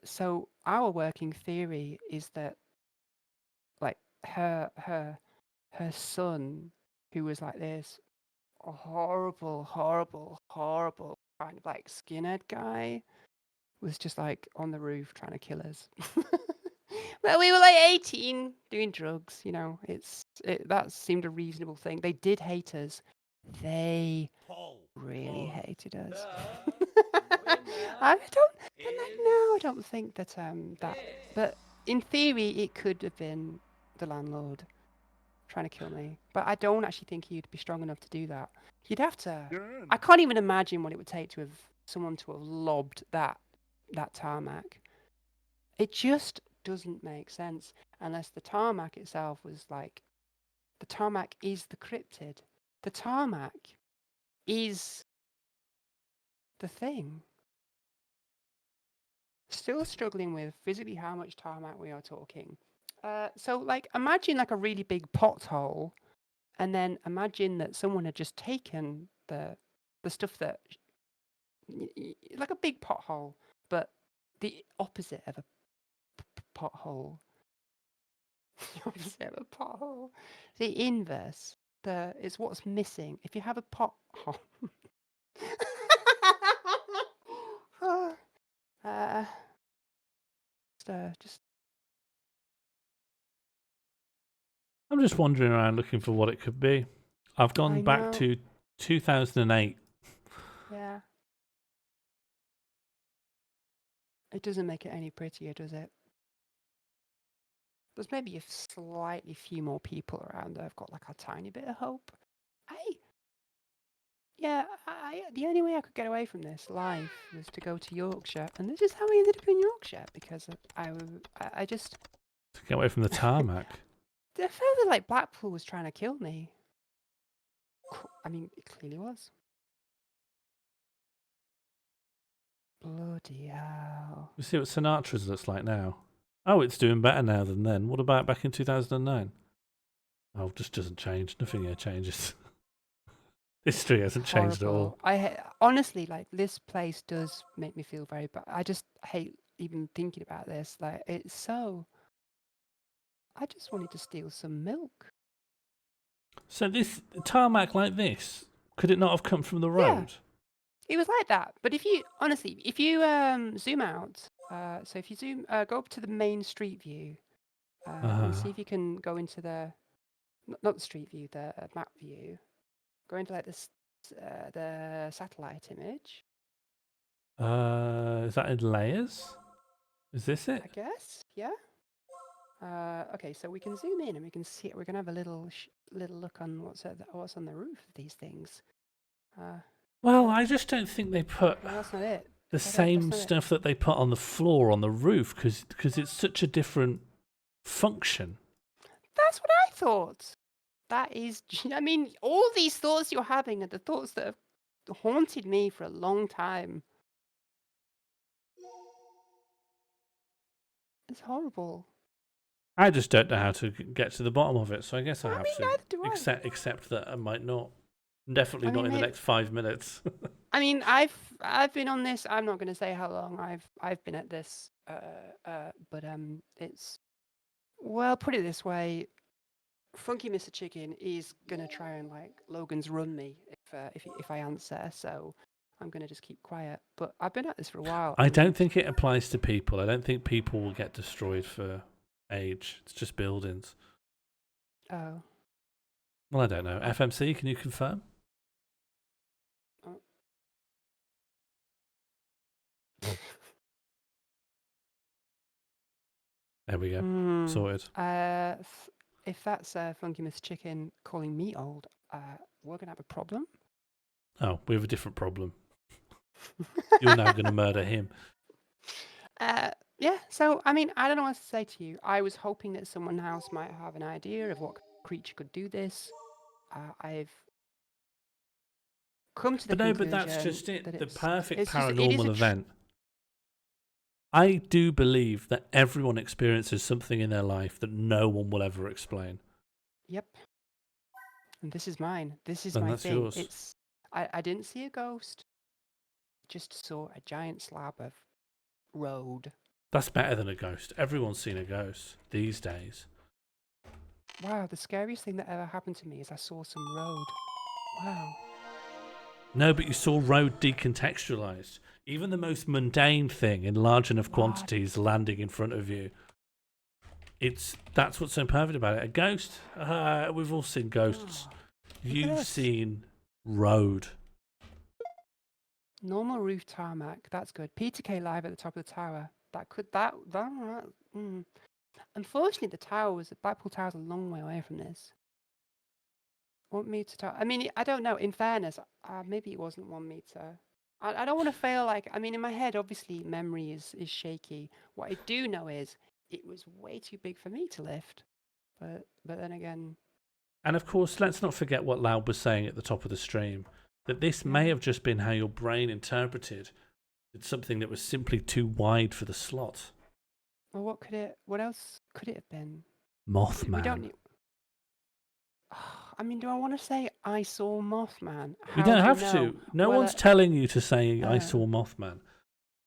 So our working theory is that, like, her son, who was like this horrible kind of like skinhead guy, was just like on the roof trying to kill us. Well, we were like 18 doing drugs, you know. That seemed a reasonable thing. They did hate us. They really hated us. I don't think that that. But in theory, it could have been the landlord trying to kill me. But I don't actually think he'd be strong enough to do that. You'd have to. I can't even imagine what it would take to have someone to have lobbed that tarmac. It just doesn't make sense unless the tarmac itself was like, the tarmac is the cryptid. The tarmac is the thing. Still struggling with physically how much tarmac we are talking. So like imagine like a really big pothole, and then imagine that someone had just taken the stuff that, like a big pothole, but the opposite of a pothole. The opposite of a pothole. The inverse. Is what's missing. If you have a pothole. Just. I'm just wandering around looking for what it could be. I've gone back to 2008. Yeah. It doesn't make it any prettier, does it? There's maybe a slightly few more people around that have got like a tiny bit of hope. The only way I could get away from this life was to go to Yorkshire, and this is how I ended up in Yorkshire, because I just to get away from the tarmac. I felt like Blackpool was trying to kill me. I mean, it clearly was. Bloody hell! You see what Sinatra's looks like now. Oh, it's doing better now than then. What about back in 2009? Oh, just doesn't change. Nothing here changes. History hasn't changed at all. Honestly, like, this place does make me feel very bad. I just hate even thinking about this. Like, it's so. I just wanted to steal some milk. So this tarmac like this, could it not have come from the road? Yeah. It was like that. But if you zoom out, so if you go up to the main street view, and see if you can go into the, not the street view, the map view. Go into like this, the satellite image. Is that in layers? Is this it? I guess, yeah. Okay, so we can zoom in and we can see it. We're gonna have a little look on what's on the roof of these things. Well, I just don't think they put no, that's not it. the same stuff that they put on the floor on the roof because it's such a different function. That's what I thought. That is, I mean, all these thoughts you're having are the thoughts that have haunted me for a long time. It's horrible. I just don't know how to get to the bottom of it, so I guess I have to accept that I might not. Definitely not in the next 5 minutes. I mean, I've been on this. I'm not going to say how long I've been at this, but it's, well, put it this way. Funky Mr. Chicken is gonna try and like Logan's run me if I answer, so I'm gonna just keep quiet. But I've been at this for a while. I don't think it applies to people. I don't think people will get destroyed for age. It's just buildings. Oh. Well, I don't know. FMC, can you confirm? Oh. There we go. Sorted. If that's Funky Mr. Chicken calling me old, we're gonna have a problem. Oh, we have a different problem. You're now going to murder him. Yeah, so, I mean, I don't know what to say to you. I was hoping that someone else might have an idea of what creature could do this. I've come to the conclusion... But that's just it. The perfect paranormal event. I do believe that everyone experiences something in their life that no one will ever explain. Yep. And this is mine. This is my thing. Yours. I didn't see a ghost. Just saw a giant slab of road. That's better than a ghost. Everyone's seen a ghost these days. Wow, the scariest thing that ever happened to me is I saw some road. Wow. No, but you saw road decontextualized. Even the most mundane thing in large enough quantities landing in front of you. That's what's so perfect about it. A ghost? We've all seen ghosts. You've seen road. Normal roof tarmac. That's good. Peter K live at the top of the tower. Unfortunately, Blackpool Tower's a long way away from this. 1 meter. I mean, I don't know. In fairness, maybe it wasn't 1 meter. I don't want to fail. Like, I mean, in my head, obviously, memory is shaky. What I do know is it was way too big for me to lift. But then again. And of course, let's not forget what Laub was saying at the top of the stream. That this may have just been how your brain interpreted something that was simply too wide for the slot. Well, what else could it have been? Mothman. We don't need... I mean, do I want to say I saw Mothman? You don't have to. No one's telling you to say I saw Mothman.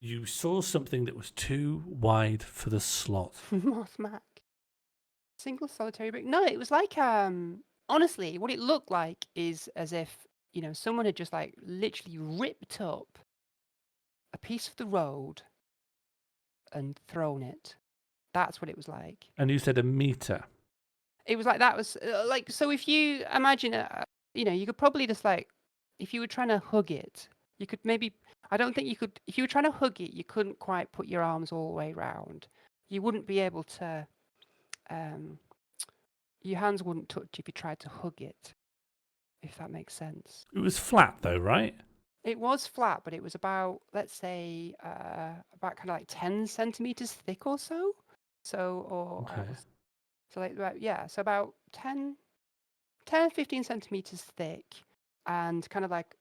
You saw something that was too wide for the slot. Mothman. Single solitary brick. No, it was like, honestly, what it looked like is as if, you know, someone had just like literally ripped up a piece of the road and thrown it. That's what it was like. And you said a meter. It was like that was like, so if you imagine, you know, you could probably just like, if you were trying to hug it, you could maybe, I don't think you could, if you were trying to hug it, you couldn't quite put your arms all the way around. You wouldn't be able to, your hands wouldn't touch if you tried to hug it, if that makes sense. It was flat though, right? It was flat, but it was about, let's say, about kind of like 10 centimeters thick or so. So, or, so like, yeah, so about 10, 15 centimeters thick and kind of like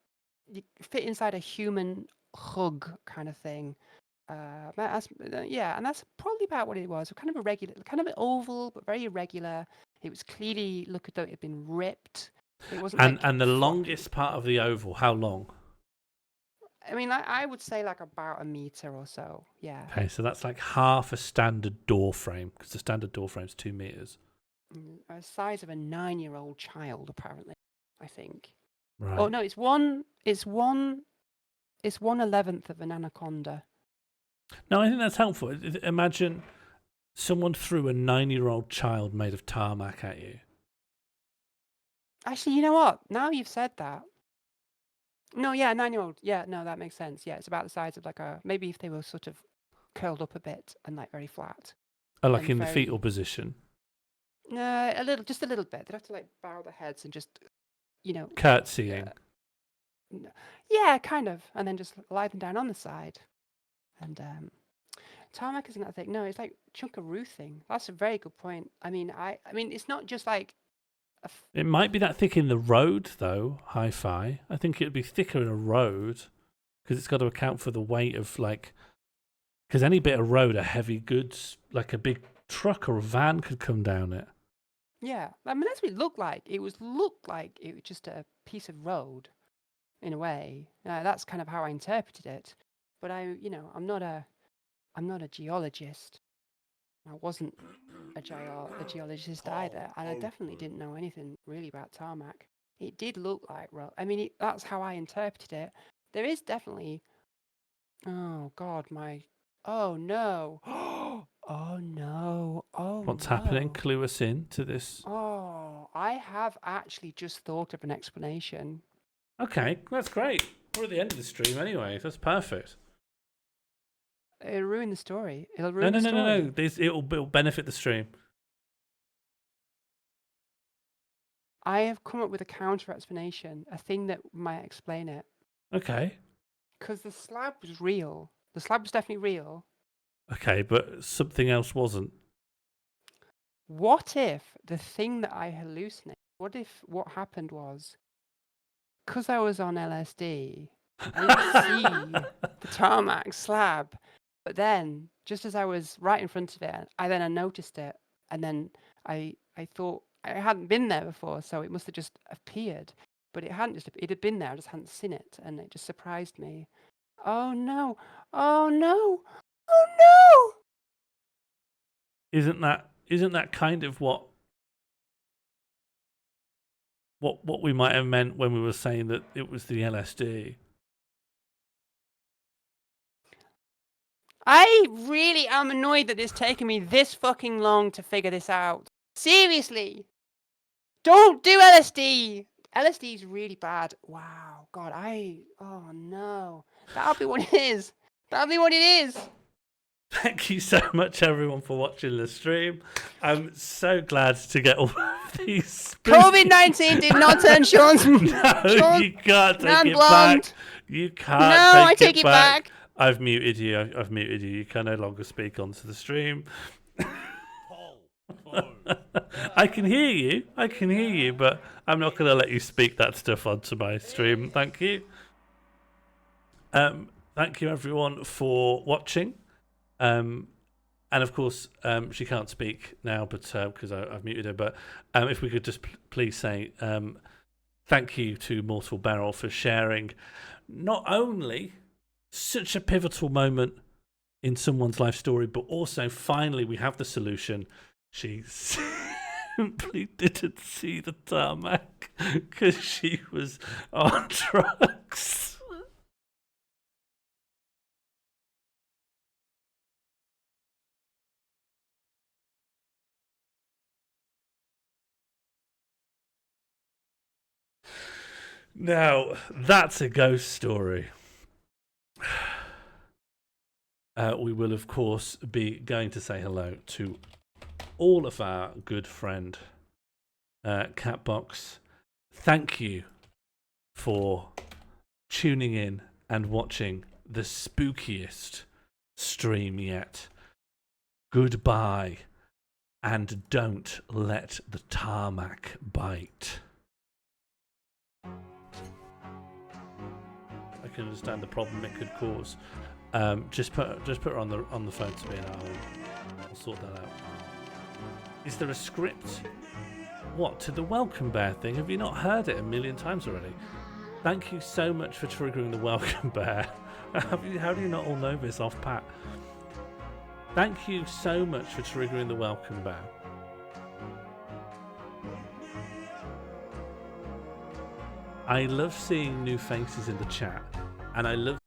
you fit inside a human hug kind of thing. Yeah, and that's probably about what it was. Kind of a regular, kind of an oval, but very irregular. It was clearly looked as though it had been ripped. It wasn't. And the longest part of the oval, how long? I mean, I would say like about a meter or so. Yeah. Okay, so that's like half a standard door frame because the standard door frame's 2 meters. The size of a 9-year-old child, apparently. I think. Right. Oh no, it's 1/11 of an anaconda. No, I think that's helpful. Imagine someone threw a 9-year-old child made of tarmac at you. Actually, you know what? Now you've said that, No, yeah, 9-year-old. Yeah, no, that makes sense. Yeah, it's about the size of like a, maybe if they were sort of curled up a bit and like very flat. Oh, like in the fetal position? A little, just a little bit. They'd have to like bow their heads and just, Curtsying. Yeah, kind of. And then just lie them down on the side. And tarmac isn't that thick. No, it's like chunkaroo thing. That's a very good point. I mean, it's not just like it might be that thick in the road, though, hi-fi. I think it'd be thicker in a road because it's got to account for the weight of, like... Because any bit of road are heavy goods, like a big truck or a van could come down it. Yeah. I mean, that's what it looked like. It looked like it was just a piece of road, in a way. That's kind of how I interpreted it. But I'm not a geologist. I wasn't a geologist either, and I definitely didn't know anything really about tarmac. It did look like road. I mean, that's how I interpreted it. There is definitely. Oh God, Oh no! Oh no! Oh. What's happening? Clue us in to this. Oh, I have actually just thought of an explanation. Okay, that's great. We're at the end of the stream anyway. That's perfect. It'll ruin the story. It'll ruin the story. No. It'll benefit the stream. I have come up with a counter explanation, a thing that might explain it. Okay. Because the slab was real. The slab was definitely real. Okay, but something else wasn't. What if the thing that I hallucinated, what happened was, because I was on LSD, I didn't see the tarmac slab. But then, just as I was right in front of it, I noticed it, and then I thought I hadn't been there before, so it must have just appeared. But it hadn't it had been there, I just hadn't seen it, and it just surprised me. Oh no! Oh no! Oh no! Isn't that kind of what we might have meant when we were saying that it was the LSD? I really am annoyed that it's taken me this fucking long to figure this out. Seriously. Don't do LSD. LSD is really bad. Wow. God, oh no. That'll be what it is. That'll be what it is. Thank you so much, everyone, for watching the stream. I'm so glad to get all of these. COVID-19 did not turn Sean's. No, you can't take it blonde. back. You can't. No, I take it back. I've muted you. I've muted you. You can no longer speak onto the stream. I can hear you, but I'm not going to let you speak that stuff onto my stream. Thank you. Thank you, everyone, for watching. And of course, she can't speak now, but because I've muted her. But if we could just please say thank you to Mortal Barrel for sharing not only such a pivotal moment in someone's life story, but also finally we have the solution. She simply didn't see the tarmac because she was on drugs. Now, that's a ghost story. We will, of course, be going to say hello to all of our good friend Catbox. Thank you for tuning in and watching the spookiest stream yet. Goodbye, and don't let the tarmac bite. I can understand the problem it could cause. Just put her on the phone to me, and I'll sort that out. Is there a script? What, to the Welcome Bear thing? Have you not heard it a million times already? Thank you so much for triggering the Welcome Bear. How do you not all know this off pat? Thank you so much for triggering the Welcome Bear. I love seeing new faces in the chat, and I love